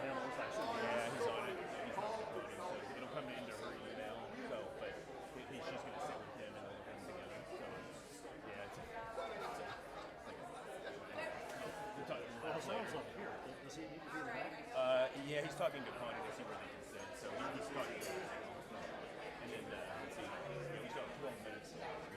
him. Looks like Yeah, he's on it. So he's on the podium, so it'll come into her email. So, but she's going to sit with him and they'll look at them together. So, yeah, it's well, it sounds like here. Does he need to be in the back? yeah, he's talking to Connie to see where they can sit. So he's talking to and then let's see, he's got 12 minutes left.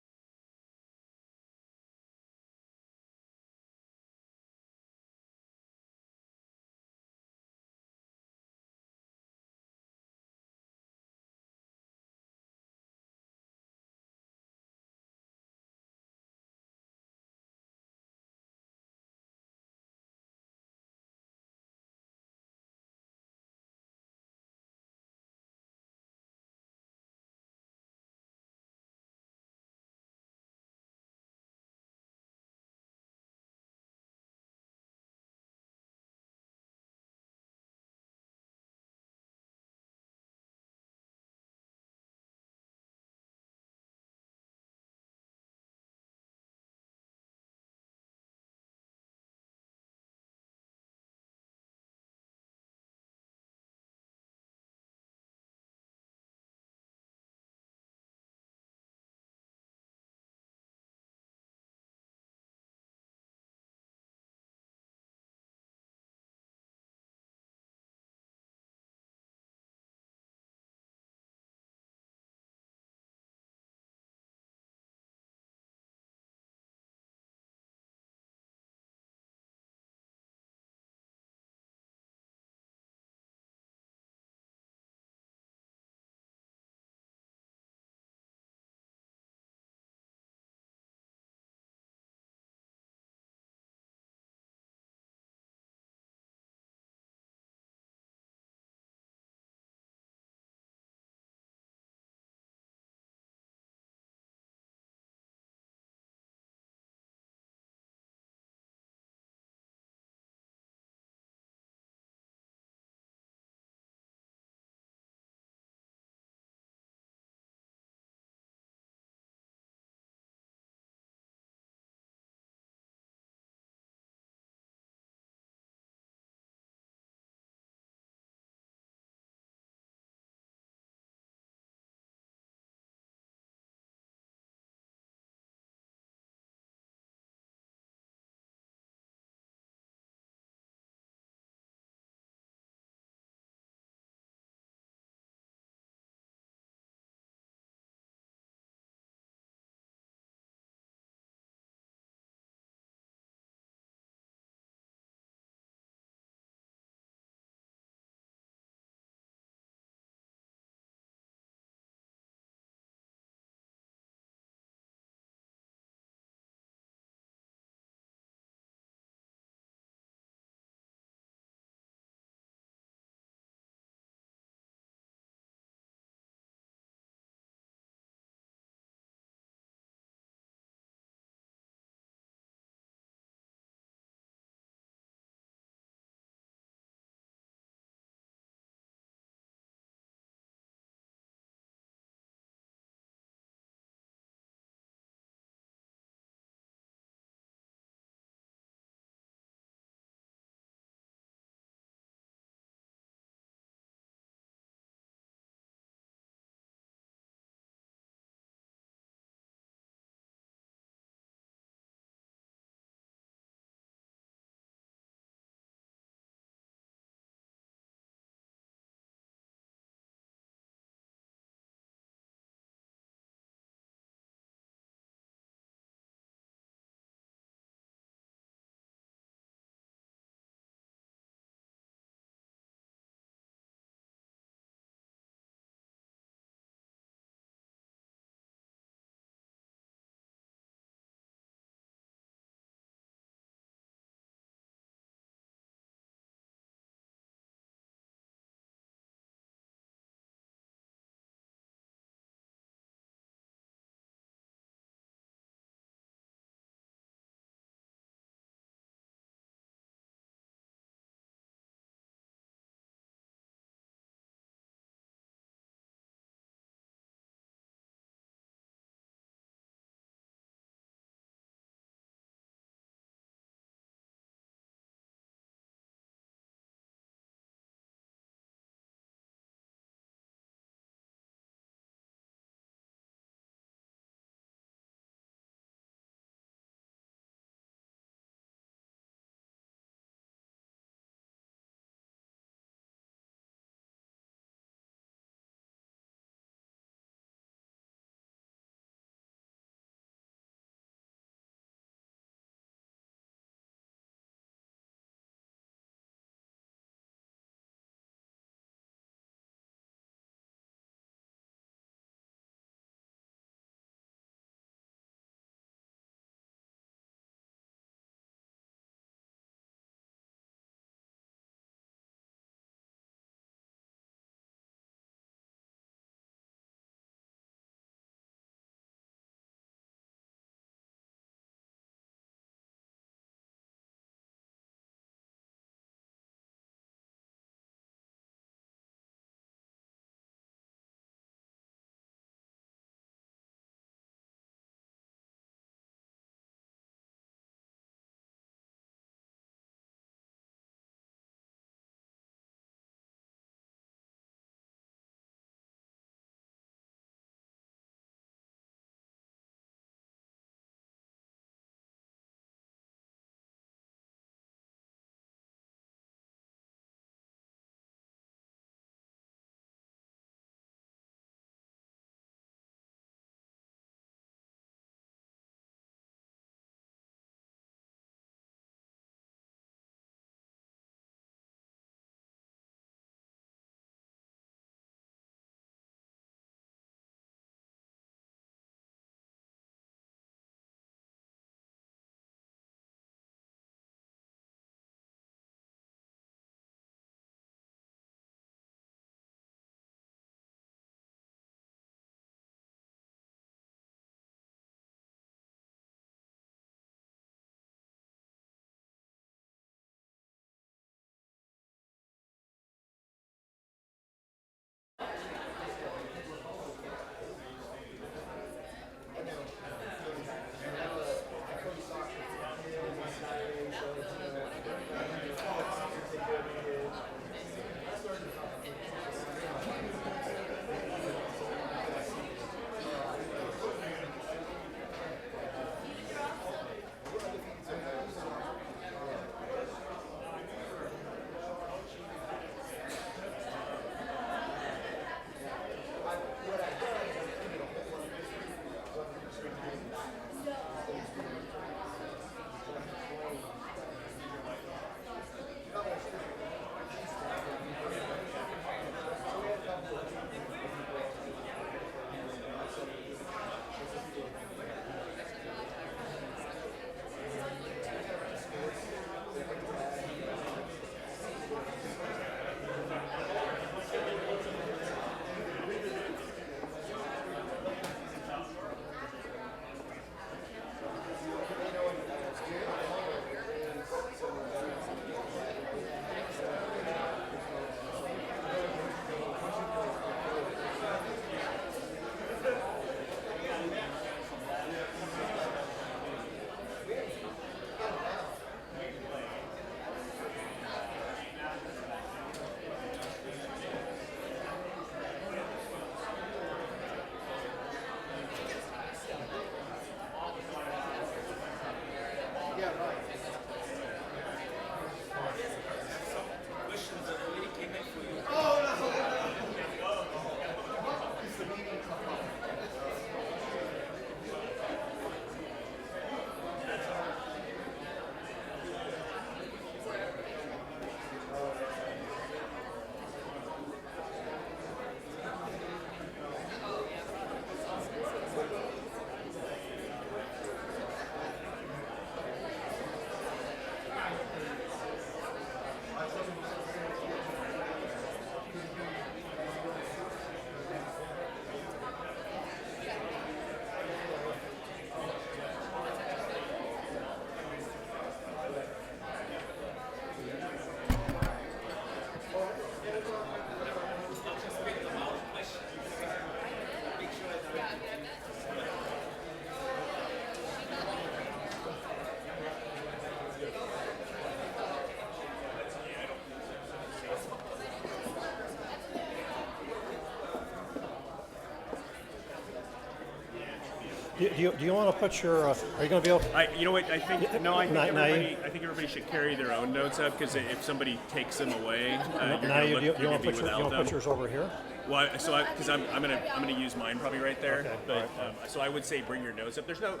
Do you want to put your? Are you going to be able? You know what? I think no. I think Now everybody. I think everybody should carry their own notes up because if somebody takes them away, you're Now going you to want be to without them. put yours over here? Well, because I'm gonna use mine probably right there. Okay, But so I would say bring your notes up. There's not.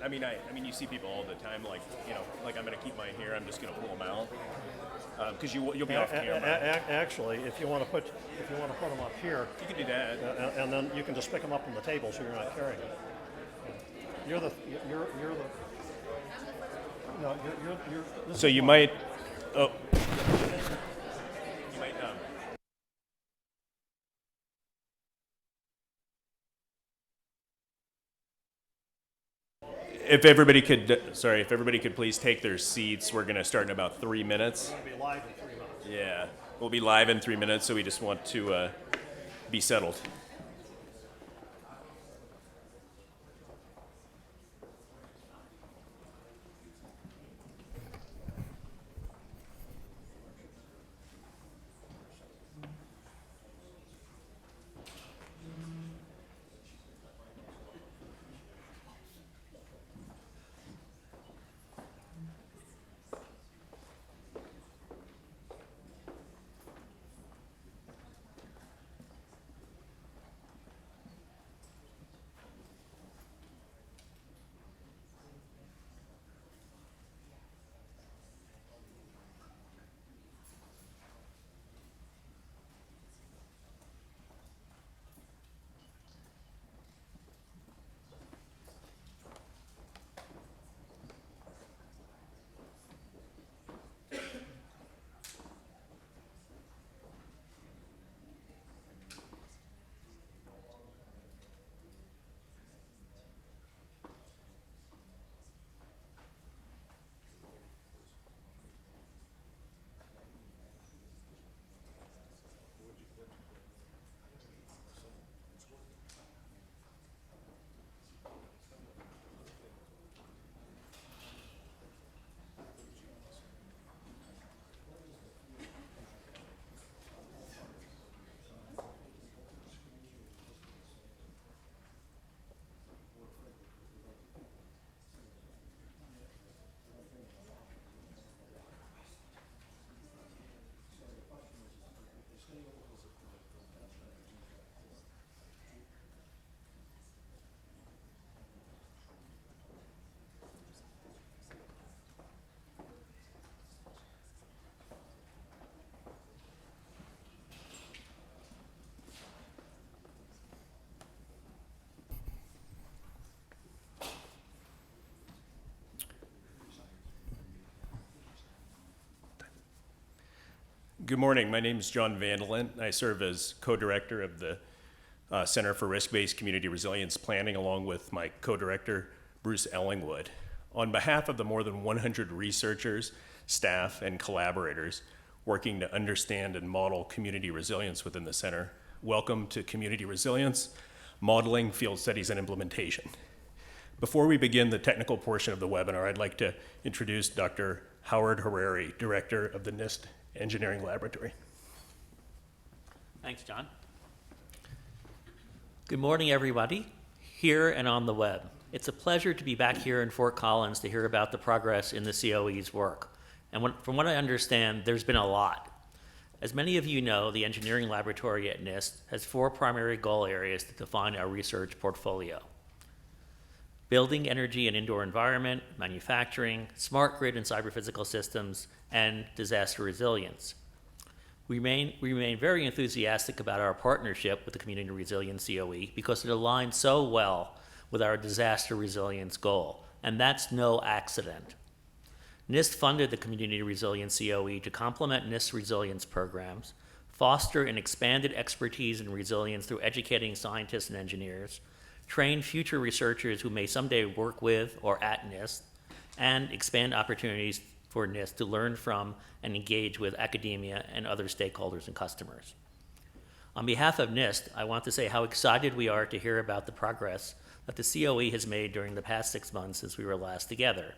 I mean you see people all the time like like I'm gonna keep mine here. I'm just gonna pull them out because you'll be off camera. Actually, if you want to put them up here, You can do that. and then you can just pick them up on the table, so you're not carrying them. You're the. No, you're. This So is you mine. might. Oh. You might. If everybody could please take their seats. We're going to start in about 3 minutes. We'll be live in 3 minutes. Yeah, we'll be live in 3 minutes, so we just want to be settled. Good morning. My name is John Vandalent. I serve as co-director of the Center for Risk-Based Community Resilience Planning, along with my co-director, Bruce Ellingwood. On behalf of the more than 100 researchers, staff, and collaborators working to understand and model community resilience within the center, welcome to Community Resilience, Modeling, Field Studies, and Implementation. Before we begin the technical portion of the webinar, I'd like to introduce Dr. Howard Harari, Director of the NIST Engineering Laboratory. Thanks, John. Good morning, everybody, here and on the web. It's a pleasure to be back here in Fort Collins to hear about the progress in the COE's work. And from what I understand, there's been a lot. As many of you know, the Engineering Laboratory at NIST has 4 primary goal areas that define our research portfolio: building, energy, and indoor environment, manufacturing, smart grid and cyber physical systems, and disaster resilience. We remain very enthusiastic about our partnership with the Community Resilience COE because it aligns so well with our disaster resilience goal, and that's no accident. NIST funded the Community Resilience COE to complement NIST's resilience programs, foster an expanded expertise in resilience through educating scientists and engineers, train future researchers who may someday work with or at NIST, and expand opportunities for NIST to learn from and engage with academia and other stakeholders and customers. On behalf of NIST, I want to say how excited we are to hear about the progress that the COE has made during the past 6 months since we were last together,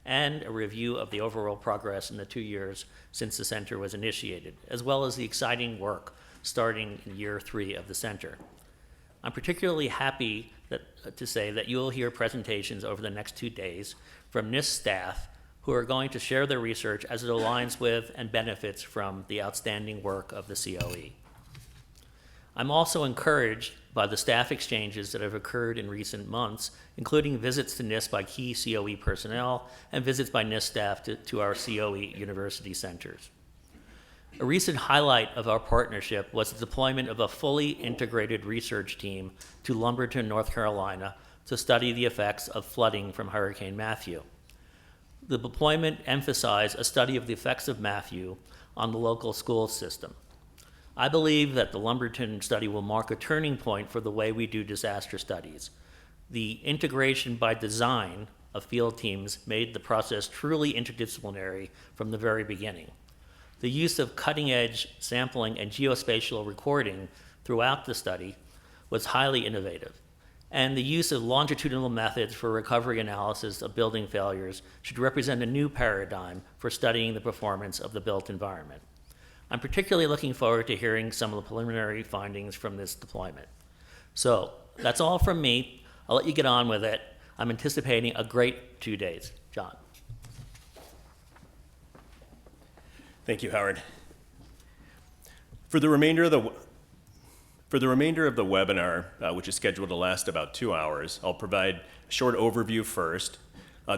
and a review of the overall progress in the 2 years since the center was initiated, as well as the exciting work starting in year 3 of the center. I'm particularly happy to say that you will hear presentations over the next 2 days from NIST staff who are going to share their research as it aligns with and benefits from the outstanding work of the COE. I'm also encouraged by the staff exchanges that have occurred in recent months, including visits to NIST by key COE personnel and visits by NIST staff to our COE university centers. A recent highlight of our partnership was the deployment of a fully integrated research team to Lumberton, North Carolina, to study the effects of flooding from Hurricane Matthew. The deployment emphasized a study of the effects of Matthew on the local school system. I believe that the Lumberton study will mark a turning point for the way we do disaster studies. The integration by design of field teams made the process truly interdisciplinary from the very beginning. The use of cutting-edge sampling and geospatial recording throughout the study was highly innovative, and the use of longitudinal methods for recovery analysis of building failures should represent a new paradigm for studying the performance of the built environment. I'm particularly looking forward to hearing some of the preliminary findings from this deployment. So that's all from me. I'll let you get on with it. I'm anticipating a great 2 days. John. Thank you, Howard. For the remainder of the webinar, which is scheduled to last about 2 hours, I'll provide a short overview first.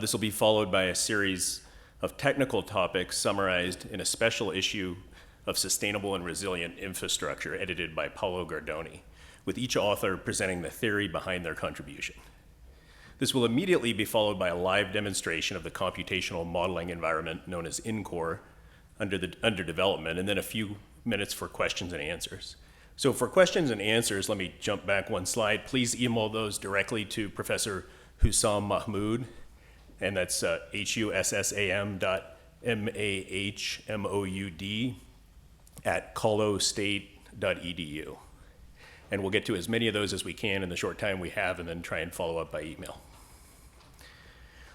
This will be followed by a series of technical topics summarized in a special issue of Sustainable and Resilient Infrastructure, edited by Paolo Gardoni, with each author presenting the theory behind their contribution. This will immediately be followed by a live demonstration of the computational modeling environment known as Incore, under development, and then a few minutes for questions and answers. So for questions and answers, let me jump back one slide. Please email those directly to Professor Hussam Mahmood, and that's hussam.mahmoud@colostate.edu. And we'll get to as many of those as we can in the short time we have, and then try and follow up by email.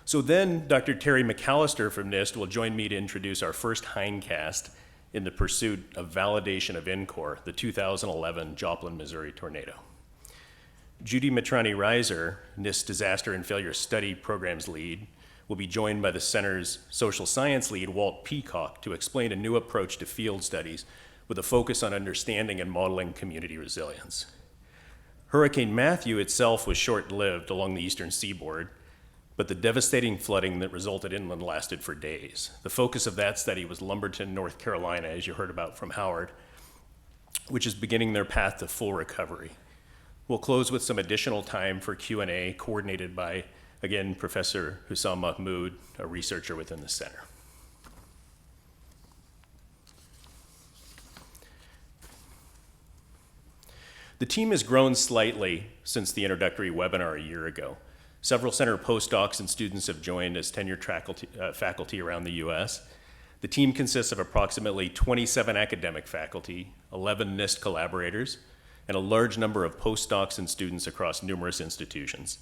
So then Dr. Terry McAllister from NIST will join me to introduce our first hindcast in the pursuit of validation of Incore, the 2011 Joplin, Missouri tornado. Judy Matrani-Reiser, NIST Disaster and Failure Study Programs Lead, will be joined by the Center's Social Science Lead, Walt Peacock, to explain a new approach to field studies with a focus on understanding and modeling community resilience. Hurricane Matthew itself was short-lived along the eastern seaboard, but the devastating flooding that resulted inland lasted for days. The focus of that study was Lumberton, North Carolina, as you heard about from Howard, which is beginning their path to full recovery. We'll close with some additional time for Q&A coordinated by, again, Professor Hussam Mahmood, a researcher within the center. The team has grown slightly since the introductory webinar a year ago. Several center postdocs and students have joined as tenured faculty around the U.S. The team consists of approximately 27 academic faculty, 11 NIST collaborators, and a large number of postdocs and students across numerous institutions.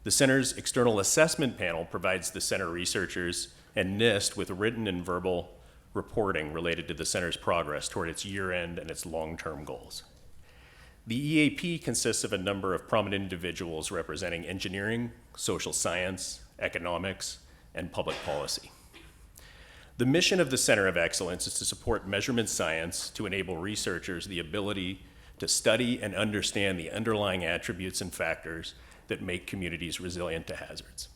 The center's external assessment panel provides the center researchers and NIST with written and verbal reporting related to the center's progress toward its year-end and its long-term goals. The EAP consists of a number of prominent individuals representing engineering, social science, economics, and public policy. The mission of the Center of Excellence is to support measurement science to enable researchers the ability to study and understand the underlying attributes and factors that make communities resilient to hazards.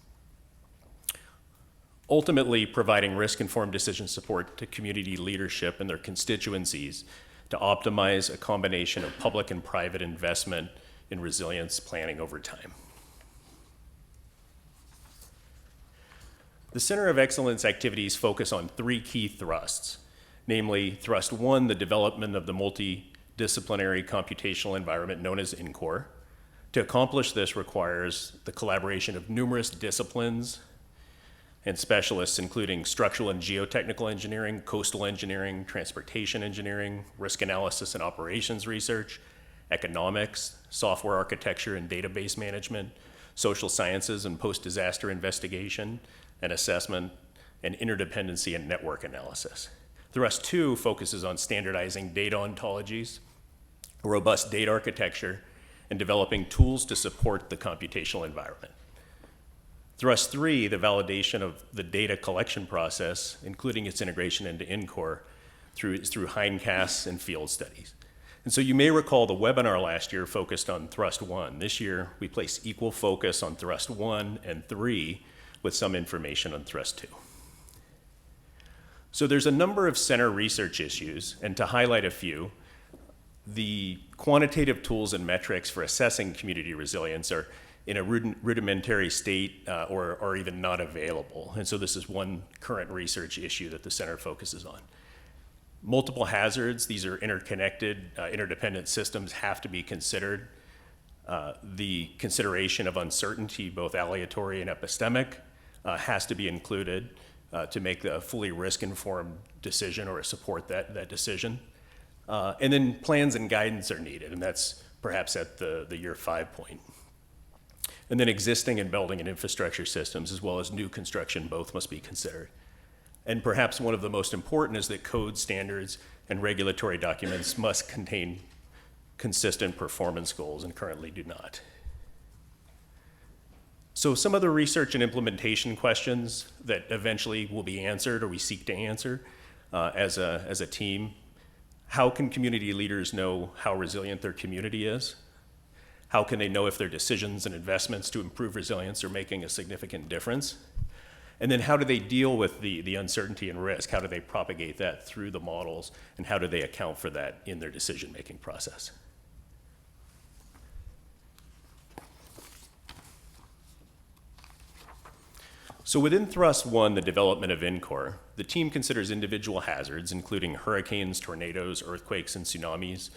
Ultimately, providing risk-informed decision support to community leadership and their constituencies to optimize a combination of public and private investment in resilience planning over time. The Center of Excellence activities focus on 3 key thrusts, namely thrust 1, the development of the multidisciplinary computational environment known as Incore. To accomplish this requires the collaboration of numerous disciplines and specialists, including structural and geotechnical engineering, coastal engineering, transportation engineering, risk analysis and operations research, economics, software architecture and database management, social sciences and post-disaster investigation and assessment, and interdependency and network analysis. Thrust 2 focuses on standardizing data ontologies, robust data architecture, and developing tools to support the computational environment. Thrust 3, the validation of the data collection process, including its integration into Incore through hindcasts and field studies. And so you may recall the webinar last year focused on Thrust 1. This year, we place equal focus on Thrust 1 and 3 with some information on Thrust 2. So there's a number of center research issues, and to highlight a few, the quantitative tools and metrics for assessing community resilience are in a rudimentary state or even not available. And so this is one current research issue that the center focuses on. Multiple hazards, these are interconnected, interdependent systems, have to be considered. The consideration of uncertainty, both aleatory and epistemic, has to be included to make a fully risk-informed decision or support that decision. And then plans and guidance are needed, and that's perhaps at the year 5 point. And then existing and building and infrastructure systems, as well as new construction, both must be considered. And perhaps one of the most important is that code standards and regulatory documents must contain consistent performance goals, and currently do not. So some of the research and implementation questions that eventually will be answered, or we seek to answer as a team. How can community leaders know how resilient their community is? How can they know if their decisions and investments to improve resilience are making a significant difference? And then how do they deal with the uncertainty and risk? How do they propagate that through the models? And how do they account for that in their decision-making process? So within Thrust 1, the development of Incore, the team considers individual hazards, including hurricanes, tornadoes, earthquakes, and tsunamis,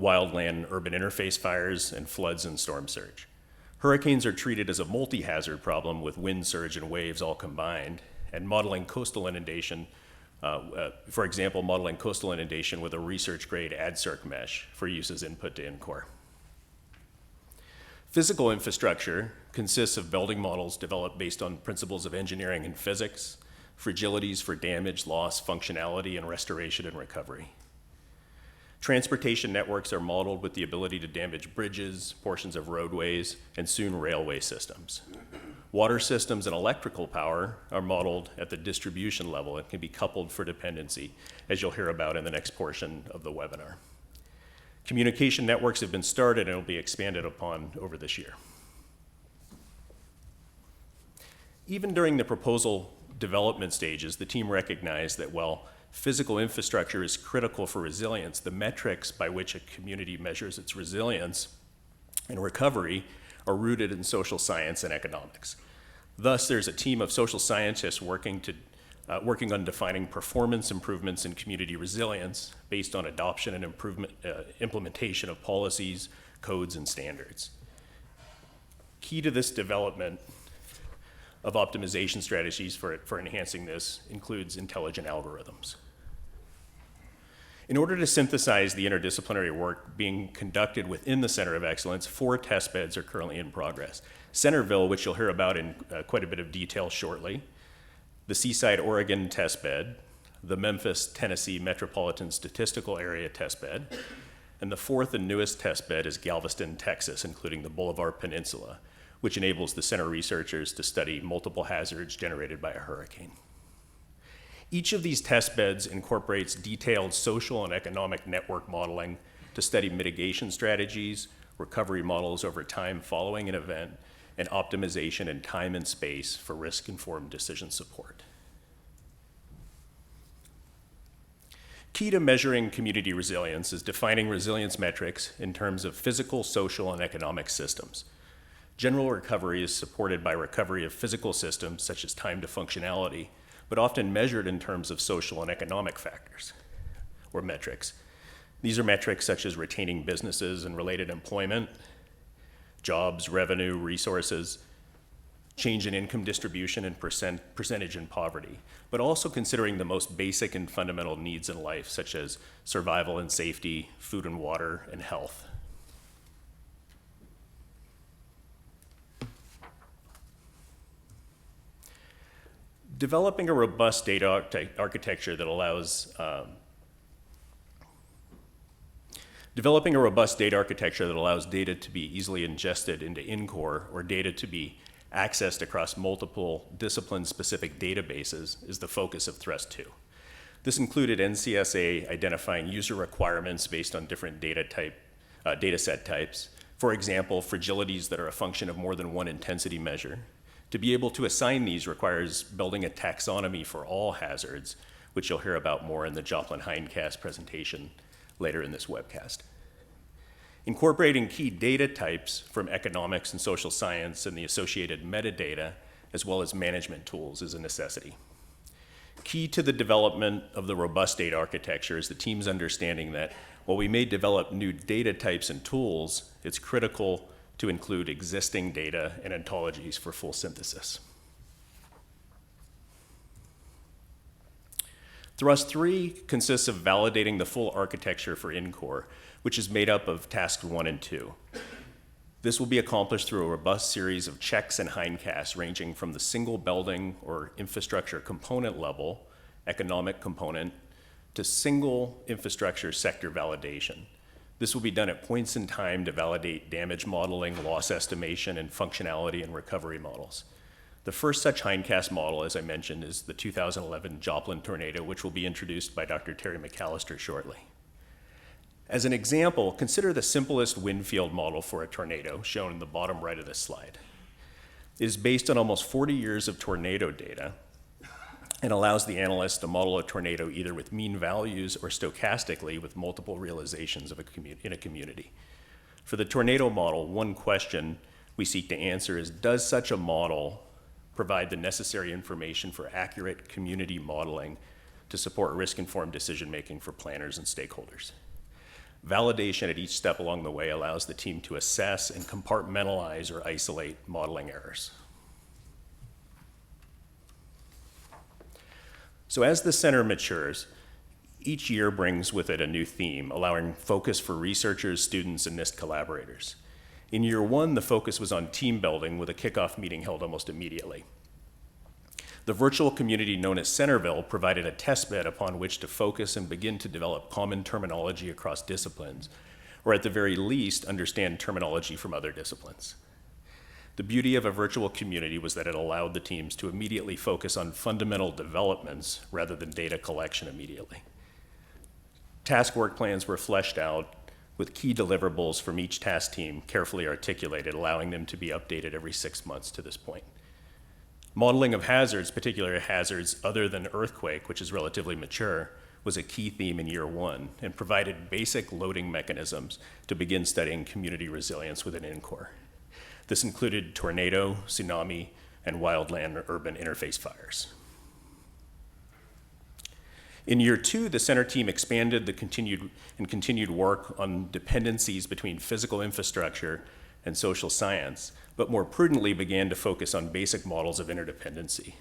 wildland-urban interface fires, and floods and storm surge. Hurricanes are treated as a multi-hazard problem with wind surge and waves all combined, and modeling coastal inundation, for example, modeling coastal inundation with a research-grade AdCirc mesh for use as input to Incore. Physical infrastructure consists of building models developed based on principles of engineering and physics, fragilities for damage, loss, functionality, and restoration and recovery. Transportation networks are modeled with the ability to damage bridges, portions of roadways, and soon railway systems. Water systems and electrical power are modeled at the distribution level and can be coupled for dependency, as you'll hear about in the next portion of the webinar. Communication networks have been started and will be expanded upon over this year. Even during the proposal development stages, the team recognized that while physical infrastructure is critical for resilience, the metrics by which a community measures its resilience and recovery are rooted in social science and economics. Thus, there's a team of social scientists working on defining performance improvements in community resilience based on adoption and implementation of policies, codes, and standards. Key to this development of optimization strategies for enhancing this includes intelligent algorithms. In order to synthesize the interdisciplinary work being conducted within the Center of Excellence, 4 test beds are currently in progress. Centerville, which you'll hear about in quite a bit of detail shortly, the Seaside, Oregon test bed, the Memphis, Tennessee Metropolitan Statistical Area test bed, and the 4th and newest test bed is Galveston, Texas, including the Boulevard Peninsula, which enables the center researchers to study multiple hazards generated by a hurricane. Each of these test beds incorporates detailed social and economic network modeling to study mitigation strategies, recovery models over time following an event, and optimization in time and space for risk-informed decision support. Key to measuring community resilience is defining resilience metrics in terms of physical, social, and economic systems. General recovery is supported by recovery of physical systems such as time to functionality, but often measured in terms of social and economic factors or metrics. These are metrics such as retaining businesses and related employment, jobs, revenue, resources, change in income distribution, and percentage in poverty, but also considering the most basic and fundamental needs in life, such as survival and safety, food and water, and health. Developing a robust data architecture that allows Developing a robust data architecture that allows data to be easily ingested into Incore or data to be accessed across multiple discipline-specific databases is the focus of Thrust 2. This included NCSA identifying user requirements based on different data set types. For example, fragilities that are a function of more than one intensity measure. To be able to assign these requires building a taxonomy for all hazards, which you'll hear about more in the Joplin hindcast presentation later in this webcast. Incorporating key data types from economics and social science and the associated metadata, as well as management tools, is a necessity. Key to the development of the robust data architecture is the team's understanding that while we may develop new data types and tools, it's critical to include existing data and ontologies for full synthesis. Thrust 3 consists of validating the full architecture for Incore, which is made up of tasks 1 and 2. This will be accomplished through a robust series of checks and hindcasts ranging from the single building or infrastructure component level, economic component, to single infrastructure sector validation. This will be done at points in time to validate damage modeling, loss estimation, and functionality and recovery models. The first such hindcast model, as I mentioned, is the 2011 Joplin tornado, which will be introduced by Dr. Terry McAllister shortly. As an example, consider the simplest wind field model for a tornado, shown in the bottom right of this slide. It is based on almost 40 years of tornado data and allows the analyst to model a tornado either with mean values or stochastically with multiple realizations in a community. For the tornado model, one question we seek to answer is, does such a model provide the necessary information for accurate community modeling to support risk-informed decision-making for planners and stakeholders? Validation at each step along the way allows the team to assess and compartmentalize or isolate modeling errors. So as the center matures, each year brings with it a new theme, allowing focus for researchers, students, and NIST collaborators. In year 1, the focus was on team building with a kickoff meeting held almost immediately. The virtual community known as Centerville provided a testbed upon which to focus and begin to develop common terminology across disciplines, or at the very least, understand terminology from other disciplines. The beauty of a virtual community was that it allowed the teams to immediately focus on fundamental developments rather than data collection immediately. Task work plans were fleshed out with key deliverables from each task team carefully articulated, allowing them to be updated every 6 months to this point. Modeling of hazards, particularly hazards other than earthquake, which is relatively mature, was a key theme in year 1 and provided basic loading mechanisms to begin studying community resilience within Incore. This included tornado, tsunami, and wildland urban interface fires. In year 2, the center team expanded the continued work on dependencies between physical infrastructure and social science, but more prudently began to focus on basic models of interdependency.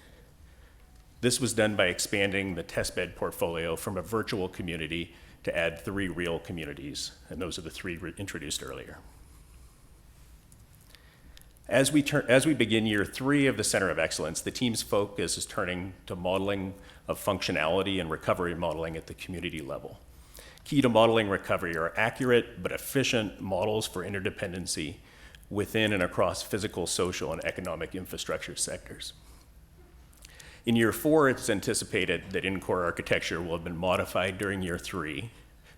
This was done by expanding the testbed portfolio from a virtual community to add 3 real communities, and those are the 3 introduced earlier. As we begin year 3 of the Center of Excellence, the team's focus is turning to modeling of functionality and recovery modeling at the community level. Key to modeling recovery are accurate but efficient models for interdependency within and across physical, social, and economic infrastructure sectors. In year 4, it's anticipated that Incore architecture will have been modified during year 3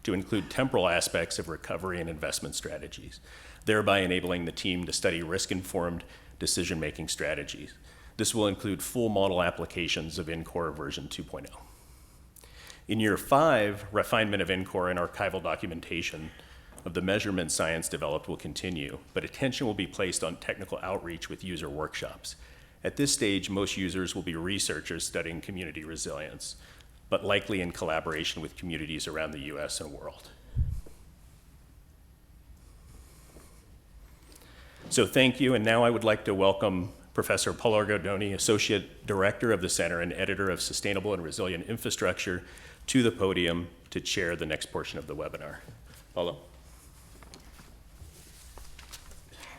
to include temporal aspects of recovery and investment strategies, thereby enabling the team to study risk-informed decision-making strategies. This will include full model applications of Incore version 2.0. In year 5, refinement of Incore and archival documentation of the measurement science developed will continue, but attention will be placed on technical outreach with user workshops. At this stage, most users will be researchers studying community resilience, but likely in collaboration with communities around the US and world. So thank you, and now I would like to welcome Professor Paulo Gardoni, Associate Director of the Center and Editor of Sustainable and Resilient Infrastructure, to the podium to chair the next portion of the webinar. Paulo.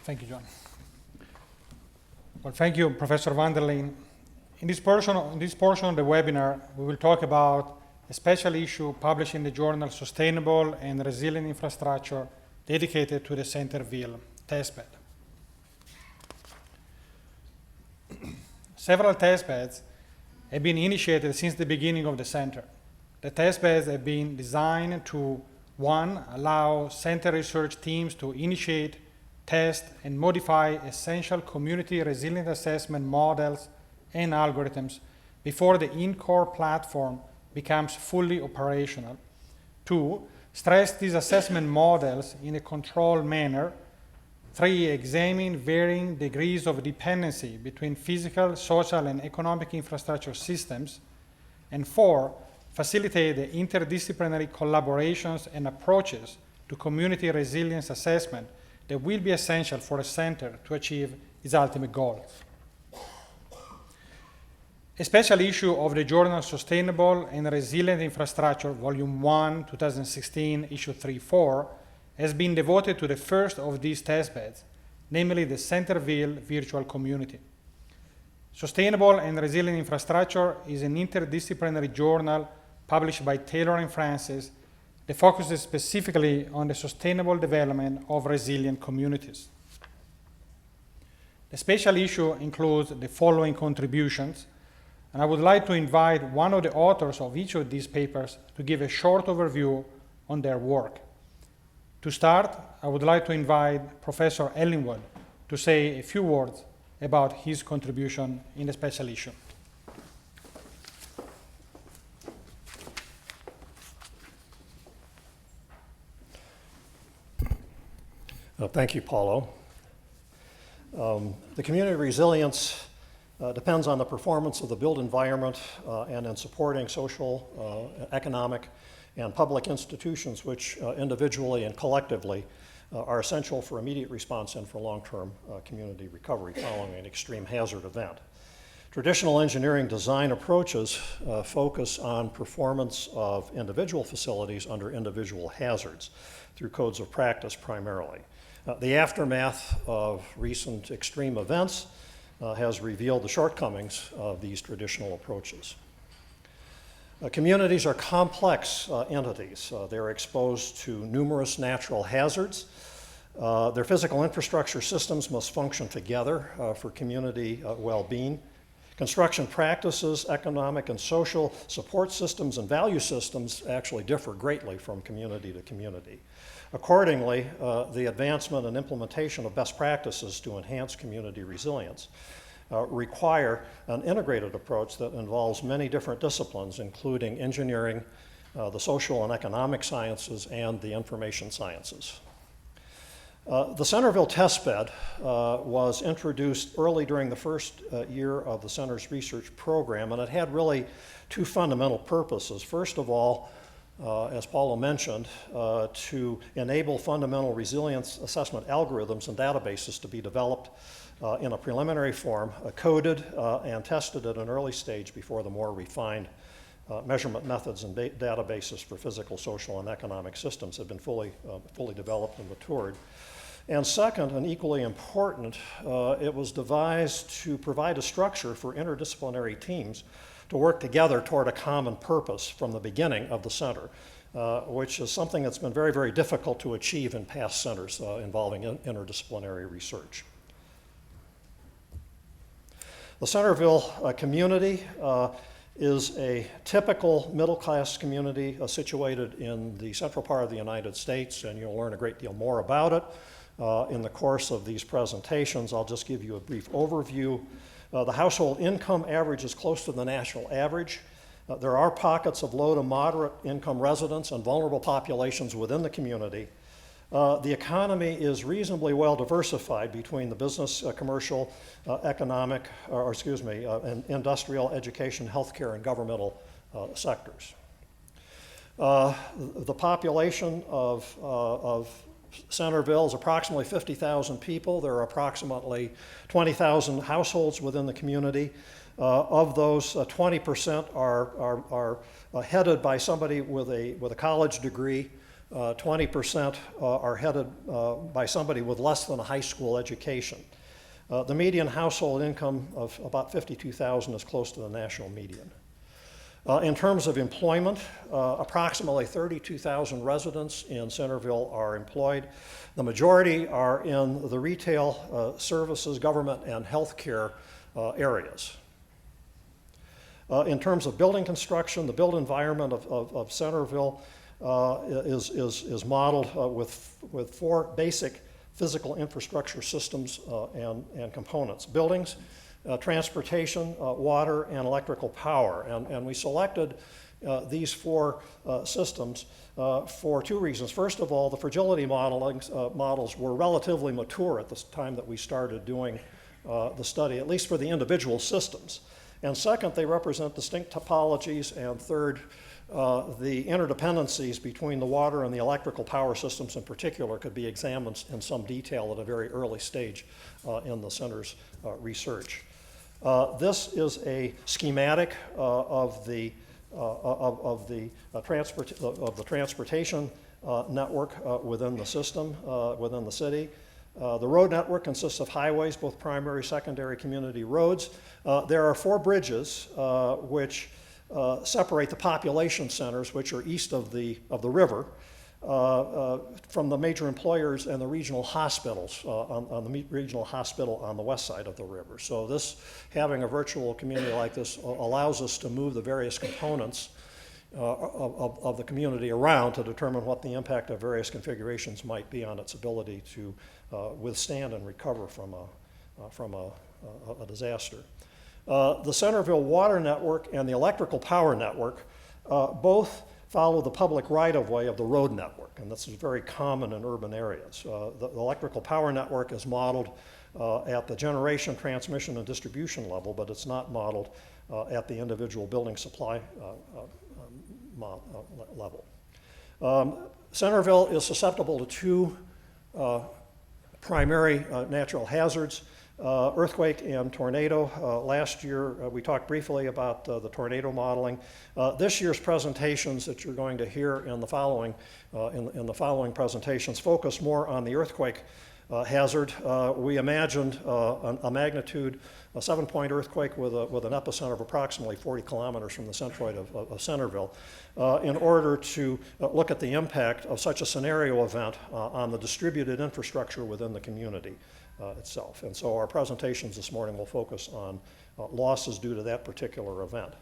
Thank you, John. Well, thank you, Professor Van der Leen. In this portion of the webinar, we will talk about a special issue published in the journal Sustainable and Resilient Infrastructure dedicated to the Centerville testbed. Several testbeds have been initiated since the beginning of the center. The testbeds have been designed to, one, allow center research teams to initiate, test, and modify essential community resilient assessment models and algorithms before the Incore platform becomes fully operational. Two, stress these assessment models in a controlled manner. Three, examine varying degrees of dependency between physical, social, and economic infrastructure systems. And four, facilitate the interdisciplinary collaborations and approaches to community resilience assessment that will be essential for a center to achieve its ultimate goals. A special issue of the journal Sustainable and Resilient Infrastructure, Volume 1, 2016, Issue 3-4, has been devoted to the first of these testbeds, namely the Centerville virtual community. Sustainable and Resilient Infrastructure is an interdisciplinary journal published by Taylor and Francis that focuses specifically on the sustainable development of resilient communities. The special issue includes the following contributions, and I would like to invite one of the authors of each of these papers to give a short overview on their work. To start, I would like to invite Professor Ellingwood to say a few words about his contribution in the special issue. Thank you, Paulo. The community resilience depends on the performance of the built environment and in supporting social, economic, and public institutions which individually and collectively are essential for immediate response and for long-term community recovery following an extreme hazard event. Traditional engineering design approaches focus on performance of individual facilities under individual hazards through codes of practice primarily. The aftermath of recent extreme events has revealed the shortcomings of these traditional approaches. Communities are complex entities. They're exposed to numerous natural hazards. Their physical infrastructure systems must function together for community well-being. Construction practices, economic and social support systems, and value systems actually differ greatly from community to community. Accordingly, the advancement and implementation of best practices to enhance community resilience require an integrated approach that involves many different disciplines, including engineering, the social and economic sciences, and the information sciences. The Centerville testbed was introduced early during the first year of the center's research program, and it had really two fundamental purposes. First of all, as Paulo mentioned, to enable fundamental resilience assessment algorithms and databases to be developed in a preliminary form, coded and tested at an early stage before the more refined measurement methods and databases for physical, social, and economic systems had been fully developed and matured. And second, and equally important, it was devised to provide a structure for interdisciplinary teams to work together toward a common purpose from the beginning of the center, which is something that's been very, very difficult to achieve in past centers involving interdisciplinary research. The Centerville community is a typical middle-class community situated in the central part of the United States, and you'll learn a great deal more about it in the course of these presentations. I'll just give you a brief overview. The household income average is close to the national average. There are pockets of low to moderate income residents and vulnerable populations within the community. The economy is reasonably well diversified between the business, commercial, economic, and industrial, education, healthcare, and governmental sectors. The population of Centerville is approximately 50,000 people. There are approximately 20,000 households within the community. Of those, 20% are headed by somebody with a college degree. 20% are headed by somebody with less than a high school education. The median household income of about $52,000 is close to the national median. In terms of employment, approximately 32,000 residents in Centerville are employed. The majority are in the retail, services, government, and healthcare areas. In terms of building construction, the built environment of Centerville is modeled with four basic physical infrastructure systems and components: buildings, transportation, water, and electrical power. And we selected these four systems for two reasons. First of all, the fragility models were relatively mature at the time that we started doing the study, at least for the individual systems. And second, they represent distinct topologies. And third, the interdependencies between the water and the electrical power systems in particular could be examined in some detail at a very early stage in the center's research. This is a schematic of the transportation network within the system, within the city. The road network consists of highways, both primary, secondary, community roads. There are four bridges which separate the population centers, which are east of the river, from the major employers and the regional hospitals on the regional hospital on the west side of the river. So this, having a virtual community like this, allows us to move the various components of the community around to determine what the impact of various configurations might be on its ability to withstand and recover from a disaster. The Centerville water network and the electrical power network both follow the public right-of-way of the road network, and this is very common in urban areas. The electrical power network is modeled at the generation, transmission, and distribution level, but it's not modeled at the individual building supply level. Centerville is susceptible to two primary natural hazards: earthquake and tornado. Last year we talked briefly about the tornado modeling. This year's presentations that you're going to hear in the following presentations focus more on the earthquake hazard. We imagined a magnitude, a 7-point earthquake with an epicenter of approximately 40 kilometers from the centroid of Centerville, in order to look at the impact of such a scenario event on the distributed infrastructure within the community itself. And so our presentations this morning will focus on losses due to that particular event.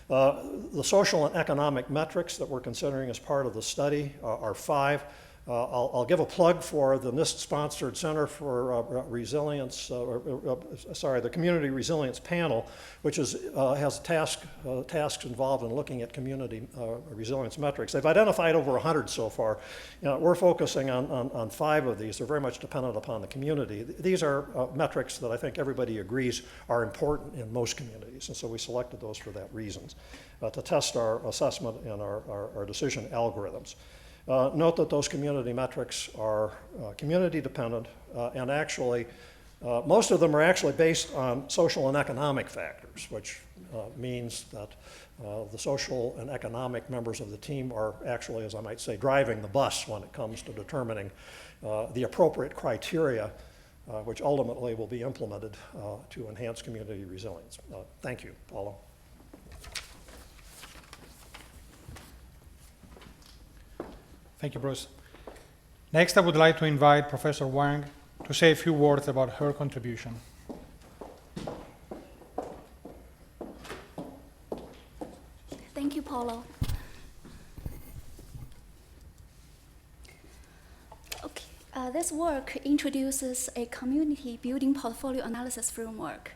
The social and economic metrics that we're considering as part of the study are 5. I'll give a plug for the NIST-sponsored Center for Resilience, the Community Resilience Panel, which has tasks involved in looking at community resilience metrics. They've identified over 100 so far. We're focusing on 5 of these. They're very much dependent upon the community. These are metrics that I think everybody agrees are important in most communities, and so we selected those for that reason, to test our assessment and our decision algorithms. Note that those community metrics are community dependent, and actually most of them are actually based on social and economic factors, which means that the social and economic members of the team are actually, as I might say, driving the bus when it comes to determining the appropriate criteria which ultimately will be implemented to enhance community resilience. Thank you, Paula. Thank you, Bruce. Next, I would like to invite Professor Wang to say a few words about her contribution. Thank you, Paulo. Okay, this work introduces a community building portfolio analysis framework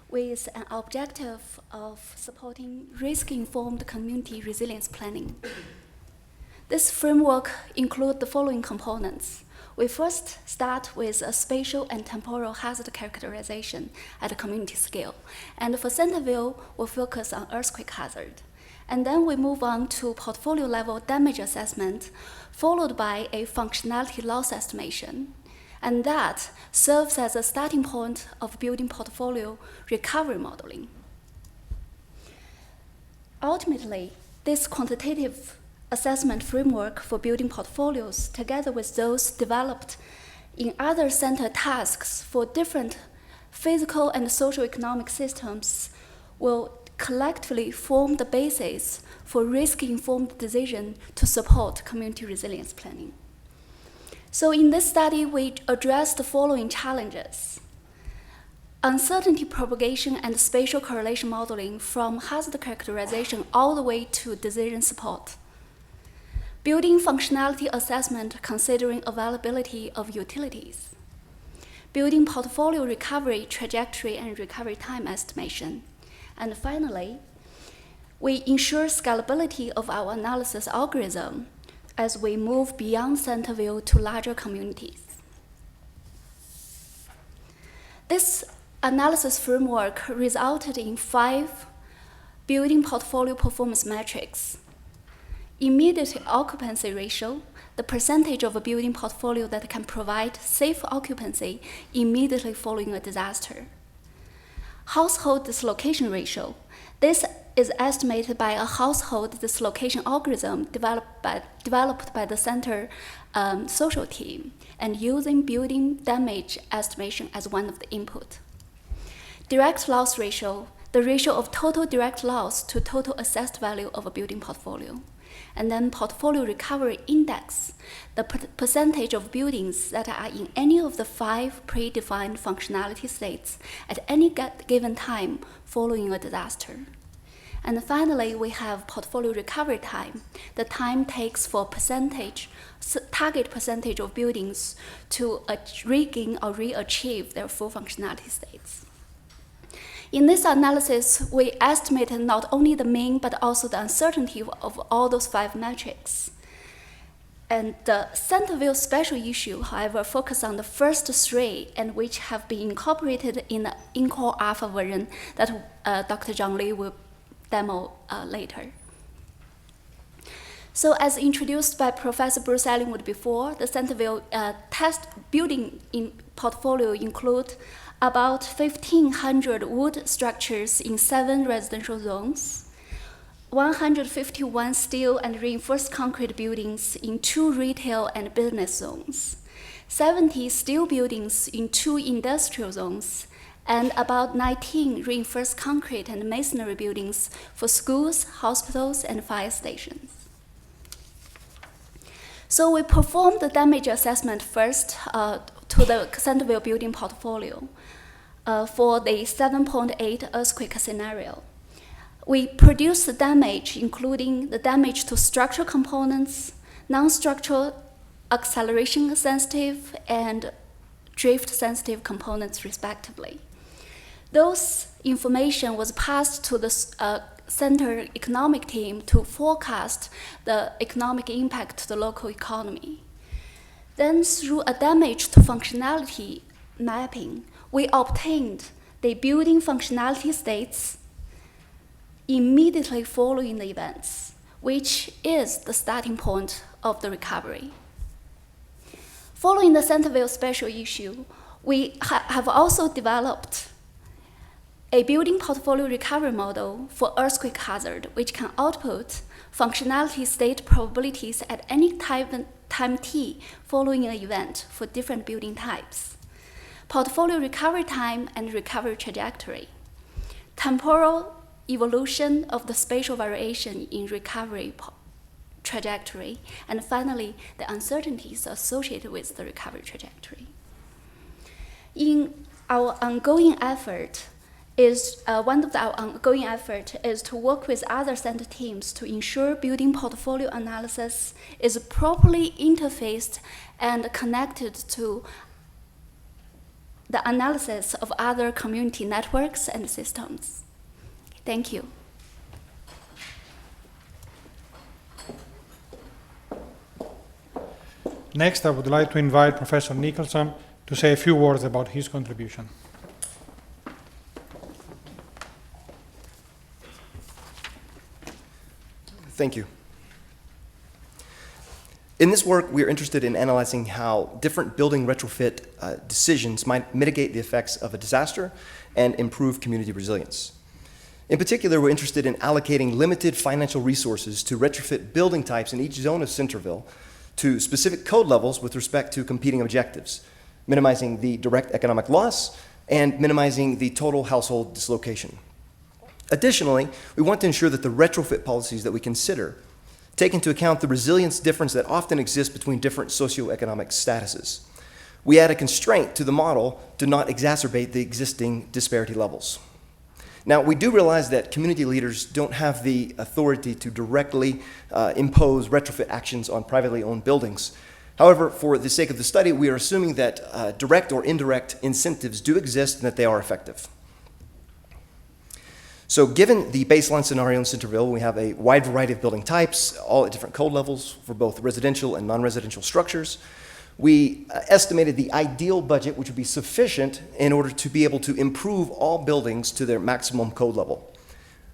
with an objective of supporting risk-informed community resilience planning. This framework includes the following components. We first start with a spatial and temporal hazard characterization at a community scale. And for Centerville, we'll focus on earthquake hazard. And then we move on to portfolio level damage assessment, followed by a functionality loss estimation. And that serves as a starting point of building portfolio recovery modeling. Ultimately, this quantitative assessment framework for building portfolios, together with those developed in other center tasks for different physical and social economic systems, will collectively form the basis for risk-informed decision to support community resilience planning. So in this study, we addressed the following challenges: uncertainty propagation and spatial correlation modeling from hazard characterization all the way to decision support. Building functionality assessment considering availability of utilities. Building portfolio recovery trajectory and recovery time estimation. And finally, we ensure scalability of our analysis algorithm as we move beyond Centerville to larger communities. This analysis framework resulted in 5 building portfolio performance metrics. Immediate occupancy ratio, the percentage of a building portfolio that can provide safe occupancy immediately following a disaster. Household dislocation ratio. This is estimated by a household dislocation algorithm developed by the center social team and using building damage estimation as one of the input. Direct loss ratio, the ratio of total direct loss to total assessed value of a building portfolio. And then portfolio recovery index, the percentage of buildings that are in any of the 5 predefined functionality states at any given time following a disaster. And finally, we have portfolio recovery time, the time takes for target percentage of buildings to regain or re-achieve their full functionality states. In this analysis, we estimated not only the mean, but also the uncertainty of all those 5 metrics. And the Centerville special issue, however, focused on the first 3, and which have been incorporated in the Incore Alpha version that Dr. John Lee will demo later. So as introduced by Professor Bruce Ellingwood before, the Centerville test building portfolio include about 1,500 wood structures in 7 residential zones, 151 steel and reinforced concrete buildings in 2 retail and business zones, 70 steel buildings in 2 industrial zones, and about 19 reinforced concrete and masonry buildings for schools, hospitals, and fire stations. So we performed the damage assessment first to the Centerville building portfolio for the 7.8 earthquake scenario. We produced the damage, including the damage to structural components, non-structural acceleration sensitive, and drift sensitive components respectively. Those information was passed to the center economic team to forecast the economic impact to the local economy. Then through a damage to functionality mapping, we obtained the building functionality states immediately following the events, which is the starting point of the recovery. Following the Centerville special issue, we have also developed a building portfolio recovery model for earthquake hazard, which can output functionality state probabilities at any time t following an event for different building types, portfolio recovery time and recovery trajectory, temporal evolution of the spatial variation in recovery trajectory, and finally, the uncertainties associated with the recovery trajectory. In our ongoing effort, one of our ongoing efforts is to work with other center teams to ensure building portfolio analysis is properly interfaced and connected to the analysis of other community networks and systems. Thank you. Next, I would like to invite Professor Nicholson to say a few words about his contribution. Thank you. In this work, we are interested in analyzing how different building retrofit decisions might mitigate the effects of a disaster and improve community resilience. In particular, we're interested in allocating limited financial resources to retrofit building types in each zone of Centerville to specific code levels with respect to competing objectives, minimizing the direct economic loss and minimizing the total household dislocation. Additionally, we want to ensure that the retrofit policies that we consider take into account the resilience difference that often exists between different socioeconomic statuses. We add a constraint to the model to not exacerbate the existing disparity levels. Now, we do realize that community leaders don't have the authority to directly impose retrofit actions on privately owned buildings. However, for the sake of the study, we are assuming that direct or indirect incentives do exist and that they are effective. So given the baseline scenario in Centerville, we have a wide variety of building types, all at different code levels for both residential and non-residential structures. We estimated the ideal budget, which would be sufficient in order to be able to improve all buildings to their maximum code level.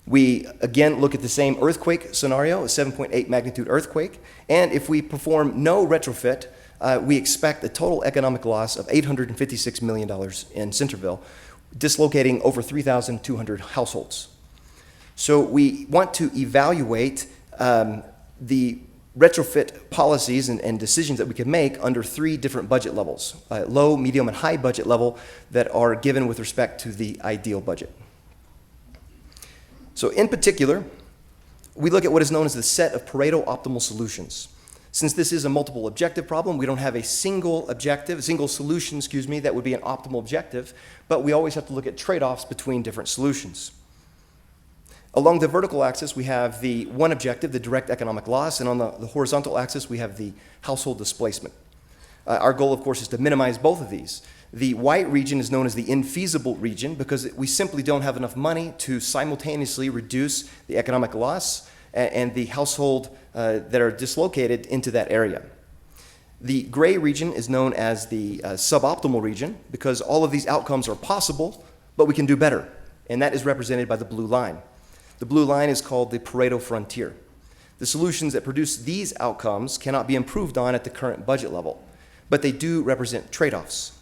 We, again, look at the same earthquake scenario, a 7.8 magnitude earthquake, and if we perform no retrofit, we expect a total economic loss of $856 million in Centerville, dislocating over 3,200 households. So we want to evaluate the retrofit policies and decisions that we can make under 3 different budget levels, low, medium, and high budget level that are given with respect to the ideal budget. So in particular, we look at what is known as the set of Pareto optimal solutions. Since this is a multiple objective problem, we don't have a single objective, a single solution, that would be an optimal objective, but we always have to look at trade-offs between different solutions. Along the vertical axis, we have the one objective, the direct economic loss, and on the horizontal axis, we have the household displacement. Our goal, of course, is to minimize both of these. The white region is known as the infeasible region because we simply don't have enough money to simultaneously reduce the economic loss and the household that are dislocated into that area. The gray region is known as the suboptimal region because all of these outcomes are possible, but we can do better, and that is represented by the blue line. The blue line is called the Pareto frontier. The solutions that produce these outcomes cannot be improved on at the current budget level, but they do represent trade-offs.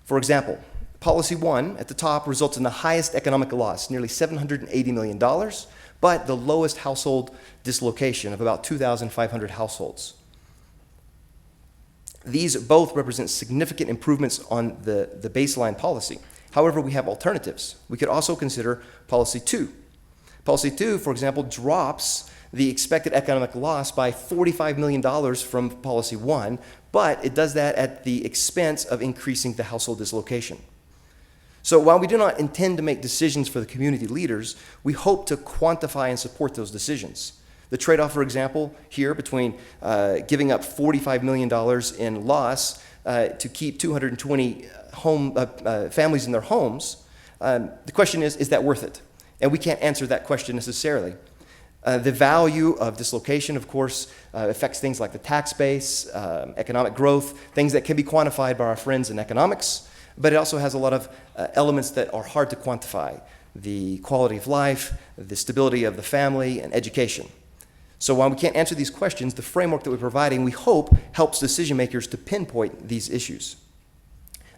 For example, policy 1 at the top results in the highest economic loss, nearly $780 million, but the lowest household dislocation of about 2,500 households. These both represent significant improvements on the baseline policy. However, we have alternatives. We could also consider policy 2. Policy 2, for example, drops the expected economic loss by $45 million from policy 1, but it does that at the expense of increasing the household dislocation. So while we do not intend to make decisions for the community leaders, we hope to quantify and support those decisions. The trade-off, for example, here between giving up $45 million in loss to keep 220 families in their homes, the question is that worth it? And we can't answer that question necessarily. The value of dislocation, of course, affects things like the tax base, economic growth, things that can be quantified by our friends in economics, but it also has a lot of elements that are hard to quantify: the quality of life, the stability of the family, and education. So while we can't answer these questions, the framework that we're providing, we hope, helps decision makers to pinpoint these issues.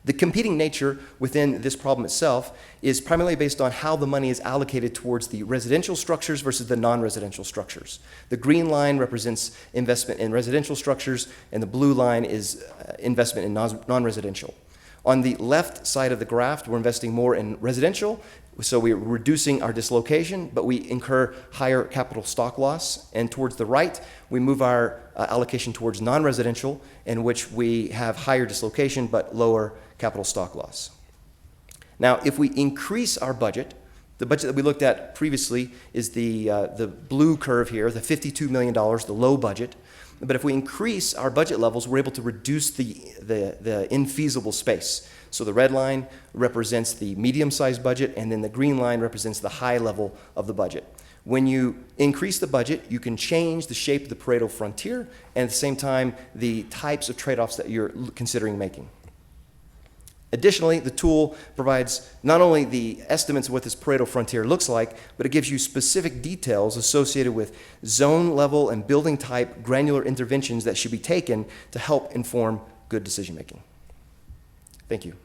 The competing nature within this problem itself is primarily based on how the money is allocated towards the residential structures versus the non-residential structures. The green line represents investment in residential structures, and the blue line is investment in non-residential. On the left side of the graph, we're investing more in residential, so we're reducing our dislocation, but we incur higher capital stock loss. And towards the right, we move our allocation towards non-residential, in which we have higher dislocation but lower capital stock loss. Now, if we increase our budget, the budget that we looked at previously is the blue curve here, the $52 million, the low budget. But if we increase our budget levels, we're able to reduce the infeasible space. So the red line represents the medium-sized budget, and then the green line represents the high level of the budget. When you increase the budget, you can change the shape of the Pareto frontier, and at the same time, the types of trade-offs that you're considering making. Additionally, the tool provides not only the estimates of what this Pareto frontier looks like, but it gives you specific details associated with zone level and building type granular interventions that should be taken to help inform good decision making. Thank you.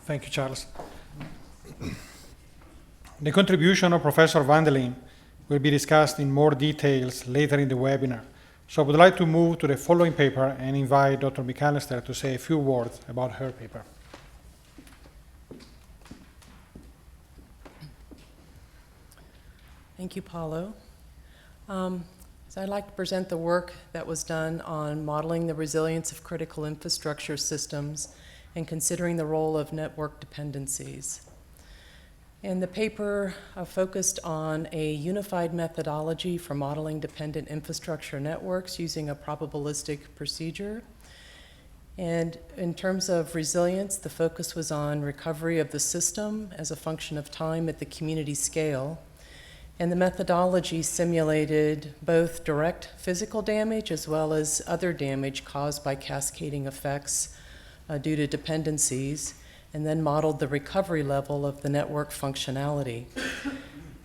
Thank you, Charles. The contribution of Professor Van der Leen will be discussed in more details later in the webinar. So I would like to move to the following paper and invite Dr. McAllister to say a few words about her paper. Thank you, Paulo. So I'd like to present the work that was done on modeling the resilience of critical infrastructure systems and considering the role of network dependencies. And the paper focused on a unified methodology for modeling dependent infrastructure networks using a probabilistic procedure. And in terms of resilience, the focus was on recovery of the system as a function of time at the community scale. And the methodology simulated both direct physical damage as well as other damage caused by cascading effects due to dependencies, and then modeled the recovery level of the network functionality.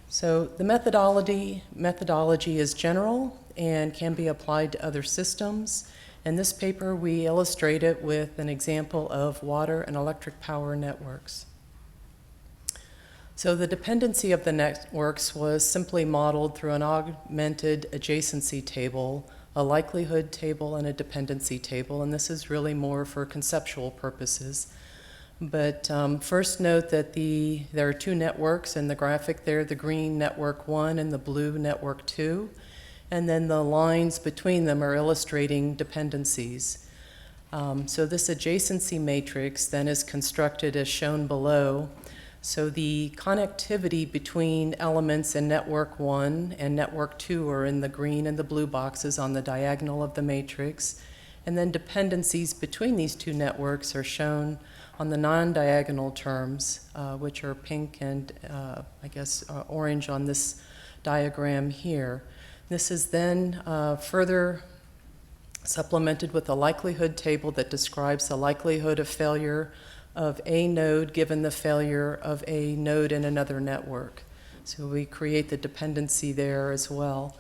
So the methodology is general and can be applied to other systems. In this paper, we illustrate it with an example of water and electric power networks. So the dependency of the networks was simply modeled through an augmented adjacency table, a likelihood table, and a dependency table, and this is really more for conceptual purposes. But first note that there are two networks in the graphic there, the green network 1 and the blue network 2, and then the lines between them are illustrating dependencies. So this adjacency matrix then is constructed as shown below. So the connectivity between elements in network 1 and network 2 are in the green and the blue boxes on the diagonal of the matrix. And then dependencies between these two networks are shown on the non-diagonal terms, which are pink and orange on this diagram here. This is then further supplemented with a likelihood table that describes the likelihood of failure of a node given the failure of a node in another network. So we create the dependency there as well.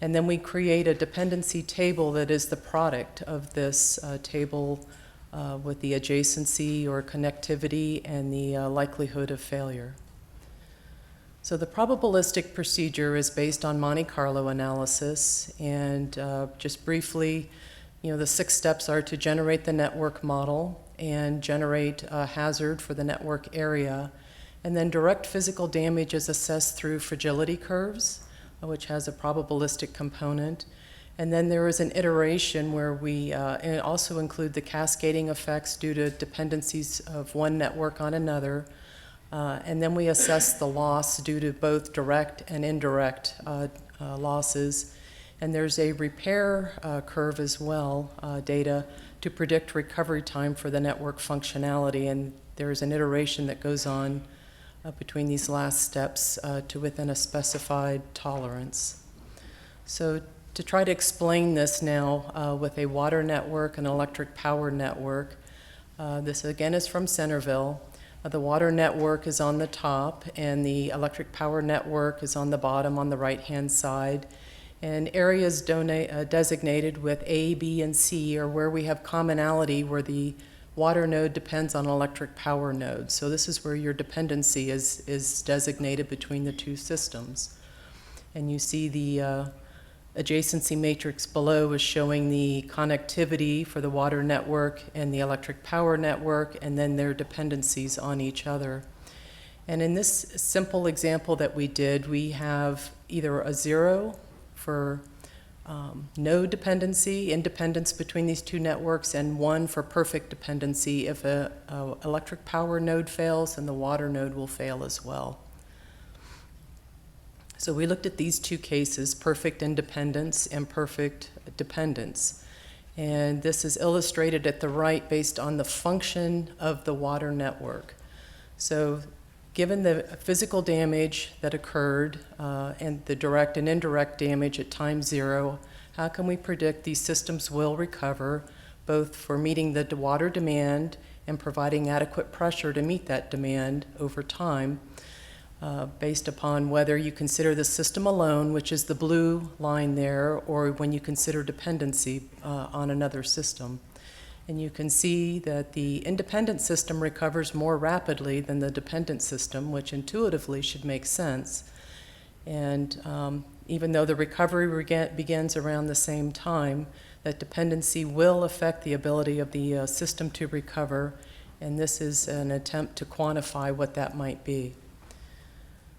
And then we create a dependency table that is the product of this table with the adjacency or connectivity and the likelihood of failure. So the probabilistic procedure is based on Monte Carlo analysis, and just briefly, the 6 steps are to generate the network model and generate a hazard for the network area, and then direct physical damage is assessed through fragility curves, which has a probabilistic component. And then there is an iteration where we also include the cascading effects due to dependencies of one network on another. And then we assess the loss due to both direct and indirect losses. And there's a repair curve as well, data, to predict recovery time for the network functionality. And there's an iteration that goes on between these last steps to within a specified tolerance. So to try to explain this now with a water network and electric power network, this again is from Centerville. The water network is on the top and the electric power network is on the bottom on the right-hand side. And areas designated with A, B, and C are where we have commonality, where the water node depends on electric power node. So this is where your dependency is designated between the two systems. And you see the adjacency matrix below is showing the connectivity for the water network and the electric power network, and then their dependencies on each other. And in this simple example that we did, we have either a 0 for node dependency, independence between these two networks, and 1 for perfect dependency. If a electric power node fails, then the water node will fail as well. So we looked at these two cases, perfect independence and perfect dependence. And this is illustrated at the right based on the function of the water network. So given the physical damage that occurred and the direct and indirect damage at time 0, how can we predict these systems will recover, both for meeting the water demand and providing adequate pressure to meet that demand over time, based upon whether you consider the system alone, which is the blue line there, or when you consider dependency on another system. And you can see that the independent system recovers more rapidly than the dependent system, which intuitively should make sense. And even though the recovery begins around the same time, that dependency will affect the ability of the system to recover, and this is an attempt to quantify what that might be.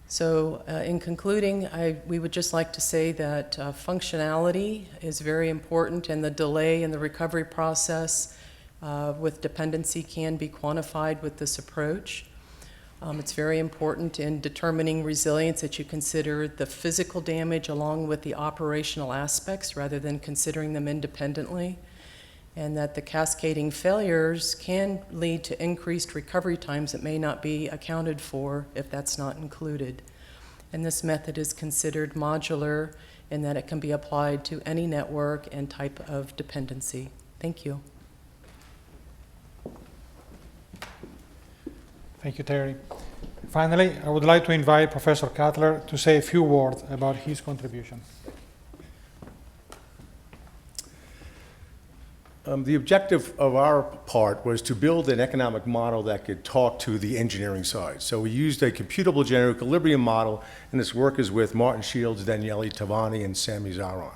So in concluding, we would just like to say that functionality is very important, and the delay in the recovery process with dependency can be quantified with this approach. It's very important in determining resilience that you consider the physical damage along with the operational aspects rather than considering them independently, and that the cascading failures can lead to increased recovery times that may not be accounted for if that's not included. And this method is considered modular in that it can be applied to any network and type of dependency. Thank you. Thank you, Terry. Finally, I would like to invite Professor Cutler to say a few words about his contribution. The objective of our part was to build an economic model that could talk to the engineering side. So we used a computable general equilibrium model, and this work is with Martin Shields, Daniele Tavani, and Sami Zaron.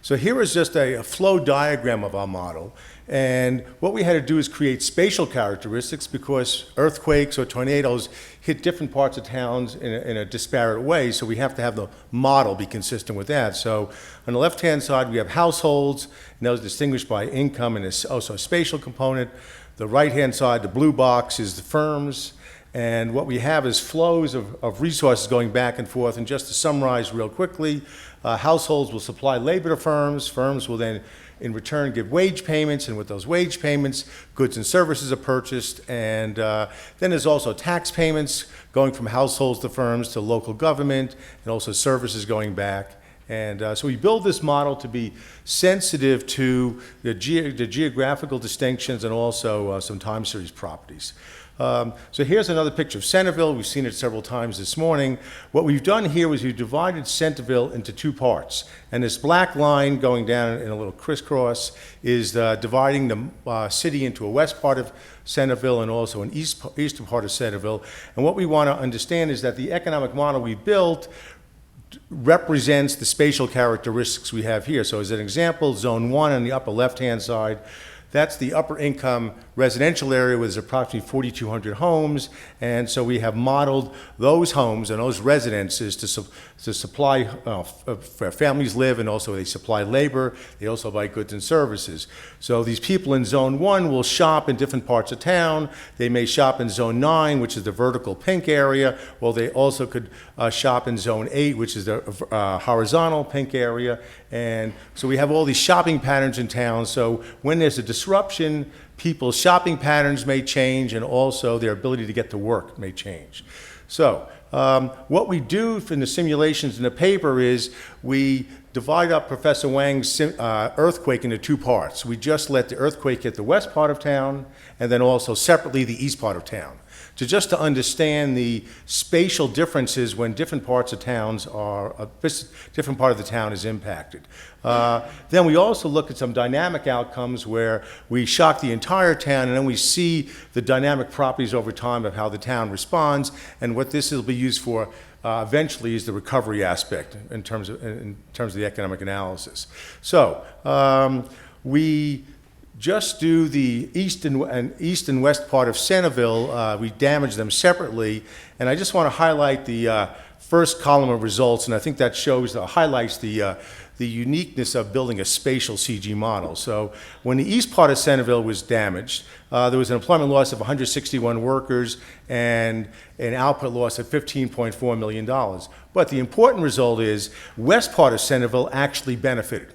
So here is just a flow diagram of our model. And what we had to do is create spatial characteristics because earthquakes or tornadoes hit different parts of towns in a disparate way. So we have to have the model be consistent with that. So on the left-hand side, we have households, and those are distinguished by income and also a spatial component. The right-hand side, the blue box, is the firms. And what we have is flows of resources going back and forth. And just to summarize real quickly, households will supply labor to firms. Firms will then, in return, give wage payments. And with those wage payments, goods and services are purchased. And then there's also tax payments going from households to firms to local government, and also services going back. And so we build this model to be sensitive to the geographical distinctions and also some time series properties. So here's another picture of Centerville. We've seen it several times this morning. What we've done here is we've divided Centerville into two parts. And this black line going down in a little crisscross is dividing the city into a west part of Centerville and also an eastern part of Centerville. And what we want to understand is that the economic model we built represents the spatial characteristics we have here. So as an example, zone 1 on the upper left-hand side, that's the upper income residential area with approximately 4,200 homes. And so we have modeled those homes and those residences to supply, where families live, and also they supply labor. They also buy goods and services. So these people in zone 1 will shop in different parts of town. They may shop in zone 9, which is the vertical pink area, or they also could shop in zone 8, which is the horizontal pink area. And so we have all these shopping patterns in town. So when there's a disruption, people's shopping patterns may change, and also their ability to get to work may change. So what we do in the simulations in the paper is we divide up Professor Wang's earthquake into two parts. We just let the earthquake hit the west part of town, and then also separately the east part of town, to understand the spatial differences when different parts of towns are, different part of the town is impacted. Then we also look at some dynamic outcomes where we shock the entire town, and then we see the dynamic properties over time of how the town responds, and what this will be used for eventually is the recovery aspect in terms of the economic analysis. So we just do the east and west part of Centerville. We damage them separately, and I just want to highlight the first column of results, and I think that highlights the uniqueness of building a spatial CG model. So when the east part of Centerville was damaged, there was an employment loss of 161 workers and an output loss of $15.4 million. But the important result is west part of Centerville actually benefited,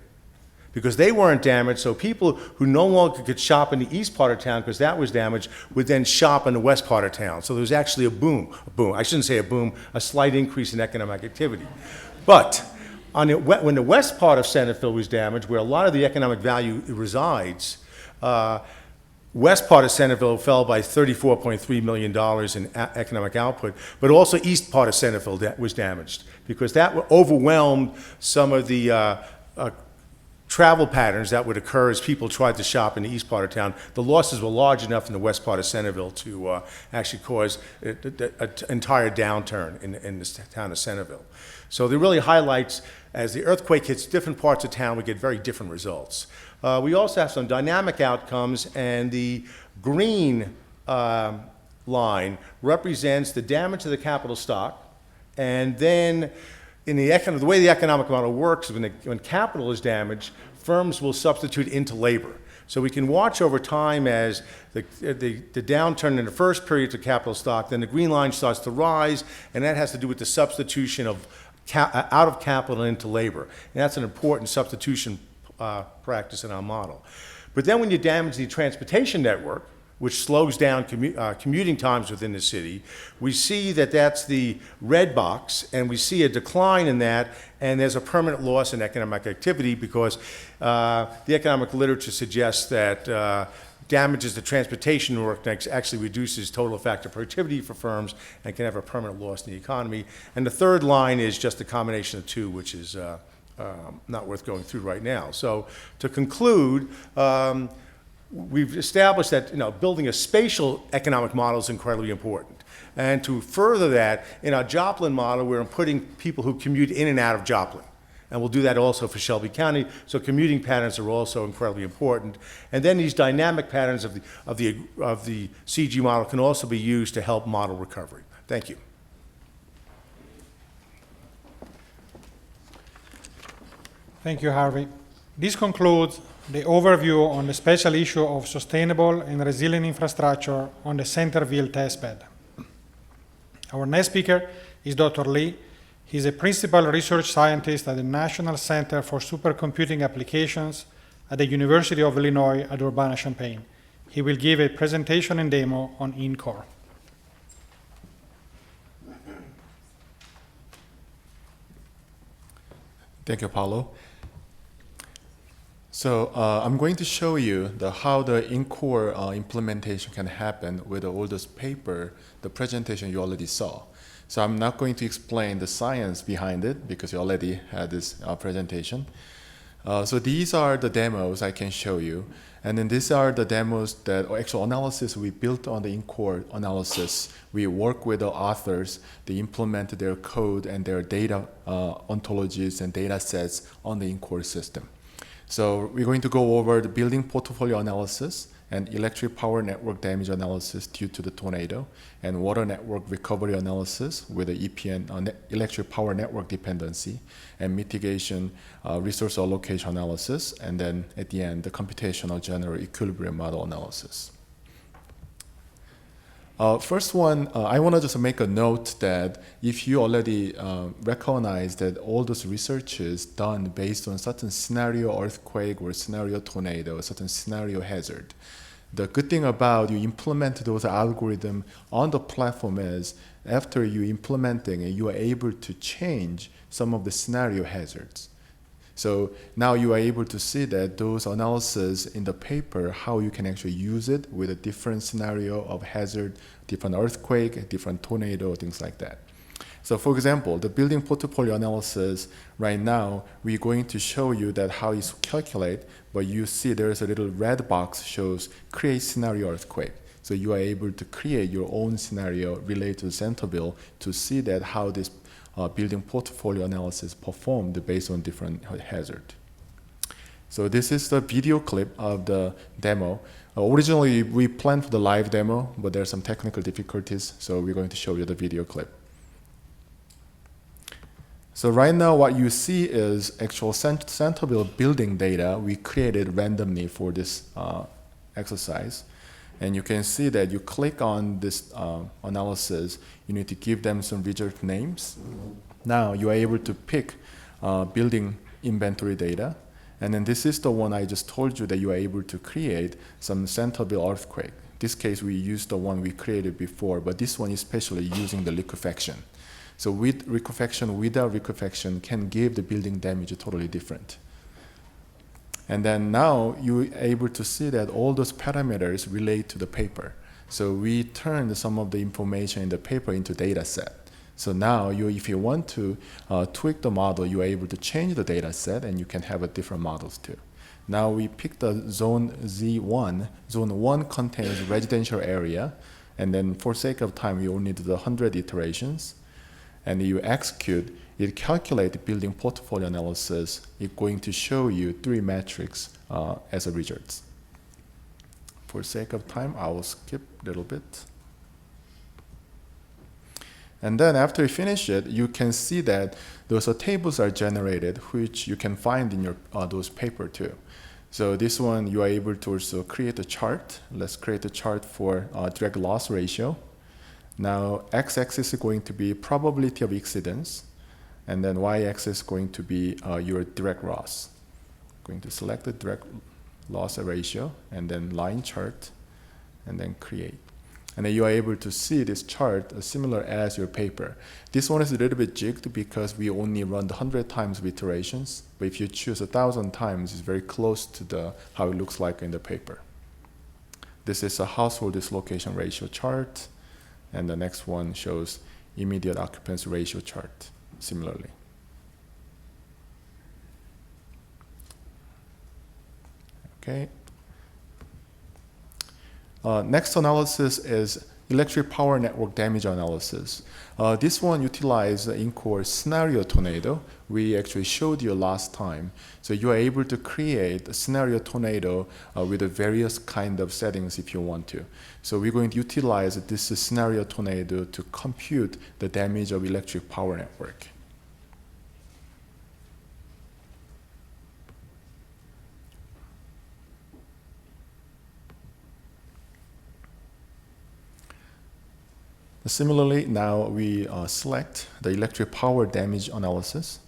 because they weren't damaged, so people who no longer could shop in the east part of town because that was damaged would then shop in the west part of town. So there was actually I shouldn't say a boom, a slight increase in economic activity. But when the west part of Centerville was damaged, where a lot of the economic value resides, west part of Centerville fell by $34.3 million in economic output, but also east part of Centerville was damaged, because that overwhelmed some of the travel patterns that would occur as people tried to shop in the east part of town, the losses were large enough in the west part of Centerville to actually cause an entire downturn in the town of Centerville. So it really highlights, as the earthquake hits different parts of town, we get very different results. We also have some dynamic outcomes, and the green line represents the damage to the capital stock, and then in the way the economic model works is when capital is damaged, firms will substitute into labor. So we can watch over time as the downturn in the first period of capital stock, then the green line starts to rise, and that has to do with the substitution of out of capital into labor. And that's an important substitution practice in our model. But then when you damage the transportation network, which slows down commuting times within the city, we see that that's the red box, and we see a decline in that, and there's a permanent loss in economic activity because the economic literature suggests that damages the transportation network actually reduces total effective productivity for firms and can have a permanent loss in the economy. And the third line is just a combination of two, which is not worth going through right now. So to conclude, we've established that building a spatial economic model is incredibly important. And to further that, in our Joplin model, we're putting people who commute in and out of Joplin. And we'll do that also for Shelby County. So commuting patterns are also incredibly important. And then these dynamic patterns of the CG model can also be used to help model recovery. Thank you. Thank you, Harvey. This concludes the overview on the special issue of sustainable and resilient infrastructure on the Centerville testbed. Our next speaker is Dr. Lee. He's a principal research scientist at the National Center for Supercomputing Applications at the University of Illinois at Urbana-Champaign. He will give a presentation and demo on Incore. Thank you, Paulo. So I'm going to show you how the Incore implementation can happen with the oldest paper, the presentation you already saw. So I'm not going to explain the science behind it because you already had this presentation. So these are the demos I can show you. And then these are the demos or actual analysis we built on the Incore analysis. We work with the authors. They implement their code and their data ontologies and data sets on the Incore system. So we're going to go over the building portfolio analysis and electric power network damage analysis due to the tornado, and water network recovery analysis with the EPN, electric power network dependency, and mitigation resource allocation analysis, and then at the end, the computational general equilibrium model analysis. First one, I want to just make a note that if you already recognize that all those research is done based on certain scenario earthquake or scenario tornado, a certain scenario hazard, the good thing about you implement those algorithms on the platform is after you implementing it, you are able to change some of the scenario hazards. So now you are able to see that those analyses in the paper, how you can actually use it with a different scenario of hazard, different earthquake, different tornado, things like that. So for example, the building portfolio analysis, right now, we're going to show you that how it's calculated, but you see there's a little red box shows create scenario earthquake. So you are able to create your own scenario related to Centerville to see that how this building portfolio analysis performed based on different hazard. So this is the video clip of the demo. Originally, we planned for the live demo, but there are some technical difficulties, so we're going to show you the video clip. So right now, what you see is actual Centerville building data we created randomly for this exercise. And you can see that you click on this analysis, you need to give them some result names. Now you are able to pick building inventory data. And then this is the one I just told you that you are able to create some Centerville earthquake. This case, we used the one we created before, but this one is especially using the liquefaction. So with liquefaction, without liquefaction, can give the building damage totally different. And then now you're able to see that all those parameters relate to the paper. So we turned some of the information in the paper into data set. So now, if you want to tweak the model, you're able to change the data set, and you can have a different models too. Now we pick the zone Z1. Zone 1 contains residential area, and then for sake of time, we only do the 100 iterations. And you execute, it calculates building portfolio analysis. It's going to show you 3 metrics as a result. For sake of time, I will skip a little bit. And then after you finish it, you can see that those tables are generated, which you can find in your those paper too. So this one, you are able to also create a chart. Let's create a chart for direct loss ratio. Now, x-axis is going to be probability of exceedance, and then y-axis is going to be your direct loss. Going to select the direct loss ratio, and then line chart, and then create. And then you are able to see this chart similar as your paper. This one is a little bit jigged because we only run the 100 times iterations. But if you choose 1,000 times, it's very close to how it looks like in the paper. This is a household dislocation ratio chart. And the next one shows immediate occupancy ratio chart, similarly. Okay. Next analysis is electric power network damage analysis. This one utilizes the Incore scenario tornado. We actually showed you last time. So you are able to create a scenario tornado with the various kind of settings if you want to. So we're going to utilize this scenario tornado to compute the damage of electric power network. Similarly, now we select the electric power damage analysis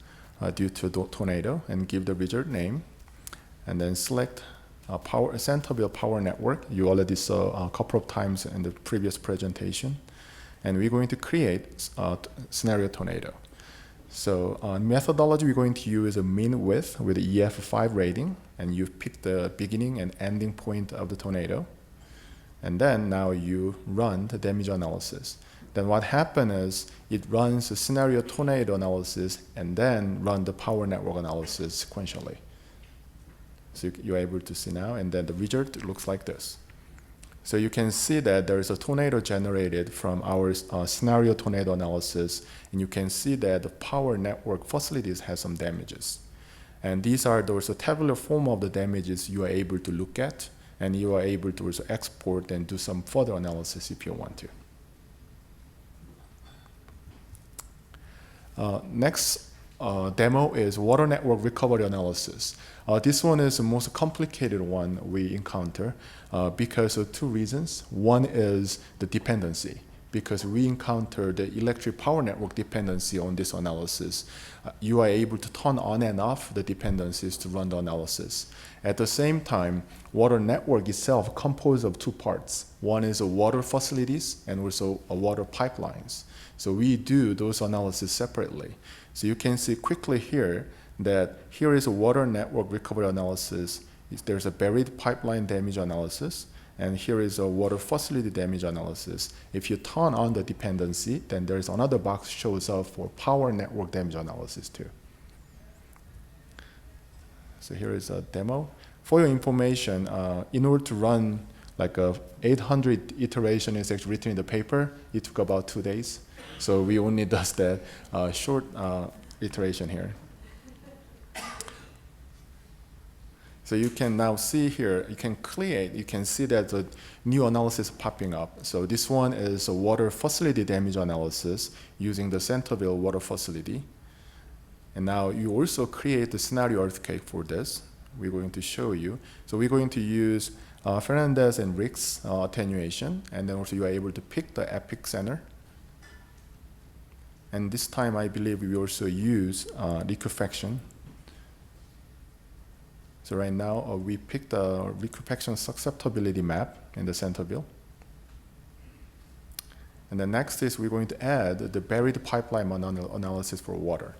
due to the tornado and give the result name, and then select Centerville power network. You already saw a couple of times in the previous presentation, and we're going to create a scenario tornado. So methodology, we're going to use a mean width with EF5 rating, and you pick the beginning and ending point of the tornado. And then now you run the damage analysis. Then what happens is it runs a scenario tornado analysis and then run the power network analysis sequentially. So you're able to see now, and then the result looks like this. So you can see that there is a tornado generated from our scenario tornado analysis, and you can see that the power network facilities have some damages. And these are those tabular form of the damages you are able to look at, and you are able to also export and do some further analysis if you want to. Next demo is water network recovery analysis. This one is the most complicated one we encounter because of 2 reasons. One is the dependency, because we encounter the electric power network dependency on this analysis. You are able to turn on and off the dependencies to run the analysis. At the same time, water network itself composed of 2 parts. One is water facilities and also water pipelines. So we do those analysis separately. So you can see quickly here that here is a water network recovery analysis. There's a buried pipeline damage analysis, and here is a water facility damage analysis. If you turn on the dependency, then there's another box shows up for power network damage analysis too. So here is a demo. For your information, in order to run like a 800 iteration is actually written in the paper, it took about 2 days. So we only does that short iteration here. So you can now see here, you can see that the new analysis popping up. So this one is a water facility damage analysis using the Centerville water facility. And now you also create the scenario earthquake for this. We're going to show you. So we're going to use Fernandez and Rick's attenuation, and then also you are able to pick the epic center. And this time I believe we also use liquefaction. So right now we picked the liquefaction susceptibility map in the Centerville. And then next is we're going to add the buried pipeline analysis for water.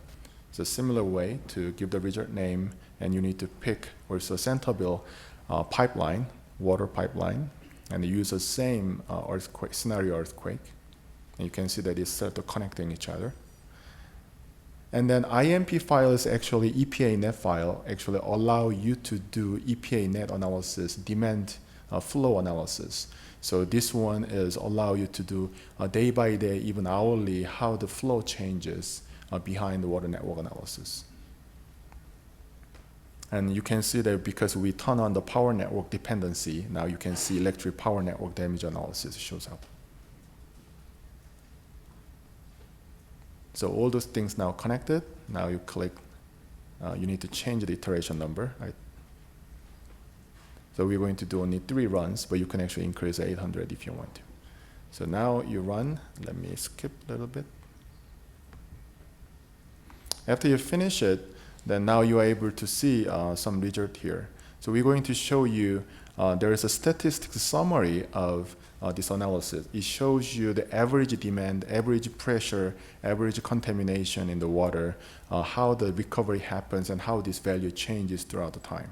It's a similar way to give the result name, and you need to pick also Centerville pipeline, water pipeline, and use the same scenario earthquake. And you can see that it's sort of connecting each other. And then IMP files, actually EPA net file, actually allow you to do EPA net analysis, demand flow analysis. So this one is allow you to do day by day, even hourly, how the flow changes behind the water network analysis. And you can see that because we turn on the power network dependency, now you can see electric power network damage analysis shows up. So all those things now connected. Now you click, you need to change the iteration number, right? So we're going to do only 3 runs, but you can actually increase 800 if you want to. So now you run, let me skip a little bit. After you finish it, then now you are able to see some result here. So we're going to show you, there is a statistics summary of this analysis. It shows you the average demand, average pressure, average contamination in the water, how the recovery happens, and how this value changes throughout the time.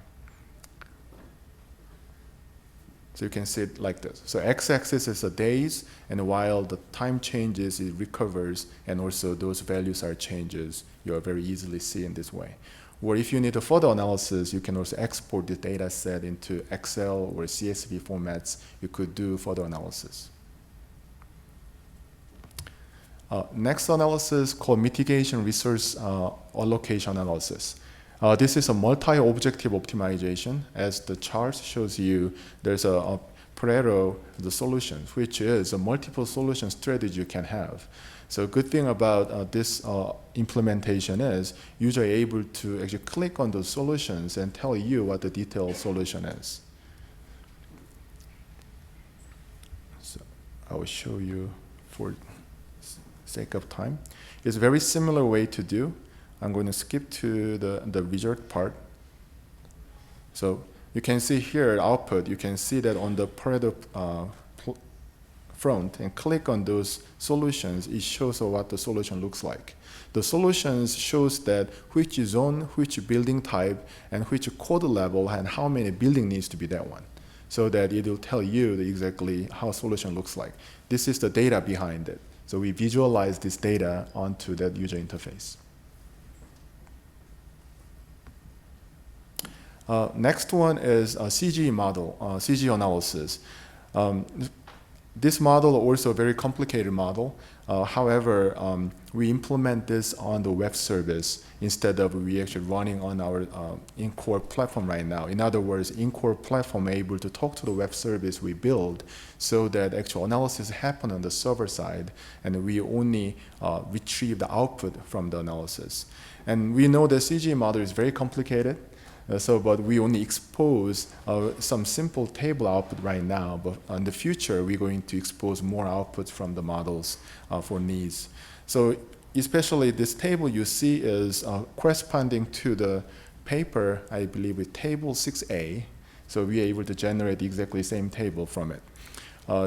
So you can see it like this. So x-axis is the days, and while the time changes, it recovers, and also those values are changes. You'll very easily see in this way. Or if you need a further analysis, you can also export the data set into Excel or CSV formats. You could do further analysis. Next analysis called mitigation resource allocation analysis. This is a multi-objective optimization. As the chart shows you, there's a Pareto, the solution, which is a multiple solution strategy you can have. So a good thing about this implementation is users are able to actually click on those solutions and tell you what the detailed solution is. So I will show you for sake of time. It's a very similar way to do. I'm going to skip to the result part. So you can see here output. You can see that on the Pareto front and click on those solutions, it shows what the solution looks like. The solutions shows that which zone, which building type, and which code level, and how many building needs to be that one, so that it will tell you exactly how solution looks like. This is the data behind it. So we visualize this data onto that user interface. Next one is a CG model, CG analysis. This model also a very complicated model. However, we implement this on the web service instead of we actually running on our Incore platform right now. In other words, Incore platform able to talk to the web service we build so that actual analysis happen on the server side, and we only retrieve the output from the analysis. And we know the CG model is very complicated. But we only expose some simple table output right now. But in the future, we're going to expose more outputs from the models for needs. So especially this table you see is corresponding to the paper, I believe, with table 6A. So we are able to generate exactly the same table from it.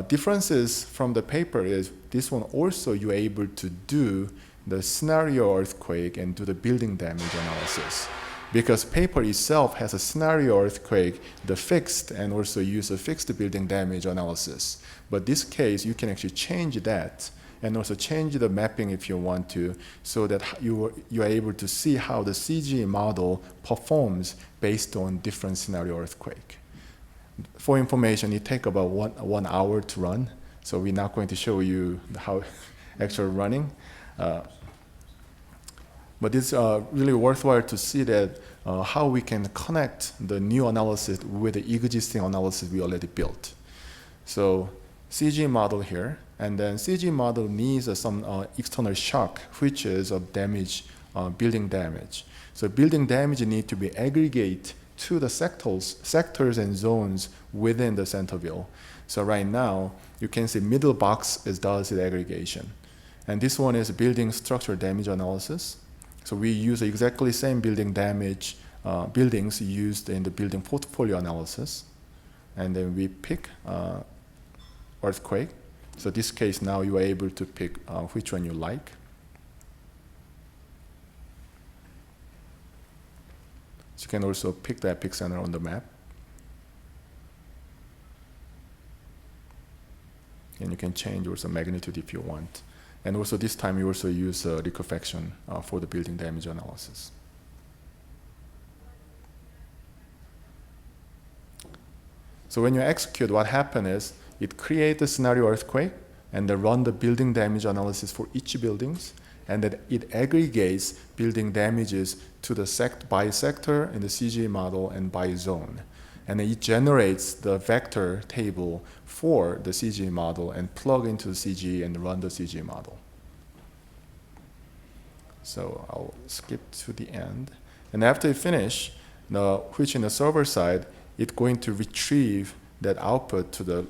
Differences from the paper is this one also you're able to do the scenario earthquake and do the building damage analysis. Because paper itself has a scenario earthquake, the fixed, and also use a fixed building damage analysis. But this case, you can actually change that and also change the mapping if you want to, so that you are able to see how the CG model performs based on different scenario earthquake. For information, it takes about one hour to run. So we're not going to show you how actually running. But it's really worthwhile to see that how we can connect the new analysis with the existing analysis we already built. So CG model here, and then CG model needs some external shock, which is of damage, building damage. So building damage need to be aggregate to the sectors and zones within the Centerville. So right now, you can see middle box does the aggregation. And this one is building structure damage analysis. So we use exactly the same building damage buildings used in the building portfolio analysis. And then we pick earthquake. So this case now you are able to pick which one you like. So you can also pick the epicenter on the map. and you can change also magnitude if you want. And also this time you also use liquefaction for the building damage analysis. So when you execute, what happens is it creates a scenario earthquake and then run the building damage analysis for each buildings, and then it aggregates building damages to the by sector in the CGA model and by zone. And then it generates the vector table for the CGA model and plug into the CGA and run the CGA model. So I'll skip to the end. And after you finish, which in the server side, it's going to retrieve that output to the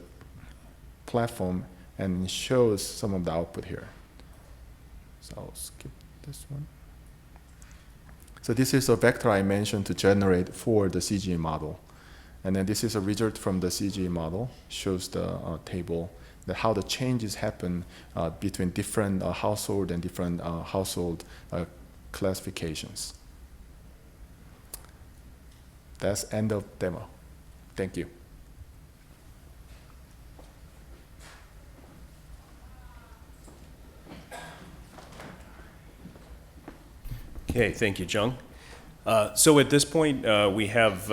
platform and shows some of the output here. So I'll skip this one. So this is a vector I mentioned to generate for the CGA model. And then this is a result from the CGA model, shows the table that how the changes happen between different household and different household classifications. That's end of demo. Thank you. Okay, thank you, Jung. So at this point, we have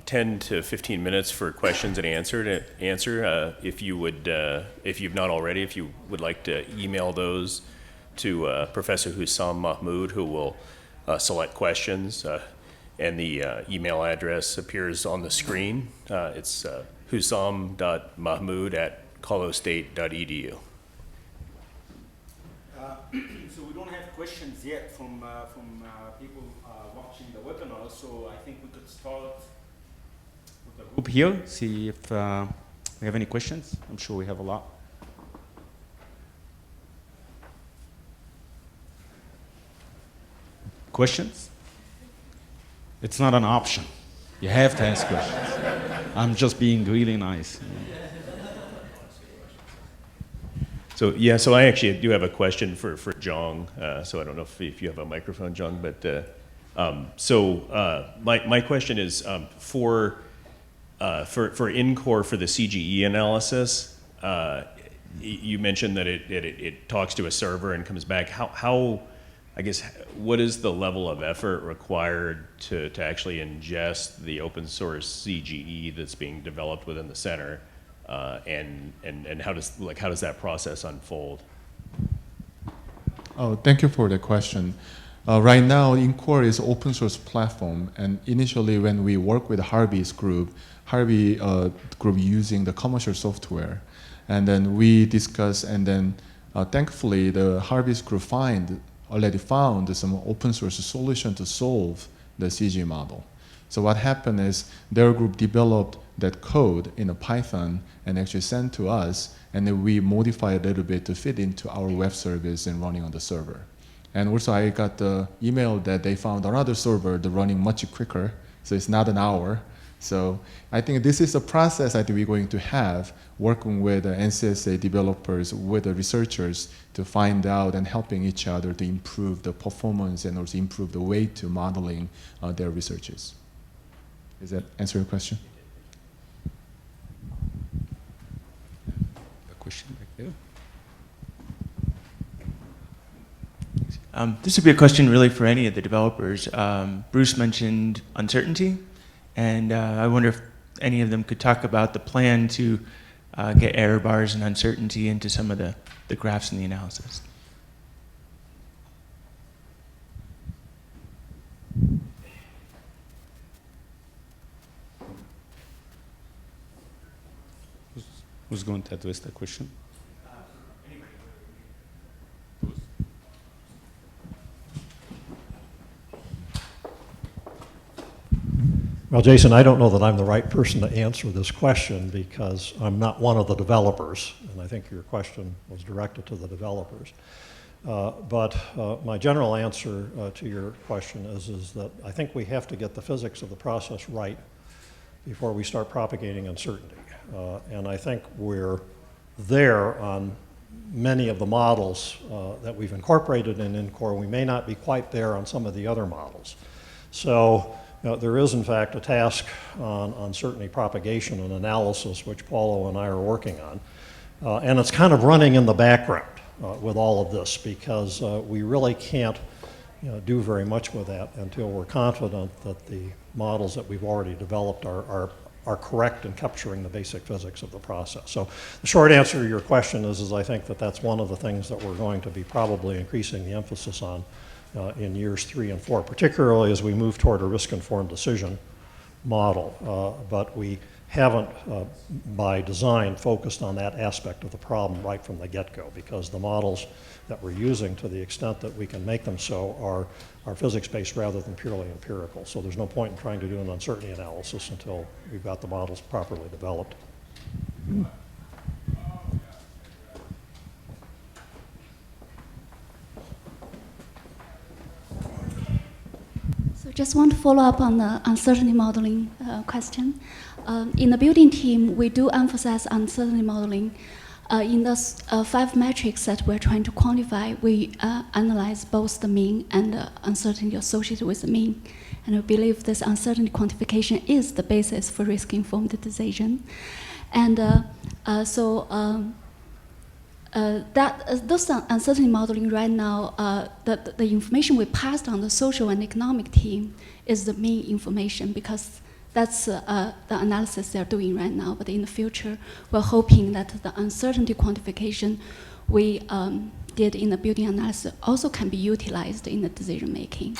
10 to 15 minutes for questions and answer. If you would, if you've not already, if you would like to email those to Professor Hussam Mahmood, who will select questions, and the email address appears on the screen. It's hussam.mahmood@colostate.edu. So we don't have questions yet from people watching the webinar, so I think we could start with the group here, see if we have any questions. I'm sure we have a lot. Questions? It's not an option. You have to ask questions. I'm just being really nice. So yeah, so I actually do have a question for Jung. So I don't know if you have a microphone, Jung, but my question is for Incore for the CGE analysis. You mentioned that it talks to a server and comes back. How I guess what is the level of effort required to actually ingest the open source CGE that's being developed within the center? And how does that process unfold? Oh, thank you for the question. Right now, Incore is an open source platform, and initially when we work with Harvey's group using the commercial software, and then we discuss, and then thankfully the Harvey's group already found some open source solution to solve the CG model. So what happened is their group developed that code in a Python and actually sent to us, and then we modify a little bit to fit into our web service and running on the server. And also I got the email that they found another server that's running much quicker, so it's not an hour. So I think this is a process I think we're going to have working with NCSA developers, with the researchers to find out and helping each other to improve the performance and also improve the way to modeling their researches. Does that answer your question? A question back there. This would be a question really for any of the developers. Bruce mentioned uncertainty, and I wonder if any of them could talk about the plan to get error bars and uncertainty into some of the graphs in the analysis. Who's going to address the question? Well, Jason, I don't know that I'm the right person to answer this question because I'm not one of the developers, and I think your question was directed to the developers. But my general answer to your question is that I think we have to get the physics of the process right before we start propagating uncertainty. And I think we're there on many of the models that we've incorporated in Incore. We may not be quite there on some of the other models. So there is, in fact, a task on uncertainty propagation and analysis, which Paulo and I are working on. And it's kind of running in the background with all of this because we really can't do very much with that until we're confident that the models that we've already developed are correct in capturing the basic physics of the process. So the short answer to your question is I think that that's one of the things that we're going to be probably increasing the emphasis on in years 3 and 4, particularly as we move toward a risk-informed decision model. But we haven't, by design, focused on that aspect of the problem right from the get-go, because the models that we're using, to the extent that we can make them so, are physics-based rather than purely empirical. So there's no point in trying to do an uncertainty analysis until we've got the models properly developed. So just want to follow up on the uncertainty modeling question. In the building team, we do emphasize uncertainty modeling. In those 5 metrics that we're trying to quantify, we analyze both the mean and the uncertainty associated with the mean. And we believe this uncertainty quantification is the basis for risk-informed decision. And those uncertainty modeling right now, the information we passed on the social and economic team is the main information, because that's the analysis they're doing right now. But in the future, we're hoping that the uncertainty quantification we did in the building analysis also can be utilized in the decision making.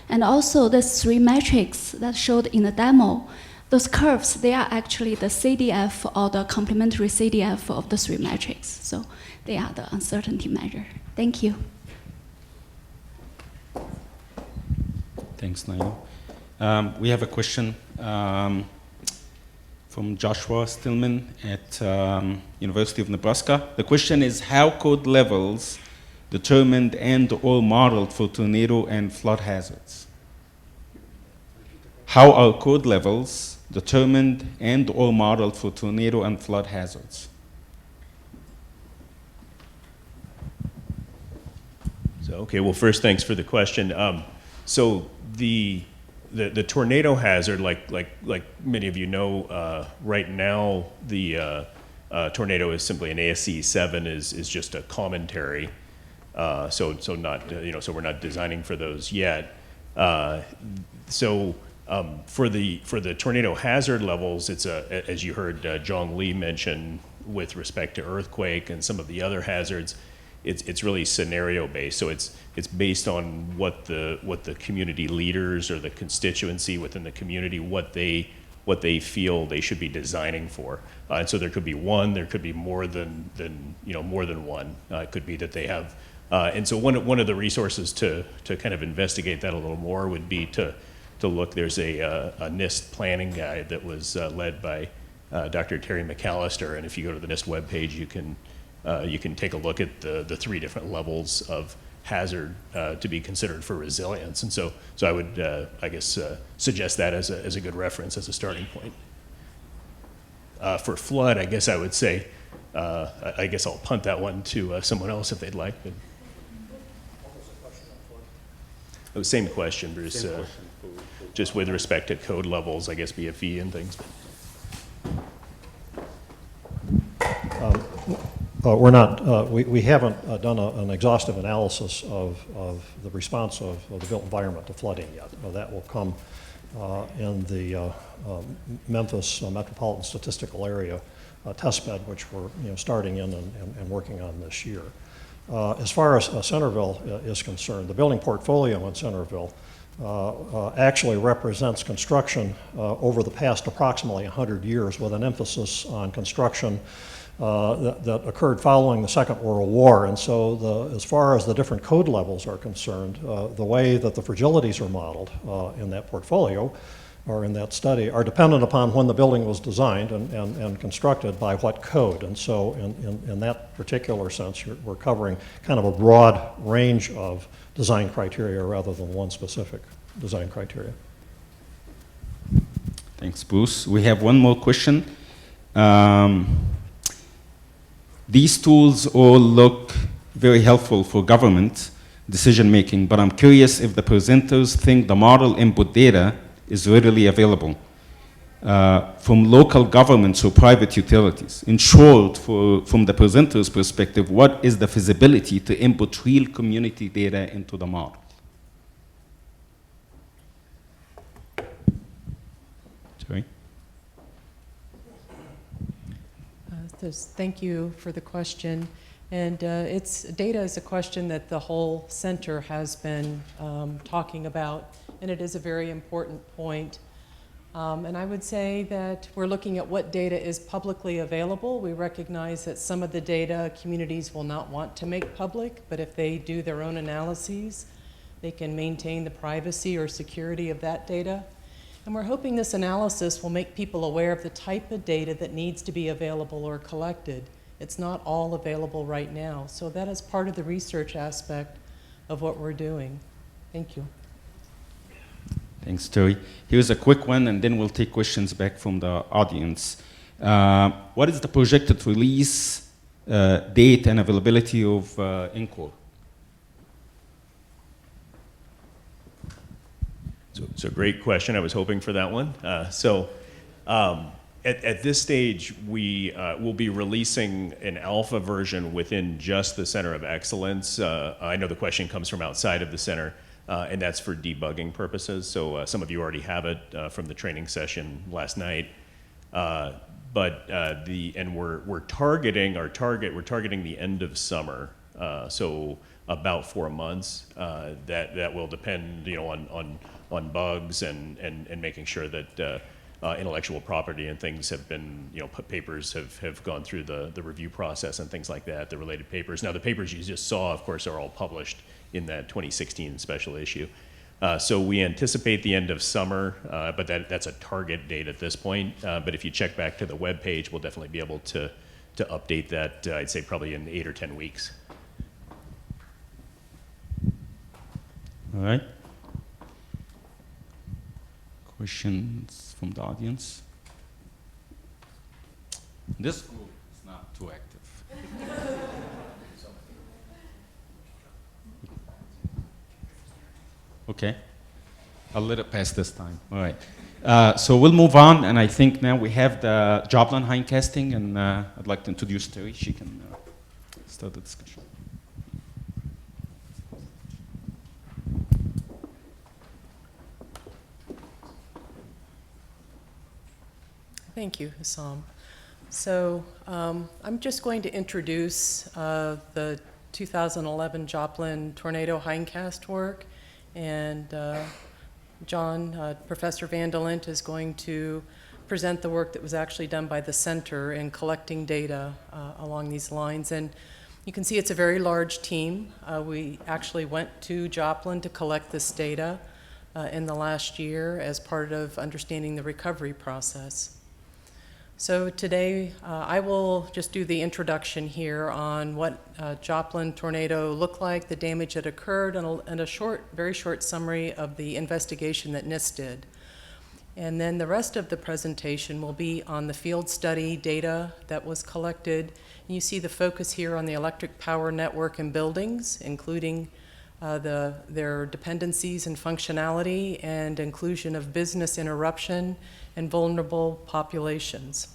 And also these 3 metrics that showed in the demo, those curves, they are actually the CDF or the complementary CDF of the 3 metrics. So they are the uncertainty measure. Thank you. Thanks, Naomi. We have a question from Joshua Stillman at University of Nebraska. The question is, how code levels determined and/or modeled for tornado and flood hazards? How are code levels determined and/or modeled for tornado and flood hazards? So, okay, well, first, thanks for the question. So the tornado hazard, like many of you know, right now the tornado is simply an ASCE 7 is just a commentary. So not so we're not designing for those yet. For the tornado hazard levels, it's as you heard Zhong Li mention with respect to earthquake and some of the other hazards. It's really scenario based, so it's based on what the community leaders or the constituency within the community what they feel they should be designing for. And so there could be one, there could be more than one. It could be that they have, and so one of the resources to kind of investigate that a little more would be to look. There's a NIST planning guide that was led by Dr. Terry McAllister, and if you go to the NIST webpage, you can take a look at the 3 different levels of hazard to be considered for resilience. And so I would, I guess, suggest that as a good reference, as a starting point. For flood, I guess I would say, I guess I'll punt that one to someone else if they'd like. But oh, same question, Bruce. Same question. Just with respect to code levels, I guess BFE and things. We're not, we haven't done an exhaustive analysis of the response of the built environment to flooding yet. That will come in the Memphis Metropolitan Statistical Area testbed, which we're starting in and working on this year. As far as Centerville is concerned, the building portfolio in Centerville actually represents construction over the past approximately 100 years, with an emphasis on construction that occurred following the Second World War. And so as far as the different code levels are concerned, the way that the fragilities are modeled in that portfolio or in that study are dependent upon when the building was designed and constructed by what code. And so in that particular sense, we're covering kind of a broad range of design criteria rather than one specific design criteria. Thanks, Bruce. We have one more question. These tools all look very helpful for government decision making, but I'm curious if the presenters think the model input data is readily available. from local governments or private utilities. In short, from the presenter's perspective, what is the feasibility to input real community data into the model? Sorry. Thank you for the question. And data is a question that the whole center has been talking about, and it is a very important point. And I would say that we're looking at what data is publicly available. We recognize that some of the data communities will not want to make public, but if they do their own analyses, they can maintain the privacy or security of that data. And we're hoping this analysis will make people aware of the type of data that needs to be available or collected. It's not all available right now. So that is part of the research aspect of what we're doing. Thank you. Thanks, Terry. Here's a quick one, and then we'll take questions back from the audience. What is the projected release date and availability of Incore? So it's a great question. I was hoping for that one. At this stage, we will be releasing an alpha version within just the Center of Excellence. I know the question comes from outside of the center, and that's for debugging purposes. So some of you already have it from the training session last night. We're targeting the end of summer. So about 4 months. That will depend, on bugs and making sure that intellectual property and things have been, papers have gone through the review process and things like that, the related papers. Now, the papers you just saw, of course, are all published in that 2016 special issue. So we anticipate the end of summer, but that's a target date at this point. But if you check back to the web page, we'll definitely be able to update that, I'd say probably in 8 or 10 weeks. All right. Questions from the audience? This group is not too active. Okay. I'll let it pass this time. All right. So we'll move on, and I think now we have the Joplin hindcasting, and I'd like to introduce Terry. She can start the discussion. Thank you, Hussam. So I'm just going to introduce the 2011 Joplin tornado hindcast work, and John, Professor Vandelent, is going to present the work that was actually done by the center in collecting data along these lines. And you can see it's a very large team. We actually went to Joplin to collect this data in the last year as part of understanding the recovery process. So today, I will just do the introduction here on what Joplin tornado looked like, the damage that occurred, and a very short summary of the investigation that NIST did. And then the rest of the presentation will be on the field study data that was collected. And you see the focus here on the electric power network and buildings, including their dependencies and functionality, and inclusion of business interruption and vulnerable populations.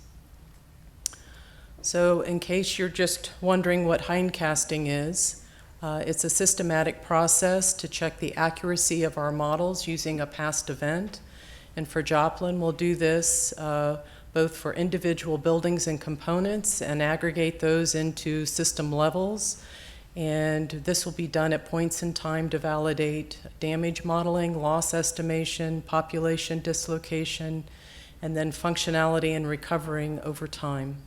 So in case you're just wondering what hindcasting is, it's a systematic process to check the accuracy of our models using a past event. And for Joplin, we'll do this both for individual buildings and components and aggregate those into system levels. And this will be done at points in time to validate damage modeling, loss estimation, population dislocation, and then functionality and recovering over time.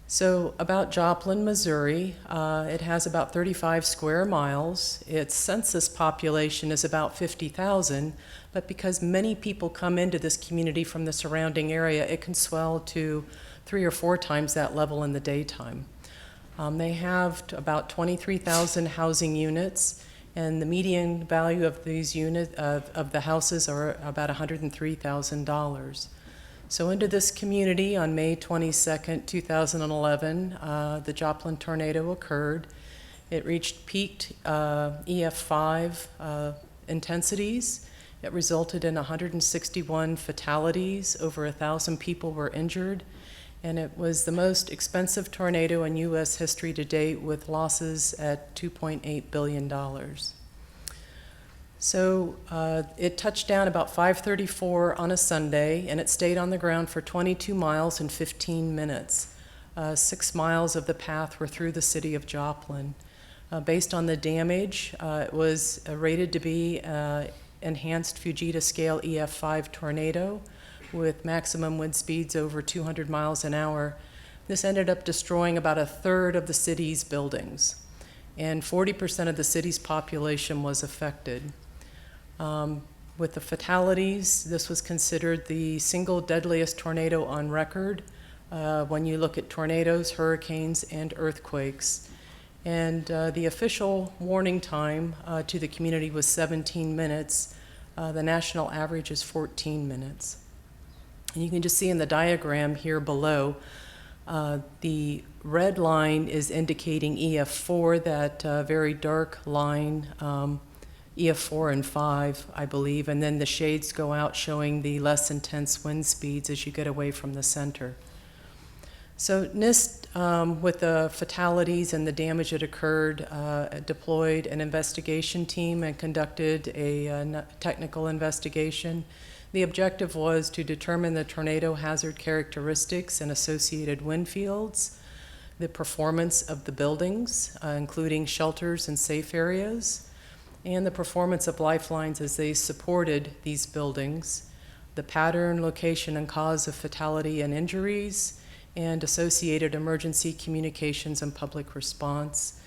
So about Joplin, Missouri, it has about 35 square miles. Its census population is about 50,000, but because many people come into this community from the surrounding area, it can swell to 3 or 4 times that level in the daytime. They have about 23,000 housing units, and the median value of these units, of the houses, are about $103,000. So into this community on May 22nd, 2011, the Joplin tornado occurred. It reached peaked EF5 intensities. It resulted in 161 fatalities, over 1,000 people were injured, and it was the most expensive tornado in U.S. history to date, with losses at $2.8 billion. So it touched down about 5:34 on a Sunday, and it stayed on the ground for 22 miles and 15 minutes. 6 miles of the path were through the city of Joplin. Based on the damage, it was rated to be enhanced Fujita scale EF5 tornado with maximum wind speeds over 200 miles an hour. This ended up destroying about a third of the city's buildings, and 40% of the city's population was affected. With the fatalities, this was considered the single deadliest tornado on record when you look at tornadoes, hurricanes, and earthquakes. And the official warning time to the community was 17 minutes. The national average is 14 minutes. And you can just see in the diagram here below, the red line is indicating EF4, that very dark line, EF4 and 5, I believe, and then the shades go out showing the less intense wind speeds as you get away from the center. So NIST, with the fatalities and the damage that occurred, deployed an investigation team and conducted a technical investigation. The objective was to determine the tornado hazard characteristics and associated wind fields, the performance of the buildings, including shelters and safe areas, and the performance of lifelines as they supported these buildings, the pattern, location, and cause of fatality and injuries, and associated emergency communications and public response.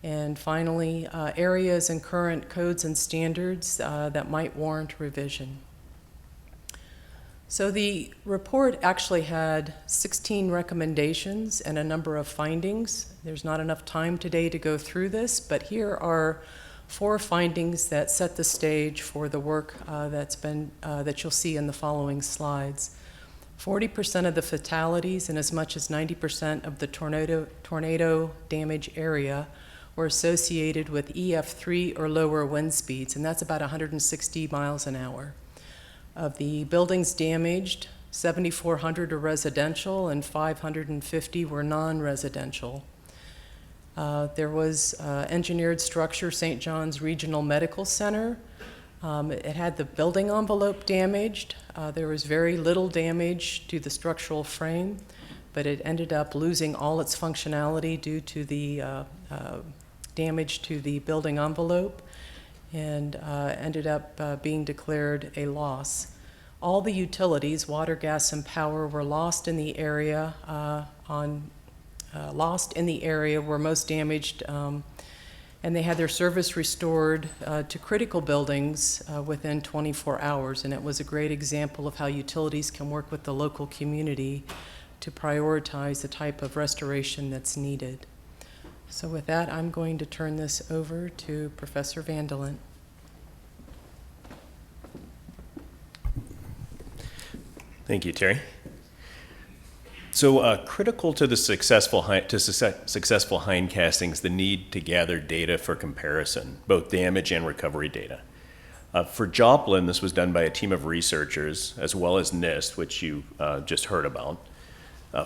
And finally, areas and current codes and standards that might warrant revision. So the report actually had 16 recommendations and a number of findings. There's not enough time today to go through this, but here are 4 findings that set the stage for the work that you'll see in the following slides. 40% of the fatalities and as much as 90% of the tornado damage area were associated with EF3 or lower wind speeds, and that's about 160 miles an hour. Of the buildings damaged, 7,400 are residential and 550 were non-residential. There was engineered structure, St. John's Regional Medical Center. It had the building envelope damaged. There was very little damage to the structural frame, but it ended up losing all its functionality due to the damage to the building envelope, and ended up being declared a loss. All the utilities, water, gas, and power, were lost in the area were most damaged, and they had their service restored to critical buildings within 24 hours, and it was a great example of how utilities can work with the local community to prioritize the type of restoration that's needed. So with that, I'm going to turn this over to Professor Vandelent. Thank you, Terry. So critical to the successful hindcasting is the need to gather data for comparison, both damage and recovery data. For Joplin, this was done by a team of researchers, as well as NIST, which you just heard about.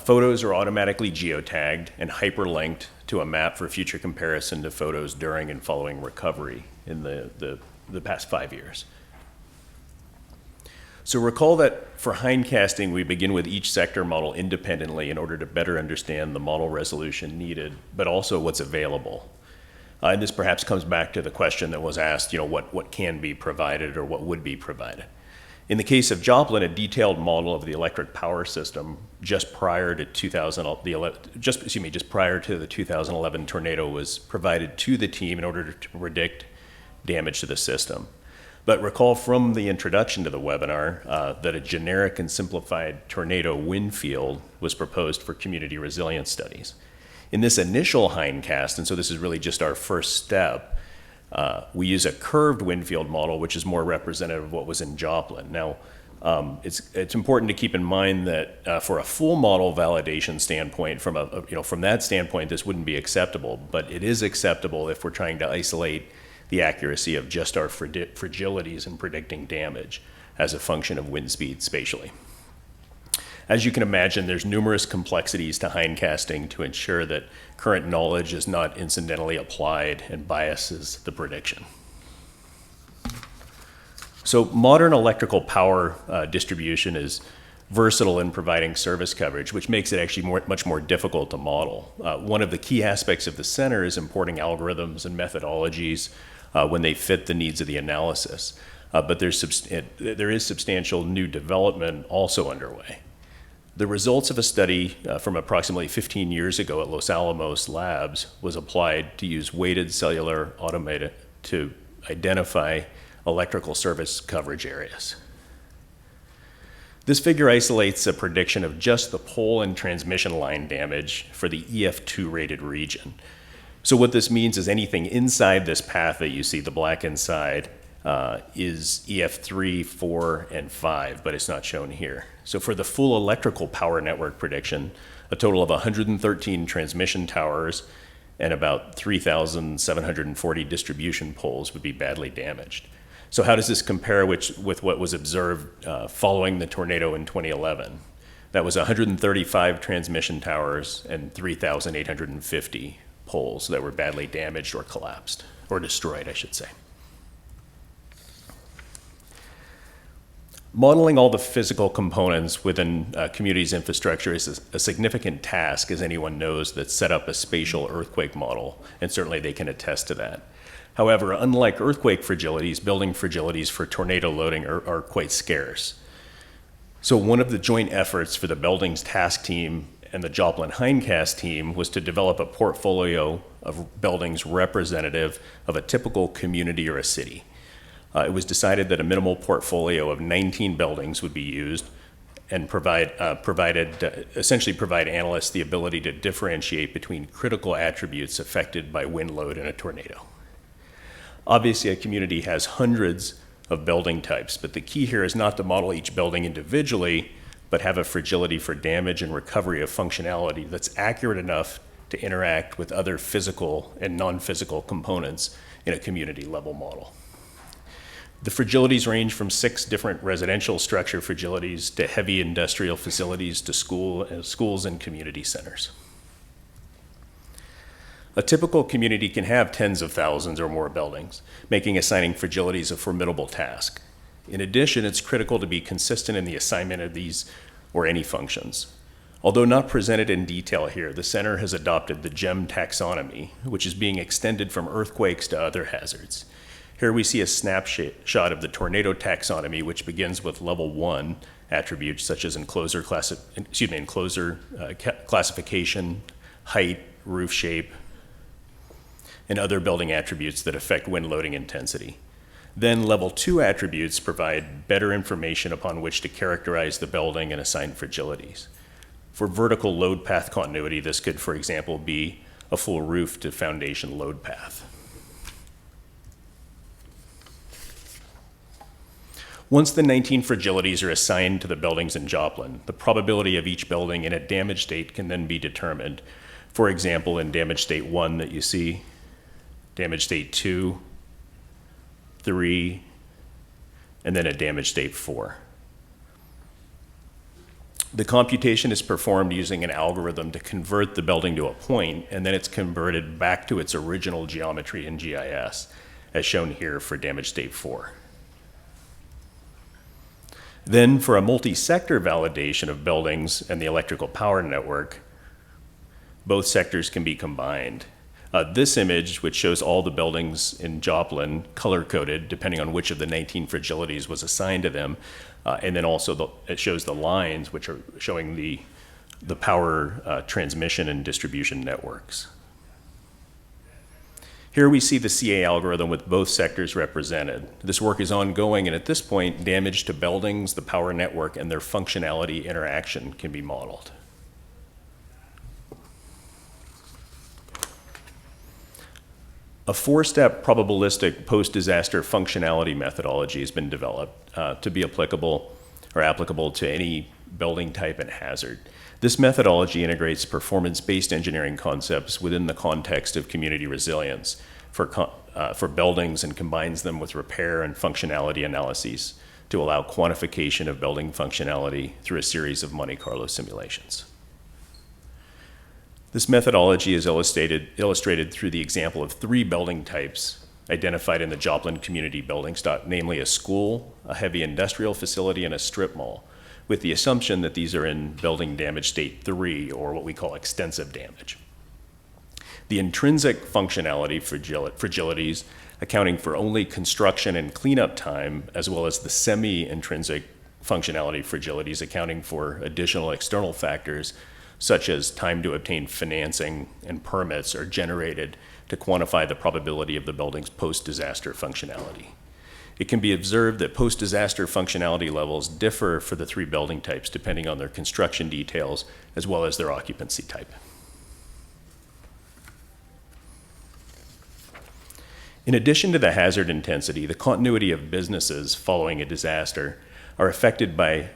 Photos are automatically geotagged and hyperlinked to a map for future comparison to photos during and following recovery in the past 5 years. So recall that for hindcasting, we begin with each sector model independently in order to better understand the model resolution needed, but also what's available. And this perhaps comes back to the question that was asked, what can be provided or what would be provided. In the case of Joplin, a detailed model of the electric power system just prior to the 2011 tornado was provided to the team in order to predict damage to the system. But recall from the introduction to the webinar that a generic and simplified tornado wind field was proposed for community resilience studies. In this initial hindcast, and so this is really just our first step, we use a curved wind field model, which is more representative of what was in Joplin. Now, it's important to keep in mind that for a full model validation standpoint, from that standpoint, this wouldn't be acceptable, but it is acceptable if we're trying to isolate the accuracy of just our fragilities in predicting damage as a function of wind speed spatially. As you can imagine, there's numerous complexities to hindcasting to ensure that current knowledge is not incidentally applied and biases the prediction. So modern electrical power distribution is versatile in providing service coverage, which makes it actually much more difficult to model. One of the key aspects of the center is importing algorithms and methodologies when they fit the needs of the analysis. But there is substantial new development also underway. The results of a study from approximately 15 years ago at Los Alamos Labs was applied to use weighted cellular automata to identify electrical service coverage areas. This figure isolates a prediction of just the pole and transmission line damage for the EF2 rated region. So what this means is anything inside this path that you see, the black inside, is EF3, 4, and 5, but it's not shown here. So for the full electrical power network prediction, a total of 113 transmission towers and about 3,740 distribution poles would be badly damaged. So how does this compare with what was observed following the tornado in 2011? That was 135 transmission towers and 3,850 poles that were badly damaged or collapsed, or destroyed, I should say. Modeling all the physical components within a community's infrastructure is a significant task, as anyone knows that's set up a spatial earthquake model, and certainly they can attest to that. However, unlike earthquake fragilities, building fragilities for tornado loading are quite scarce. So one of the joint efforts for the buildings task team and the Joplin hindcast team was to develop a portfolio of buildings representative of a typical community or a city. It was decided that a minimal portfolio of 19 buildings would be used and essentially provide analysts the ability to differentiate between critical attributes affected by wind load in a tornado. Obviously, a community has hundreds of building types, but the key here is not to model each building individually, but have a fragility for damage and recovery of functionality that's accurate enough to interact with other physical and non-physical components in a community level model. The fragilities range from 6 different residential structure fragilities to heavy industrial facilities to schools and community centers. A typical community can have tens of thousands or more buildings, making assigning fragilities a formidable task. In addition, it's critical to be consistent in the assignment of these or any functions. Although not presented in detail here, the center has adopted the GEM taxonomy, which is being extended from earthquakes to other hazards. Here we see a snapshot of the tornado taxonomy, which begins with level 1 attributes such as enclosure classification, height, roof shape, and other building attributes that affect wind loading intensity. Then level 2 attributes provide better information upon which to characterize the building and assign fragilities. For vertical load path continuity, this could, for example, be a full roof to foundation load path. Once the 19 fragilities are assigned to the buildings in Joplin, the probability of each building in a damage state can then be determined. For example, in damage state 1 that you see, damage state 2, 3, and then a damage state 4. The computation is performed using an algorithm to convert the building to a point, and then it's converted back to its original geometry in GIS, as shown here for damage state 4. Then for a multi-sector validation of buildings and the electrical power network, both sectors can be combined. This image, which shows all the buildings in Joplin color-coded, depending on which of the 19 fragilities was assigned to them, and then also it shows the lines, which are showing the power transmission and distribution networks. Here we see the CA algorithm with both sectors represented. This work is ongoing, and at this point, damage to buildings, the power network, and their functionality interaction can be modeled. A 4-step probabilistic post-disaster functionality methodology has been developed to be applicable to any building type and hazard. This methodology integrates performance-based engineering concepts within the context of community resilience, for buildings and combines them with repair and functionality analyses to allow quantification of building functionality through a series of Monte Carlo simulations. This methodology is illustrated through the example of 3 building types identified in the Joplin community building stock, namely a school, a heavy industrial facility, and a strip mall, with the assumption that these are in building damage state 3, or what we call extensive damage. The intrinsic functionality fragilities accounting for only construction and cleanup time, as well as the semi-intrinsic functionality fragilities accounting for additional external factors, such as time to obtain financing and permits, are generated to quantify the probability of the building's post-disaster functionality. It can be observed that post-disaster functionality levels differ for the 3 building types depending on their construction details as well as their occupancy type. In addition to the hazard intensity, the continuity of businesses following a disaster are affected by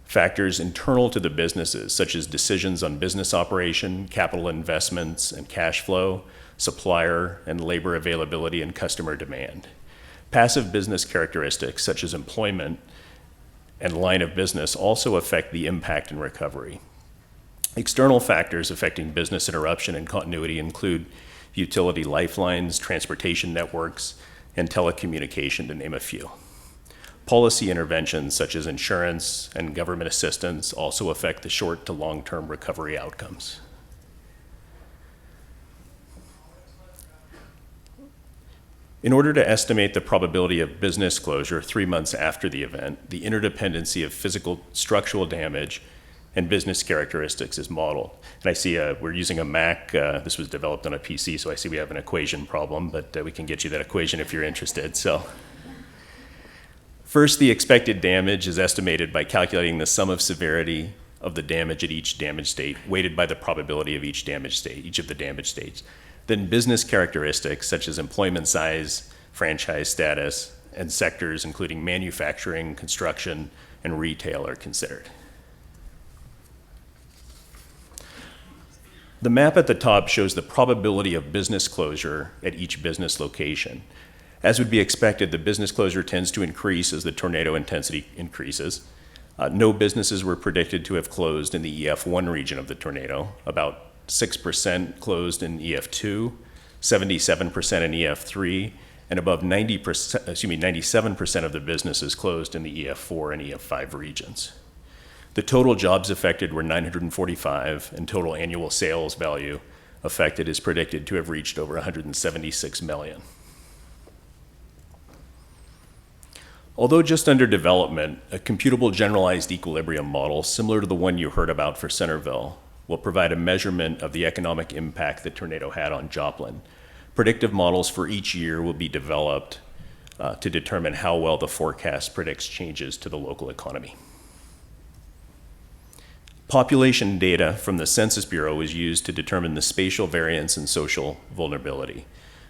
factors internal to the businesses, such as decisions on business operation, capital investments and cash flow, supplier and labor availability, and customer demand. Passive business characteristics, such as employment and line of business, also affect the impact and recovery. External factors affecting business interruption and continuity include utility lifelines, transportation networks, and telecommunication, to name a few. Policy interventions such as insurance and government assistance also affect the short to long-term recovery outcomes. In order to estimate the probability of business closure 3 months after the event, the interdependency of physical structural damage and business characteristics is modeled. And I see we're using a Mac. This was developed on a PC, so I see we have an equation problem, but we can get you that equation if you're interested. So, first, the expected damage is estimated by calculating the sum of severity of the damage at each damage state, weighted by the probability of each of the damage states. Then business characteristics such as employment size, franchise status, and sectors including manufacturing, construction, and retail are considered. The map at the top shows the probability of business closure at each business location. As would be expected, the business closure tends to increase as the tornado intensity increases. No businesses were predicted to have closed in the EF1 region of the tornado. About 6% closed in EF2, 77% in EF3, and above 97% of the businesses closed in the EF4 and EF5 regions. The total jobs affected were 945, and total annual sales value affected is predicted to have reached over 176 million. Although just under development, a computable generalized equilibrium model similar to the one you heard about for Centerville will provide a measurement of the economic impact the tornado had on Joplin. Predictive models for each year will be developed to determine how well the forecast predicts changes to the local economy. Population data from the Census Bureau was used to determine the spatial variance and social vulnerability.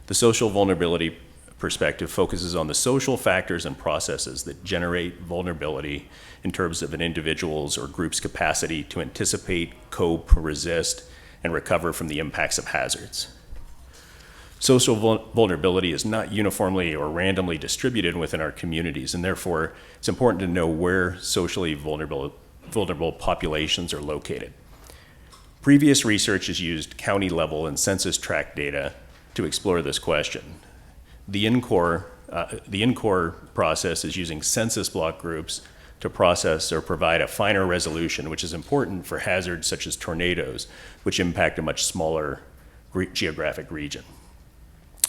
The social vulnerability perspective focuses on the social factors and processes that generate vulnerability in terms of an individual's or group's capacity to anticipate, cope, resist, and recover from the impacts of hazards. Social vulnerability is not uniformly or randomly distributed within our communities, and therefore it's important to know where socially vulnerable populations are located. Previous research has used county-level and census tract data to explore this question. The Incore process is using census block groups to process or provide a finer resolution, which is important for hazards such as tornadoes, which impact a much smaller geographic region.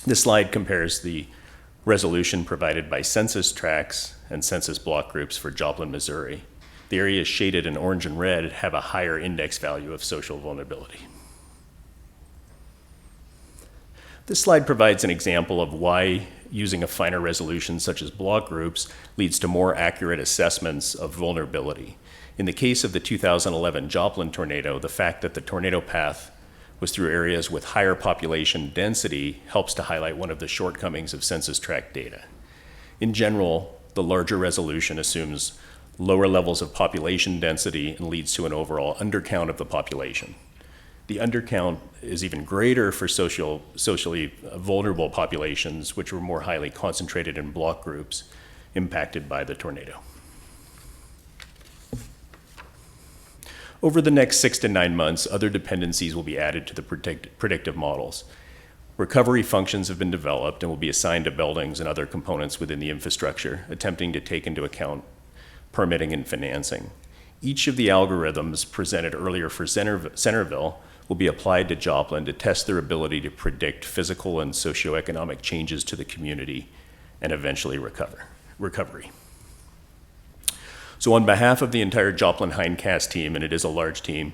This slide compares the resolution provided by census tracts and census block groups for Joplin, Missouri. The areas shaded in orange and red have a higher index value of social vulnerability. This slide provides an example of why using a finer resolution such as block groups leads to more accurate assessments of vulnerability. In the case of the 2011 Joplin tornado, the fact that the tornado path was through areas with higher population density helps to highlight one of the shortcomings of census tract data. In general, the larger resolution assumes lower levels of population density and leads to an overall undercount of the population. The undercount is even greater for socially vulnerable populations, which were more highly concentrated in block groups impacted by the tornado. Over the next 6 to 9 months, other dependencies will be added to the predictive models. Recovery functions have been developed and will be assigned to buildings and other components within the infrastructure, attempting to take into account permitting and financing. Each of the algorithms presented earlier for Centerville will be applied to Joplin to test their ability to predict physical and socioeconomic changes to the community and eventually recovery. So on behalf of the entire Joplin hindcast team, and it is a large team,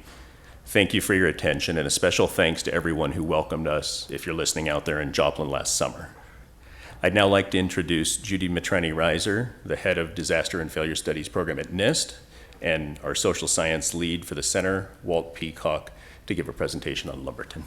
thank you for your attention, and a special thanks to everyone who welcomed us, if you're listening out there in Joplin last summer. I'd now like to introduce Judy Matrani-Reiser, the head of Disaster and Failure Studies program at NIST, and our social science lead for the center, Walt Peacock, to give a presentation on Lumberton.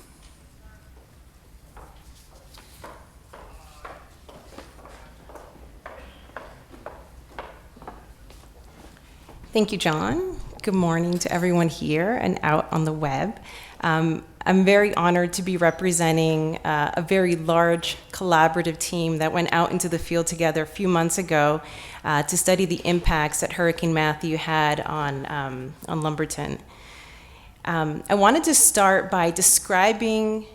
Thank you, John. Good morning to everyone here and out on the web. I'm very honored to be representing a very large collaborative team that went out into the field together a few months ago to study the impacts that Hurricane Matthew had on Lumberton. I wanted to start by describing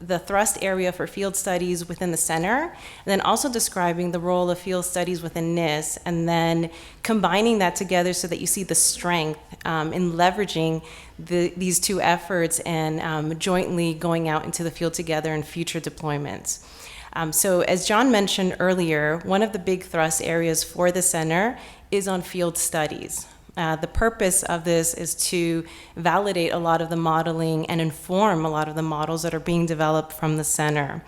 the thrust area for field studies within the center, and then also describing the role of field studies within NIST, and then combining that together so that you see the strength in leveraging these two efforts and jointly going out into the field together in future deployments. So as John mentioned earlier, one of the big thrust areas for the center is on field studies. The purpose of this is to validate a lot of the modeling and inform a lot of the models that are being developed from the center.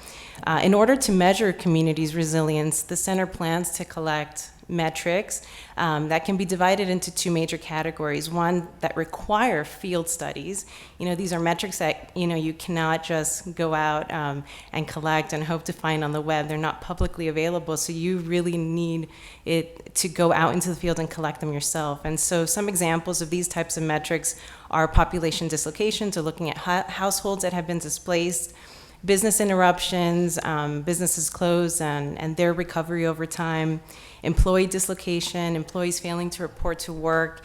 In order to measure communities' resilience, the center plans to collect metrics that can be divided into two major categories. One that require field studies. These are metrics that you cannot just go out and collect and hope to find on the web. They're not publicly available, so you really need it to go out into the field and collect them yourself. And so some examples of these types of metrics are population dislocation, so looking at households that have been displaced, business interruptions, businesses closed and their recovery over time, employee dislocation, employees failing to report to work,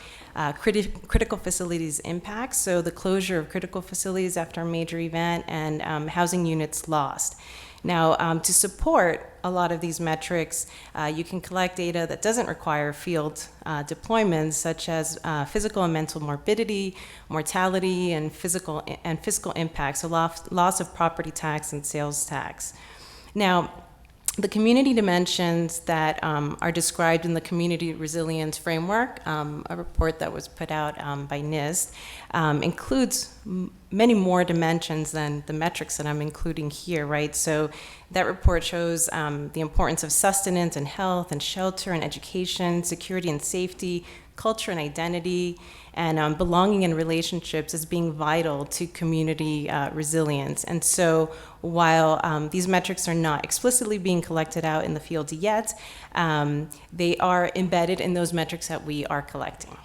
critical facilities impacts, so the closure of critical facilities after a major event, and housing units lost. Now, to support a lot of these metrics, you can collect data that doesn't require field deployments, such as physical and mental morbidity, mortality, and fiscal impacts, so loss of property tax and sales tax. Now, the community dimensions that are described in the Community Resilience Framework, a report that was put out by NIST, includes many more dimensions than the metrics that I'm including here, right? So that report shows the importance of sustenance and health and shelter and education, security and safety, culture and identity, and belonging and relationships as being vital to community resilience. And so while these metrics are not explicitly being collected out in the field yet, they are embedded in those metrics that we are collecting.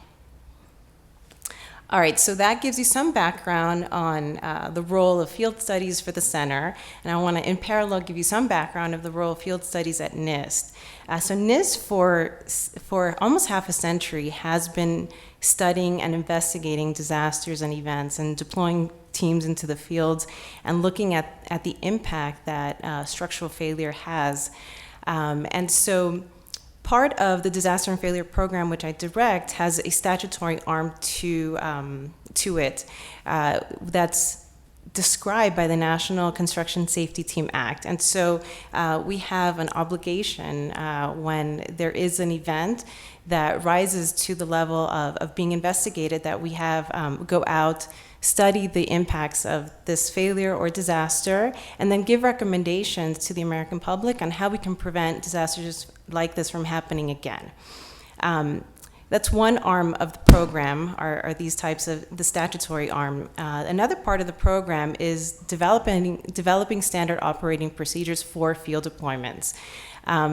All right, so that gives you some background on the role of field studies for the center, and I want to, in parallel, give you some background of the role of field studies at NIST. So NIST, for almost half a century, has been studying and investigating disasters and events and deploying teams into the fields and looking at the impact that structural failure has. And so part of the Disaster and Failure Program, which I direct, has a statutory arm to it that's described by the National Construction Safety Team Act. And so we have an obligation when there is an event that rises to the level of being investigated, that we have go out, study the impacts of this failure or disaster, and then give recommendations to the American public on how we can prevent disasters like this from happening again. That's one arm of the program, are these types of the statutory arm. Another part of the program is developing standard operating procedures for field deployments.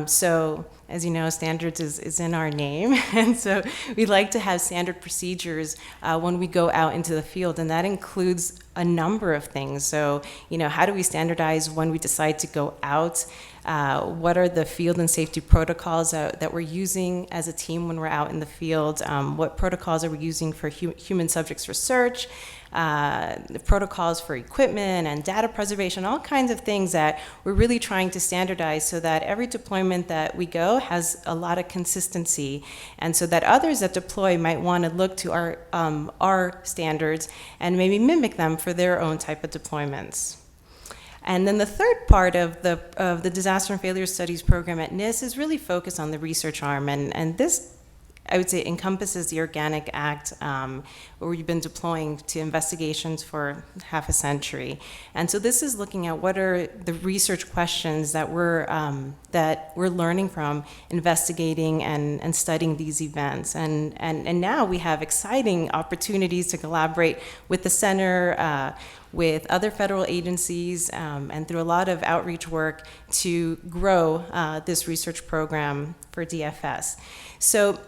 So, as you know, standards is in our name, and so we like to have standard procedures when we go out into the field, and that includes a number of things. So, how do we standardize when we decide to go out? What are the field and safety protocols that we're using as a team when we're out in the field? What protocols are we using for human subjects research? The protocols for equipment and data preservation, all kinds of things that we're really trying to standardize so that every deployment that we go has a lot of consistency, and so that others that deploy might want to look to our standards and maybe mimic them for their own type of deployments. And then the third part of the Disaster and Failure Studies program at NIST is really focused on the research arm, and this, I would say, encompasses the Organic Act, where we've been deploying to investigations for half a century. And so this is looking at what are the research questions that we're learning from investigating and studying these events. And now we have exciting opportunities to collaborate with the center, with other federal agencies, and through a lot of outreach work to grow this research program for DFS. So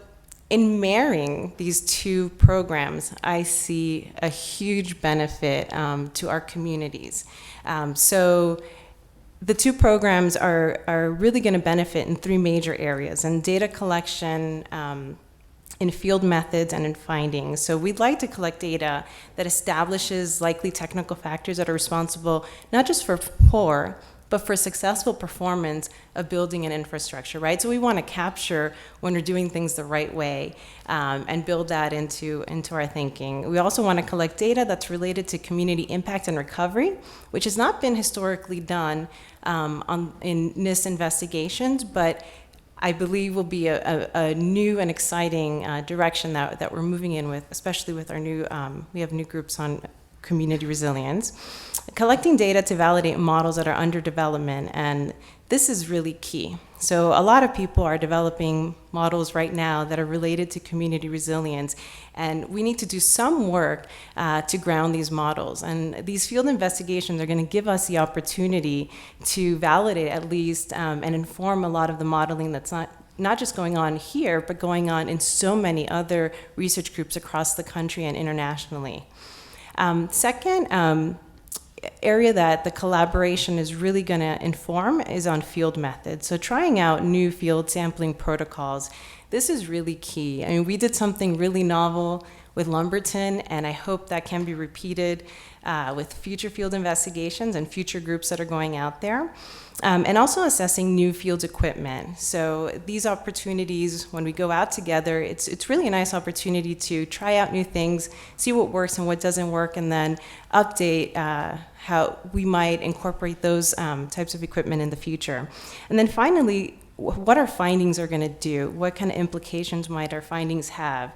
in marrying these two programs, I see a huge benefit to our communities. So the two programs are really going to benefit in three major areas: in data collection, in field methods, and in findings. So we'd like to collect data that establishes likely technical factors that are responsible not just for poor, but for successful performance of building an infrastructure, right? So we want to capture when we're doing things the right way, and build that into our thinking. We also want to collect data that's related to community impact and recovery, which has not been historically done in NIST investigations, but I believe will be a new and exciting direction that we're moving in with, especially with our new, we have new groups on community resilience. Collecting data to validate models that are under development, and this is really key. So a lot of people are developing models right now that are related to community resilience, and we need to do some work to ground these models. And these field investigations are going to give us the opportunity to validate at least and inform a lot of the modeling that's not just going on here, but going on in so many other research groups across the country and internationally. Second, area that the collaboration is really going to inform is on field methods. So trying out new field sampling protocols, this is really key. I mean, we did something really novel with Lumberton, and I hope that can be repeated with future field investigations and future groups that are going out there. And also assessing new field equipment. So these opportunities, when we go out together, it's really a nice opportunity to try out new things, see what works and what doesn't work, and then update how we might incorporate those types of equipment in the future. And then finally, what our findings are going to do, what kind of implications might our findings have.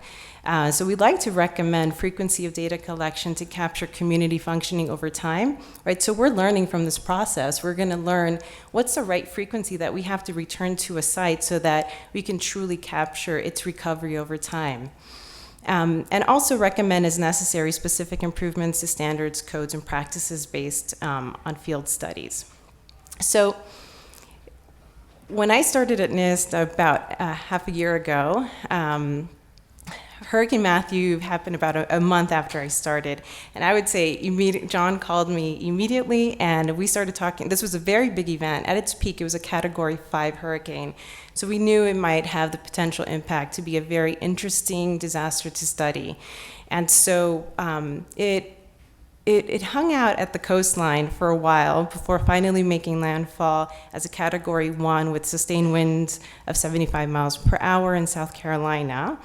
So we'd like to recommend frequency of data collection to capture community functioning over time, right? So we're learning from this process. We're going to learn what's the right frequency that we have to return to a site so that we can truly capture its recovery over time. And also recommend, as necessary, specific improvements to standards, codes, and practices based on field studies. So when I started at NIST about half a year ago, Hurricane Matthew happened about a month after I started, and I would say John called me immediately, and we started talking. This was a very big event. At its peak, it was a Category 5 hurricane, so we knew it might have the potential impact to be a very interesting disaster to study. And so it hung out at the coastline for a while before finally making landfall as a Category 1 with sustained winds of 75 miles per hour in South Carolina.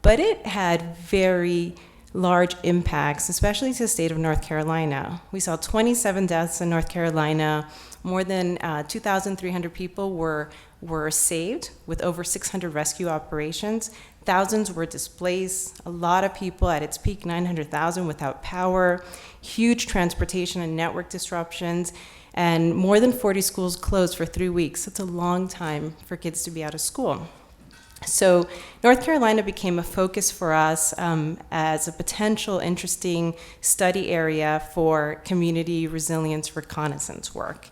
But it had very large impacts, especially to the state of North Carolina. We saw 27 deaths in North Carolina. More than 2,300 people were saved with over 600 rescue operations. Thousands were displaced. A lot of people at its peak, 900,000 without power, huge transportation and network disruptions, and more than 40 schools closed for 3 weeks. That's a long time for kids to be out of school. So North Carolina became a focus for us as a potential interesting study area for community resilience reconnaissance work.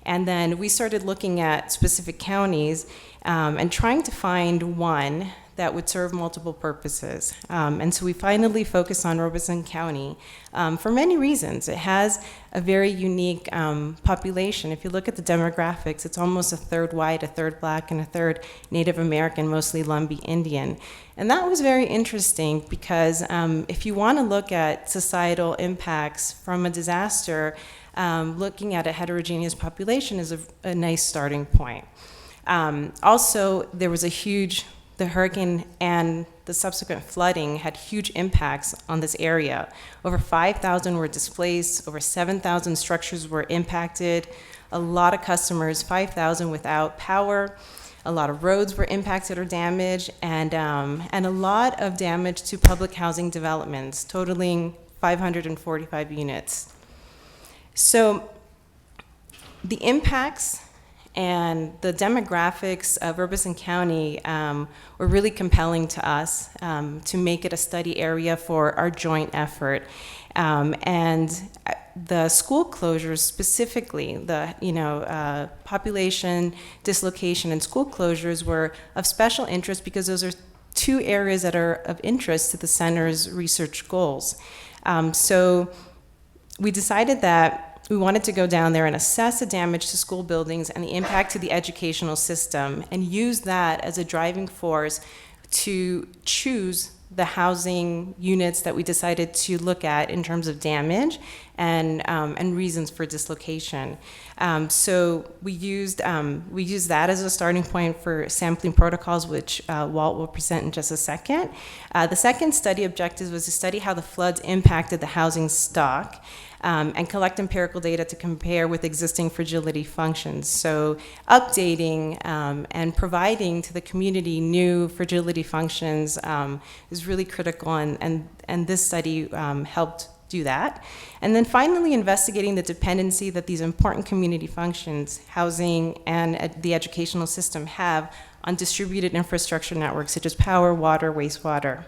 And then we started looking at specific counties and trying to find one that would serve multiple purposes. And so we finally focused on Robeson County for many reasons. It has a very unique population. If you look at the demographics, it's almost a third white, a third black, and a third Native American, mostly Lumbee Indian. And that was very interesting because if you want to look at societal impacts from a disaster, looking at a heterogeneous population is a nice starting point. Also, there was the hurricane and the subsequent flooding had huge impacts on this area. Over 5,000 were displaced, over 7,000 structures were impacted, a lot of customers, 5,000 without power, a lot of roads were impacted or damaged, and a lot of damage to public housing developments, totaling 545 units. So the impacts and the demographics of Robeson County were really compelling to us to make it a study area for our joint effort. And the school closures specifically, the population dislocation and school closures were of special interest because those are two areas that are of interest to the center's research goals. So we decided that we wanted to go down there and assess the damage to school buildings and the impact to the educational system and use that as a driving force to choose the housing units that we decided to look at in terms of damage and reasons for dislocation. So we used that as a starting point for sampling protocols, which Walt will present in just a second. The second study objective was to study how the floods impacted the housing stock and collect empirical data to compare with existing fragility functions. So updating and providing to the community new fragility functions is really critical, and this study helped do that. And then finally investigating the dependency that these important community functions, housing and the educational system, have on distributed infrastructure networks such as power, water, wastewater.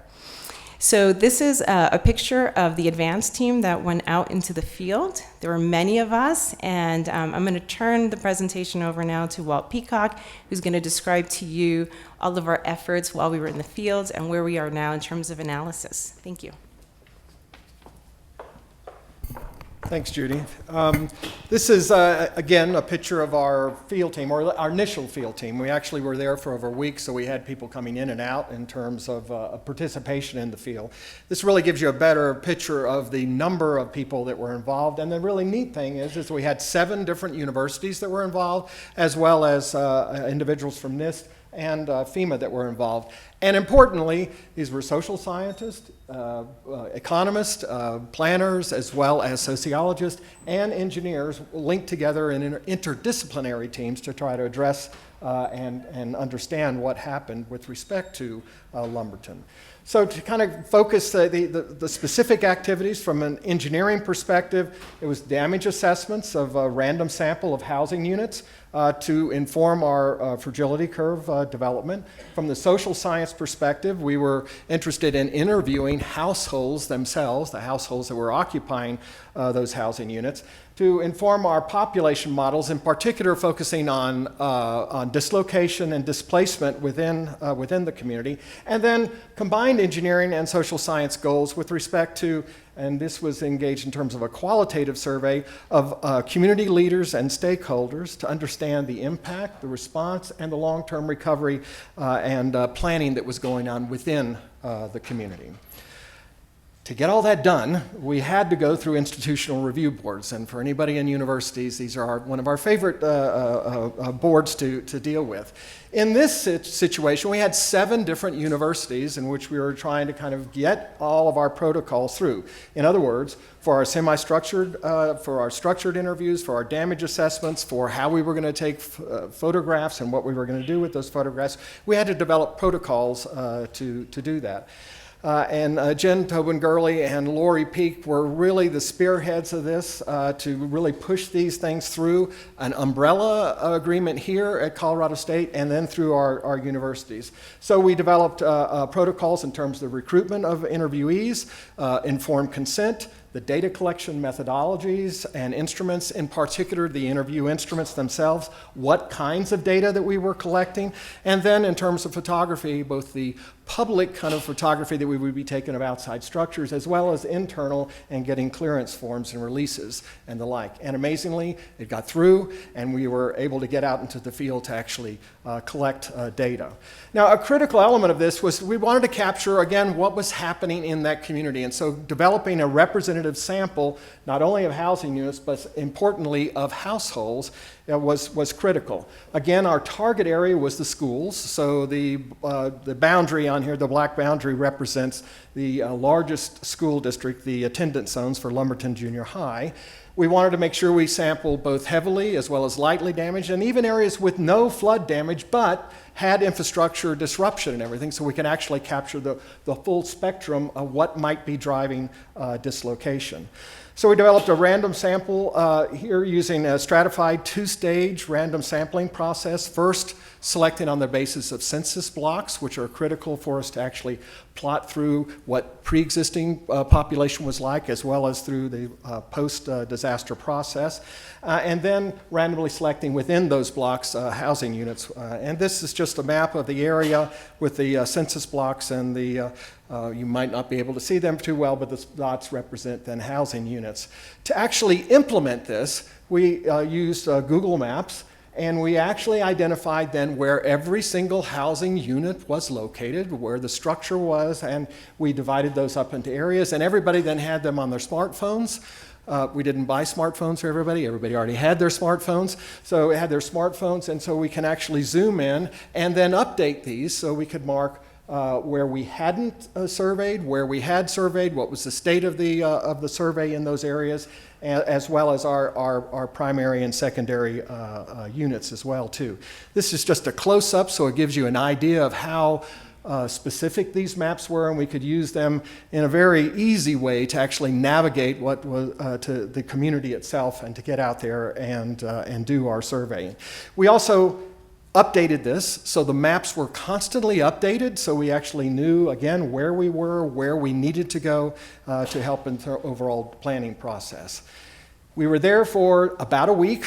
So this is a picture of the advance team that went out into the field. There were many of us, and I'm going to turn the presentation over now to Walt Peacock, who's going to describe to you all of our efforts while we were in the field and where we are now in terms of analysis. Thank you. Thanks, Judy. This is, again, a picture of our field team, or our initial field team. We actually were there for over a week, so we had people coming in and out in terms of participation in the field. This really gives you a better picture of the number of people that were involved. And the really neat thing is we had 7 different universities that were involved, as well as individuals from NIST and FEMA that were involved. And importantly, these were social scientists, economists, planners, as well as sociologists and engineers linked together in interdisciplinary teams to try to address and understand what happened with respect to Lumberton. So to kind of focus the specific activities from an engineering perspective, it was damage assessments of a random sample of housing units to inform our fragility curve development. From the social science perspective, we were interested in interviewing households themselves, the households that were occupying those housing units, to inform our population models, in particular focusing on dislocation and displacement within the community, and then combined engineering and social science goals with respect to, and this was engaged in terms of a qualitative survey of community leaders and stakeholders to understand the impact, the response, and the long-term recovery and planning that was going on within the community. To get all that done, we had to go through institutional review boards, and for anybody in universities, these are one of our favorite boards to deal with. In this situation, we had 7 different universities in which we were trying to kind of get all of our protocols through. In other words, for our semi-structured, for our structured interviews, for our damage assessments, for how we were going to take photographs and what we were going to do with those photographs, we had to develop protocols to do that. Jen Tobin Gurley and Lori Peak were really the spearheads of this to really push these things through an umbrella agreement here at Colorado State and then through our universities. So we developed protocols in terms of the recruitment of interviewees, informed consent, the data collection methodologies and instruments, in particular the interview instruments themselves, what kinds of data that we were collecting, and then in terms of photography, both the public kind of photography that we would be taking of outside structures, as well as internal and getting clearance forms and releases and the like. And amazingly, it got through, and we were able to get out into the field to actually collect data. Now, a critical element of this was we wanted to capture, again, what was happening in that community. And so developing a representative sample, not only of housing units, but importantly of households, was critical. Again, our target area was the schools, so the boundary on here, the black boundary, represents the largest school district, the attendance zones for Lumberton Junior High. We wanted to make sure we sampled both heavily as well as lightly damaged, and even areas with no flood damage, but had infrastructure disruption and everything, so we can actually capture the full spectrum of what might be driving dislocation. So we developed a random sample here using a stratified two-stage random sampling process. First, selecting on the basis of census blocks, which are critical for us to actually plot through what pre-existing population was like, as well as through the post-disaster process. And then randomly selecting within those blocks housing units. And this is just a map of the area with the census blocks and the you might not be able to see them too well, but the dots represent then housing units. To actually implement this, we used Google Maps, and we actually identified then where every single housing unit was located, where the structure was, and we divided those up into areas, and everybody then had them on their smartphones. We didn't buy smartphones for everybody. Everybody already had their smartphones. So we had their smartphones, and so we can actually zoom in and then update these so we could mark where we hadn't surveyed, where we had surveyed, what was the state of the survey in those areas, as well as our primary and secondary units as well too. This is just a close-up, so it gives you an idea of how specific these maps were, and we could use them in a very easy way to actually navigate what was to the community itself and to get out there and do our surveying. We also updated this, so the maps were constantly updated, so we actually knew, again, where we were, where we needed to go to help in the overall planning process. We were there for about a week.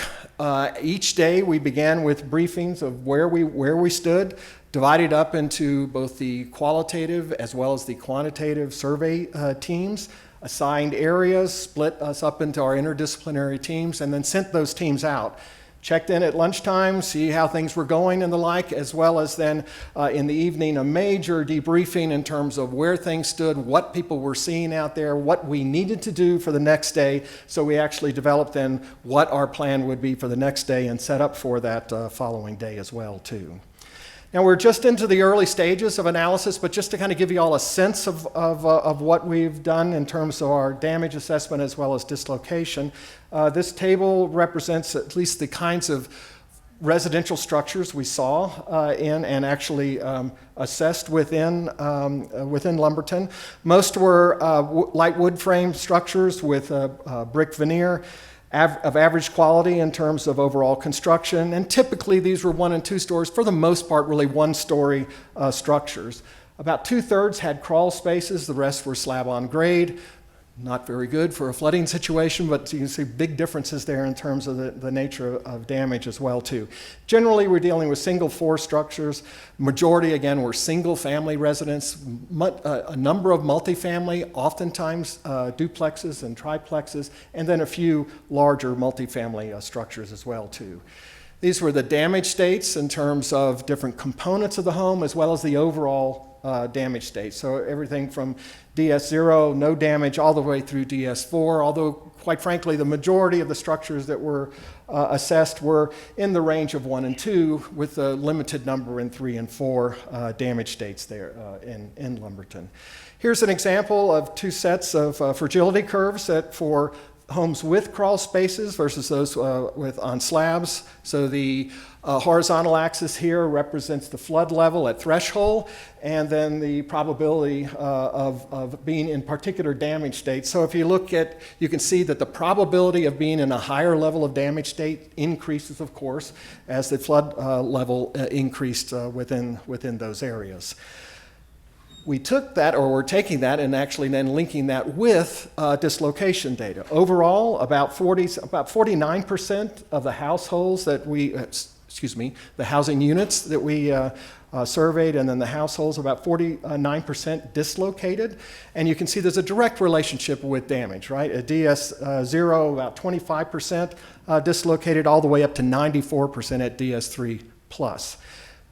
Each day we began with briefings of where we stood, divided up into both the qualitative as well as the quantitative survey teams, assigned areas, split us up into our interdisciplinary teams, and then sent those teams out. Checked in at lunchtime, see how things were going and the like, as well as then in the evening a major debriefing in terms of where things stood, what people were seeing out there, what we needed to do for the next day. So we actually developed then what our plan would be for the next day and set up for that following day as well too. Now we're just into the early stages of analysis, but just to kind of give you all a sense of what we've done in terms of our damage assessment as well as dislocation, this table represents at least the kinds of residential structures we saw in and actually assessed within Lumberton. Most were light wood frame structures with brick veneer. Of average quality in terms of overall construction, and typically these were 1 and 2 stories, for the most part really 1-story structures. About 2/3 had crawl spaces, the rest were slab on grade. Not very good for a flooding situation, but you can see big differences there in terms of the nature of damage as well too. Generally, we're dealing with single-floor structures. Majority, again, were single-family residents, a number of multifamily, oftentimes duplexes and triplexes, and then a few larger multifamily structures as well too. These were the damage states in terms of different components of the home, as well as the overall damage state. So everything from DS0, no damage, all the way through DS4, although quite frankly the majority of the structures that were assessed were in the range of 1 and 2, with a limited number in 3 and 4 damage states there in Lumberton. Here's an example of 2 sets of fragility curves that for homes with crawl spaces versus those on slabs. So the horizontal axis here represents the flood level at threshold, and then the probability of being in particular damage state. So if you look at, you can see that the probability of being in a higher level of damage state increases, of course, as the flood level increased within those areas. We took that, or we're taking that, and actually then linking that with dislocation data. Overall, about 49% of the households that we, the housing units that we surveyed, and then the households, about 49% dislocated. And you can see there's a direct relationship with damage, right? At DS0, about 25% dislocated, all the way up to 94% at DS3 plus.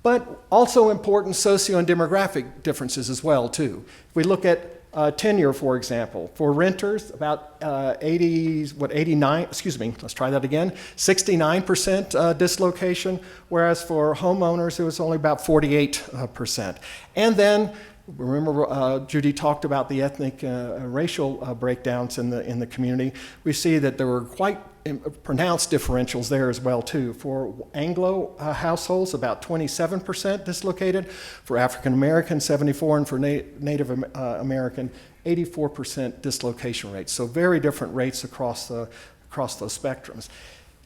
But also important socio and demographic differences as well, too. If we look at tenure, for example, for renters, about 69% dislocation, whereas for homeowners, it was only about 48%. And then, remember, Judy talked about the ethnic racial breakdowns in the community. We see that there were quite pronounced differentials there as well, too. For Anglo households, about 27% dislocated. For African American, 74%, and for Native American, 84% dislocation rates. So very different rates across those spectrums.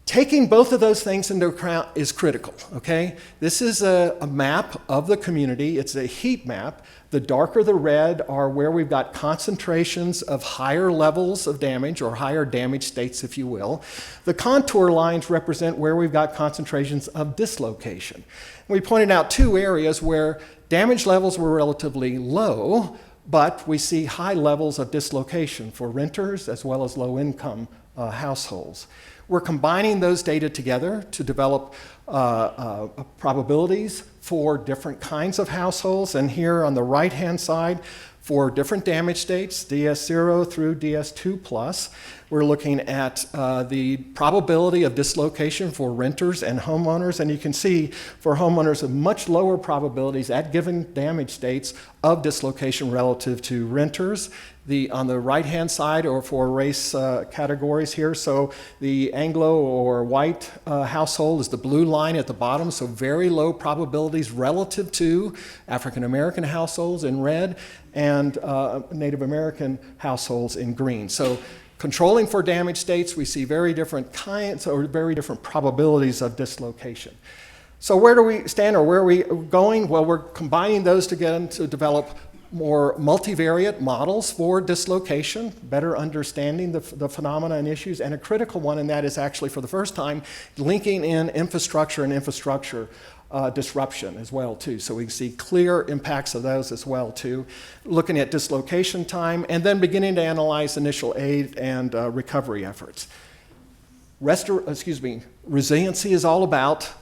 Taking both of those things into account is critical, okay? This is a map of the community. It's a heat map. The darker the red are where we've got concentrations of higher levels of damage, or higher damage states, if you will. The contour lines represent where we've got concentrations of dislocation. We pointed out two areas where damage levels were relatively low, but we see high levels of dislocation for renters as well as low-income households. We're combining those data together to develop probabilities for different kinds of households. And here on the right-hand side, for different damage states, DS0 through DS2 plus, we're looking at the probability of dislocation for renters and homeowners. And you can see for homeowners of much lower probabilities at given damage states of dislocation relative to renters. On the right-hand side, or for race categories here, so the Anglo or white household is the blue line at the bottom, so very low probabilities relative to African American households in red, and Native American households in green. So controlling for damage states, we see very different kinds, or very different probabilities of dislocation. So where do we stand, or where are we going? Well, we're combining those together to develop more multivariate models for dislocation, better understanding the phenomena and issues, and a critical one in that is actually, for the first time, linking in infrastructure and infrastructure disruption as well, too. So we can see clear impacts of those as well, too. Looking at dislocation time, and then beginning to analyze initial aid and recovery efforts. Resiliency is all about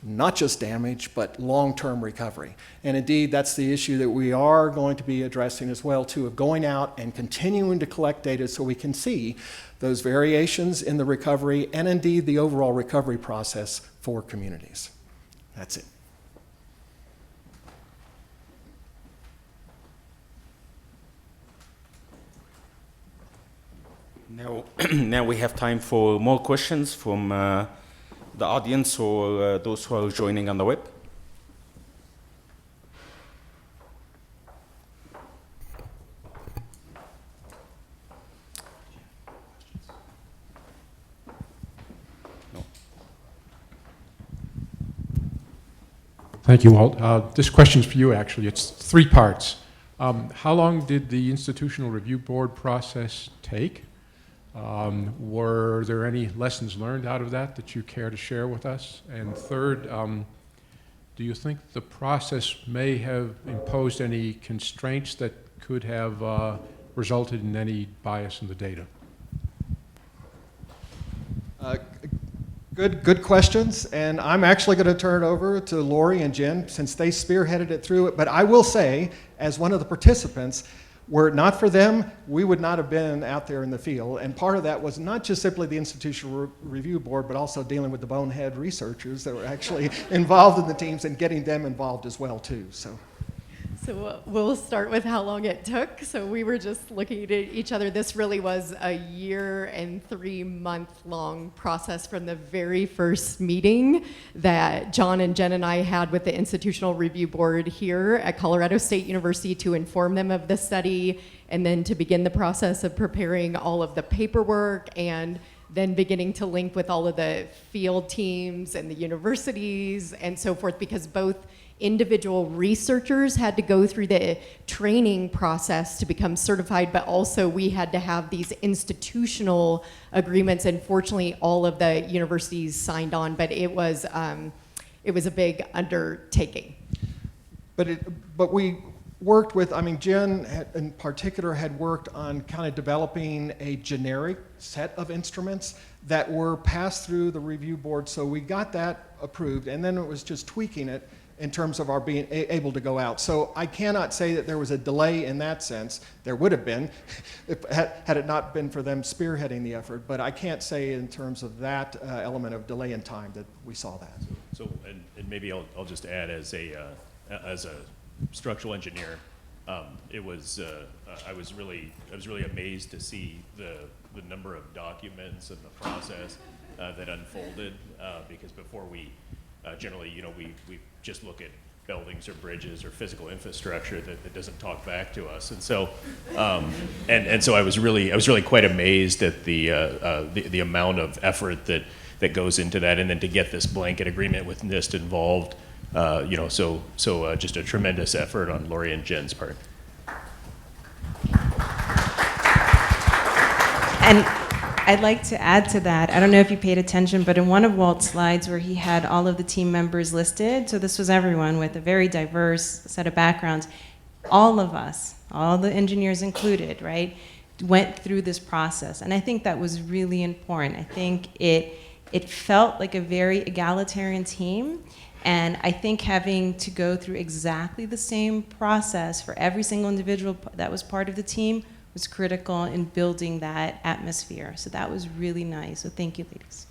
not just damage, but long-term recovery. And indeed, that's the issue that we are going to be addressing as well, too, of going out and continuing to collect data so we can see those variations in the recovery and indeed the overall recovery process for communities. That's it. Now we have time for more questions from the audience or those who are joining on the web. No. Thank you, Walt. This question's for you, actually. It's 3 parts. How long did the institutional review board process take? Were there any lessons learned out of that you care to share with us? And third, do you think the process may have imposed any constraints that could have resulted in any bias in the data? Good questions, and I'm actually going to turn it over to Lori and Jen since they spearheaded it through it. But I will say, as one of the participants, were it not for them, we would not have been out there in the field. And part of that was not just simply the Institutional Review Board, but also dealing with the bonehead researchers that were actually involved in the teams and getting them involved as well, too. So So we'll start with how long it took. So we were just looking at each other. This really was a 1.3-month-long process from the very first meeting that John and Jen and I had with the Institutional Review Board here at Colorado State University to inform them of the study, and then to begin the process of preparing all of the paperwork, and then beginning to link with all of the field teams and the universities and so forth, because both individual researchers had to go through the training process to become certified, but also we had to have these institutional agreements, and fortunately all of the universities signed on, but it was a big undertaking. But we worked with, I mean, Jen in particular had worked on kind of developing a generic set of instruments that were passed through the review board, so we got that approved, and then it was just tweaking it in terms of our being able to go out. So I cannot say that there was a delay in that sense. There would have been had it not been for them spearheading the effort, but I can't say in terms of that element of delay in time that we saw that. So and maybe I'll just add as a structural engineer, it was I was really amazed to see the number of documents and the process that unfolded, because before we generally, we just look at buildings or bridges or physical infrastructure that doesn't talk back to us, and so and so I was really quite amazed at the amount of effort that goes into that, and then to get this blanket agreement with NIST involved, so just a tremendous effort on Lori and Jen's part. And I'd like to add to that. I don't know if you paid attention, but in one of Walt's slides where he had all of the team members listed, so this was everyone with a very diverse set of backgrounds, all of us, all the engineers included, right, went through this process. And I think that was really important. I think it felt like a very egalitarian team. And I think having to go through exactly the same process for every single individual that was part of the team was critical in building that atmosphere. So that was really nice. So thank you, ladies.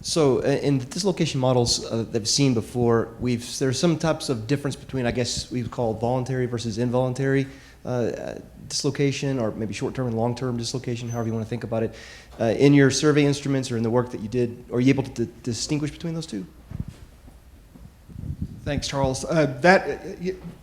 So in the dislocation models that we've seen before, there's some types of difference between, I guess, we would call voluntary versus involuntary dislocation, or maybe short-term and long-term dislocation, however you want to think about it. In your survey instruments or in the work that you did, are you able to distinguish between those two? Thanks, Charles.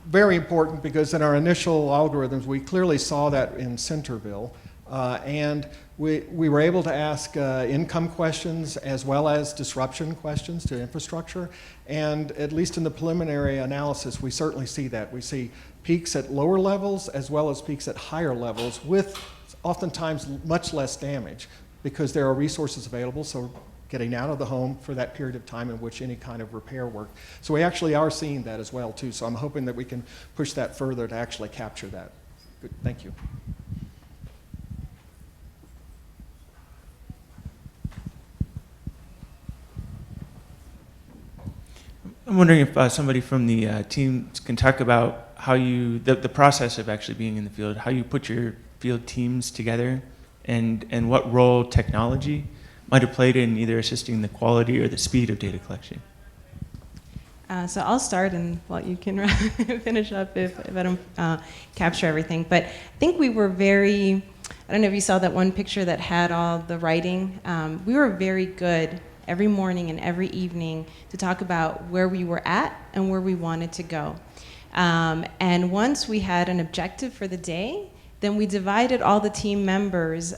Very important, because in our initial algorithms, we clearly saw that in Centerville, and we were able to ask income questions as well as disruption questions to infrastructure, and at least in the preliminary analysis, we certainly see that. We see peaks at lower levels as well as peaks at higher levels, with oftentimes much less damage, because there are resources available, so getting out of the home for that period of time in which any kind of repair work. So we actually are seeing that as well too, so I'm hoping that we can push that further to actually capture that. Good, thank you. I'm wondering if somebody from the team can talk about how the process of actually being in the field, how you put your field teams together, and what role technology might have played in either assisting the quality or the speed of data collection. So I'll start, and Walt, you can finish up if I don't capture everything. But I think we were very, I don't know if you saw that one picture that had all the writing. We were very good every morning and every evening to talk about where we were at and where we wanted to go. And once we had an objective for the day, then we divided all the team members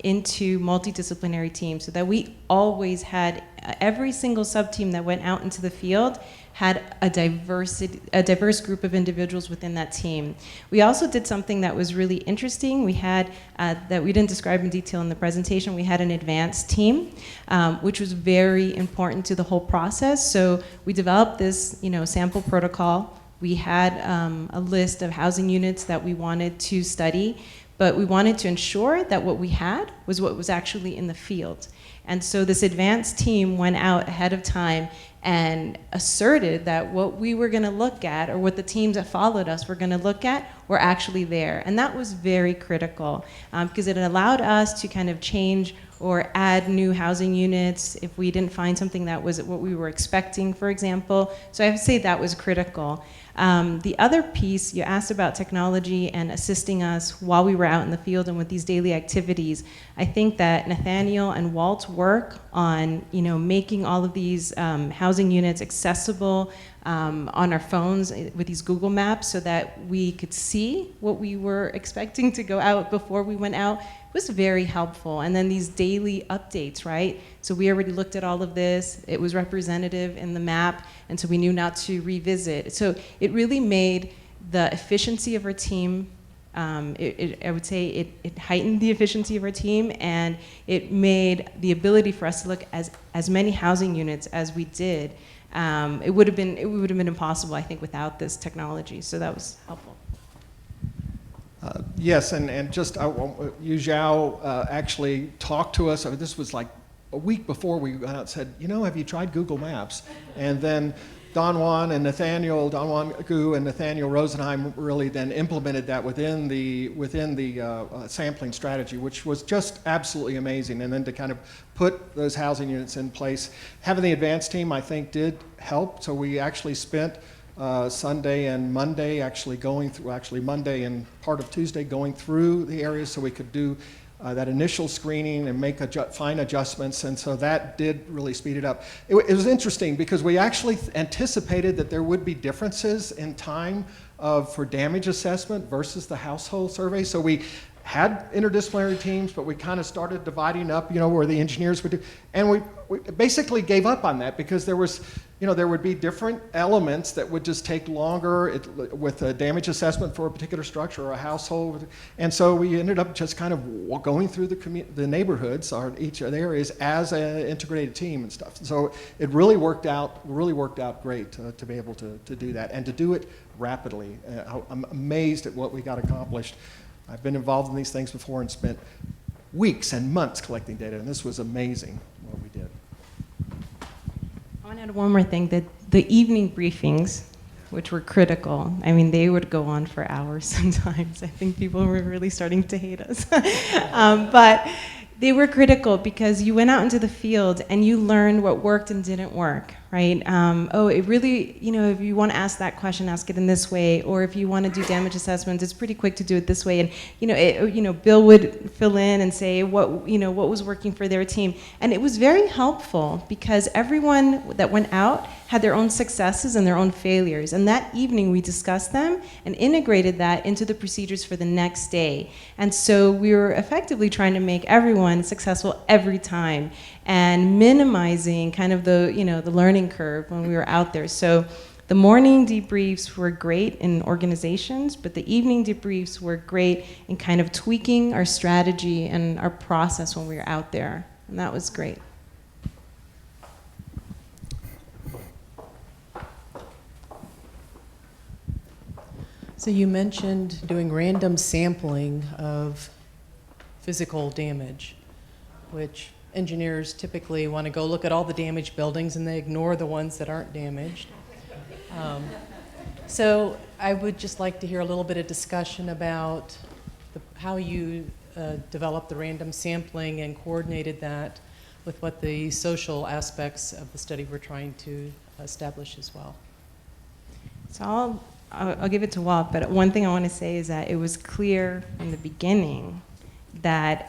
into multidisciplinary teams, so that we always had every single sub-team that went out into the field had a diverse group of individuals within that team. We also did something that was really interesting. We had, that we didn't describe in detail in the presentation, we had an advanced team, which was very important to the whole process. So we developed this, sample protocol. We had a list of housing units that we wanted to study, but we wanted to ensure that what we had was what was actually in the field. And so this advanced team went out ahead of time and asserted that what we were going to look at, or what the teams that followed us were going to look at, were actually there. And that was very critical, because it allowed us to kind of change or add new housing units if we didn't find something that was what we were expecting, for example. So I would say that was critical. The other piece, you asked about technology and assisting us while we were out in the field and with these daily activities. I think that Nathaniel and Walt's work on making all of these housing units accessible on our phones with these Google Maps so that we could see what we were expecting to go out before we went out was very helpful. And then these daily updates, right? So we already looked at all of this. It was representative in the map, and so we knew not to revisit. So it really made the efficiency of our team, I would say it heightened the efficiency of our team, and it made the ability for us to look as many housing units as we did. It would have been impossible, I think, without this technology. So that was helpful. Yes, and just Yu Zhao actually talked to us. This was like a week before we went out and said, have you tried Google Maps? And then Don Juan Gu and Nathaniel Rosenheim really then implemented that within the sampling strategy, which was just absolutely amazing. And then to kind of put those housing units in place. Having the advanced team, I think, did help. So we actually spent Sunday and Monday Monday and part of Tuesday going through the areas so we could do that initial screening and make fine adjustments, and so that did really speed it up. It was interesting because we actually anticipated that there would be differences in time for damage assessment versus the household survey. So we had interdisciplinary teams, but we kind of started dividing up, where the engineers would do, and we basically gave up on that because there was, there would be different elements that would just take longer with a damage assessment for a particular structure or a household, and so we ended up just kind of going through the neighborhoods or each of the areas as an integrated team and stuff. So it really worked out great to be able to do that and to do it rapidly. I'm amazed at what we got accomplished. I've been involved in these things before and spent weeks and months collecting data, and this was amazing what we did. I want to add one more thing, that the evening briefings, which were critical, I mean, they would go on for hours sometimes. I think people were really starting to hate us. But they were critical because you went out into the field and you learned what worked and didn't work, right? It really, if you want to ask that question, ask it in this way, or if you want to do damage assessments, it's pretty quick to do it this way. And Bill would fill in and say what was working for their team, and it was very helpful because everyone that went out had their own successes and their own failures. And that evening we discussed them and integrated that into the procedures for the next day. And so we were effectively trying to make everyone successful every time and minimizing kind of the learning curve when we were out there. So the morning debriefs were great in organizations, but the evening debriefs were great in kind of tweaking our strategy and our process when we were out there. And that was great. So you mentioned doing random sampling of physical damage, which engineers typically want to go look at all the damaged buildings and they ignore the ones that aren't damaged. So I would just like to hear a little bit of discussion about how you developed the random sampling and coordinated that with what the social aspects of the study were trying to establish as well. So I'll give it to Walt, but one thing I want to say is that it was clear in the beginning that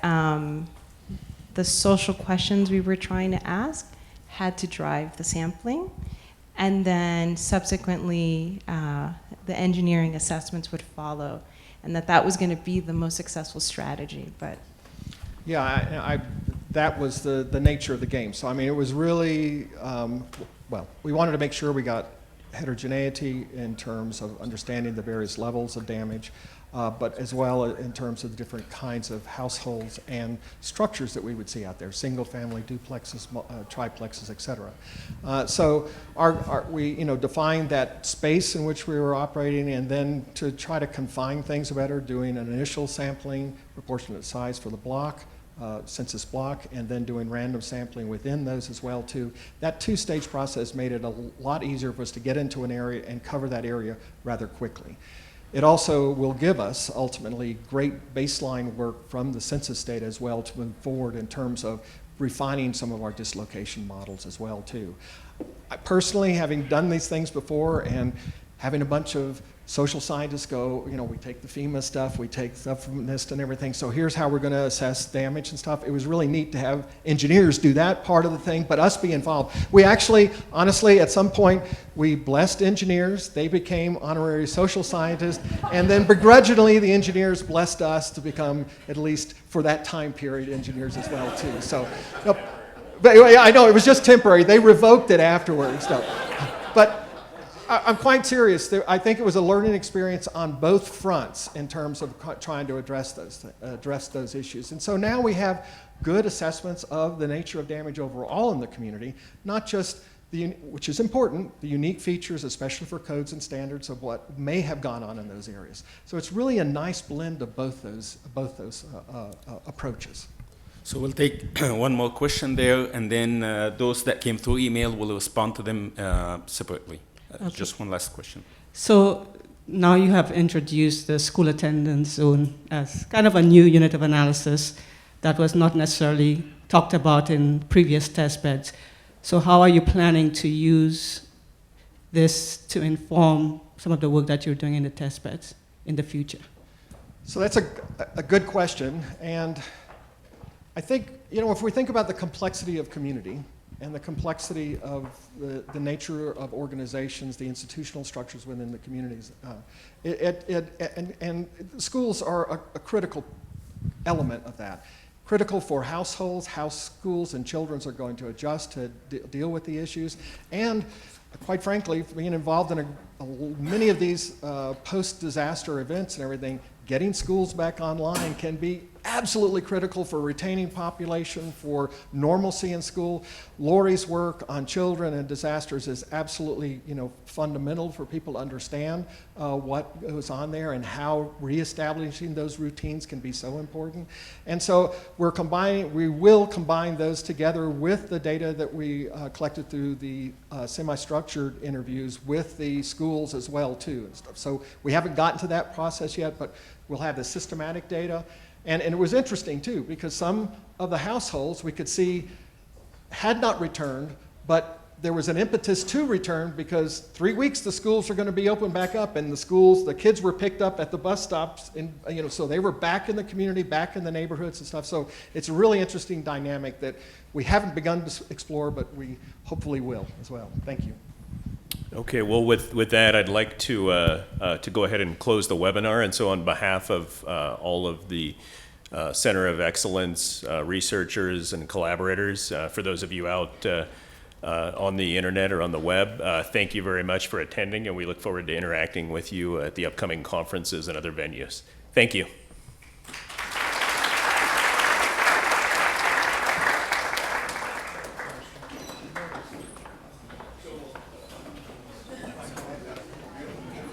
the social questions we were trying to ask had to drive the sampling, and then subsequently the engineering assessments would follow, and that was going to be the most successful strategy. But yeah, that was the nature of the game. So I mean, it was really we wanted to make sure we got heterogeneity in terms of understanding the various levels of damage. but as well in terms of the different kinds of households and structures that we would see out there, single-family, duplexes, triplexes, et cetera. So we defined that space in which we were operating, and then to try to confine things better, doing an initial sampling, proportionate size for the block, census block, and then doing random sampling within those as well too. That two-stage process made it a lot easier for us to get into an area and cover that area rather quickly. It also will give us ultimately great baseline work from the census data as well to move forward in terms of refining some of our dislocation models as well too. I personally, having done these things before and having a bunch of social scientists go, we take the FEMA stuff, we take stuff from NIST and everything, so here's how we're going to assess damage and stuff. It was really neat to have engineers do that part of the thing, but us be involved. We actually, honestly, at some point, we blessed engineers, they became honorary social scientists, and then begrudgingly the engineers blessed us to become, at least for that time period, engineers as well too. So, but I know, it was just temporary. They revoked it afterwards. So. But I'm quite serious. I think it was a learning experience on both fronts in terms of trying to address those issues. And so now we have good assessments of the nature of damage overall in the community, not just which is important, the unique features, especially for codes and standards of what may have gone on in those areas. So it's really a nice blend of both those approaches. So we'll take one more question there, and then those that came through email, will respond to them separately. Okay. Just one last question. So now you have introduced the school attendance zone as kind of a new unit of analysis that was not necessarily talked about in previous test beds. So how are you planning to use this to inform some of the work that you're doing in the test beds in the future? So that's a good question. And I think, if we think about the complexity of community, and the complexity of the nature of organizations, the institutional structures within the communities. And schools are a critical element of that. Critical for households, how schools and children are going to adjust to deal with the issues. And quite frankly, being involved in many of these post-disaster events and everything, getting schools back online can be absolutely critical for retaining population, for normalcy in school. Lori's work on children and disasters is absolutely, fundamental for people to understand what goes on there and how reestablishing those routines can be so important. And so we will combine those together with the data that we collected through the semi-structured interviews with the schools as well too and stuff. So we haven't gotten to that process yet, but we'll have the systematic data. And it was interesting too, because some of the households we could see had not returned, but there was an impetus to return because 3 weeks the schools are going to be open back up, and the kids were picked up at the bus stops, and so they were back in the community, back in the neighborhoods and stuff. So it's a really interesting dynamic that we haven't begun to explore, but we hopefully will as well. Thank you. Okay, well, with that, I'd like to go ahead and close the webinar. And so on behalf of all of the Center of Excellence researchers and collaborators, for those of you out on the internet or on the web, thank you very much for attending, and we look forward to interacting with you at the upcoming conferences and other venues. Thank you.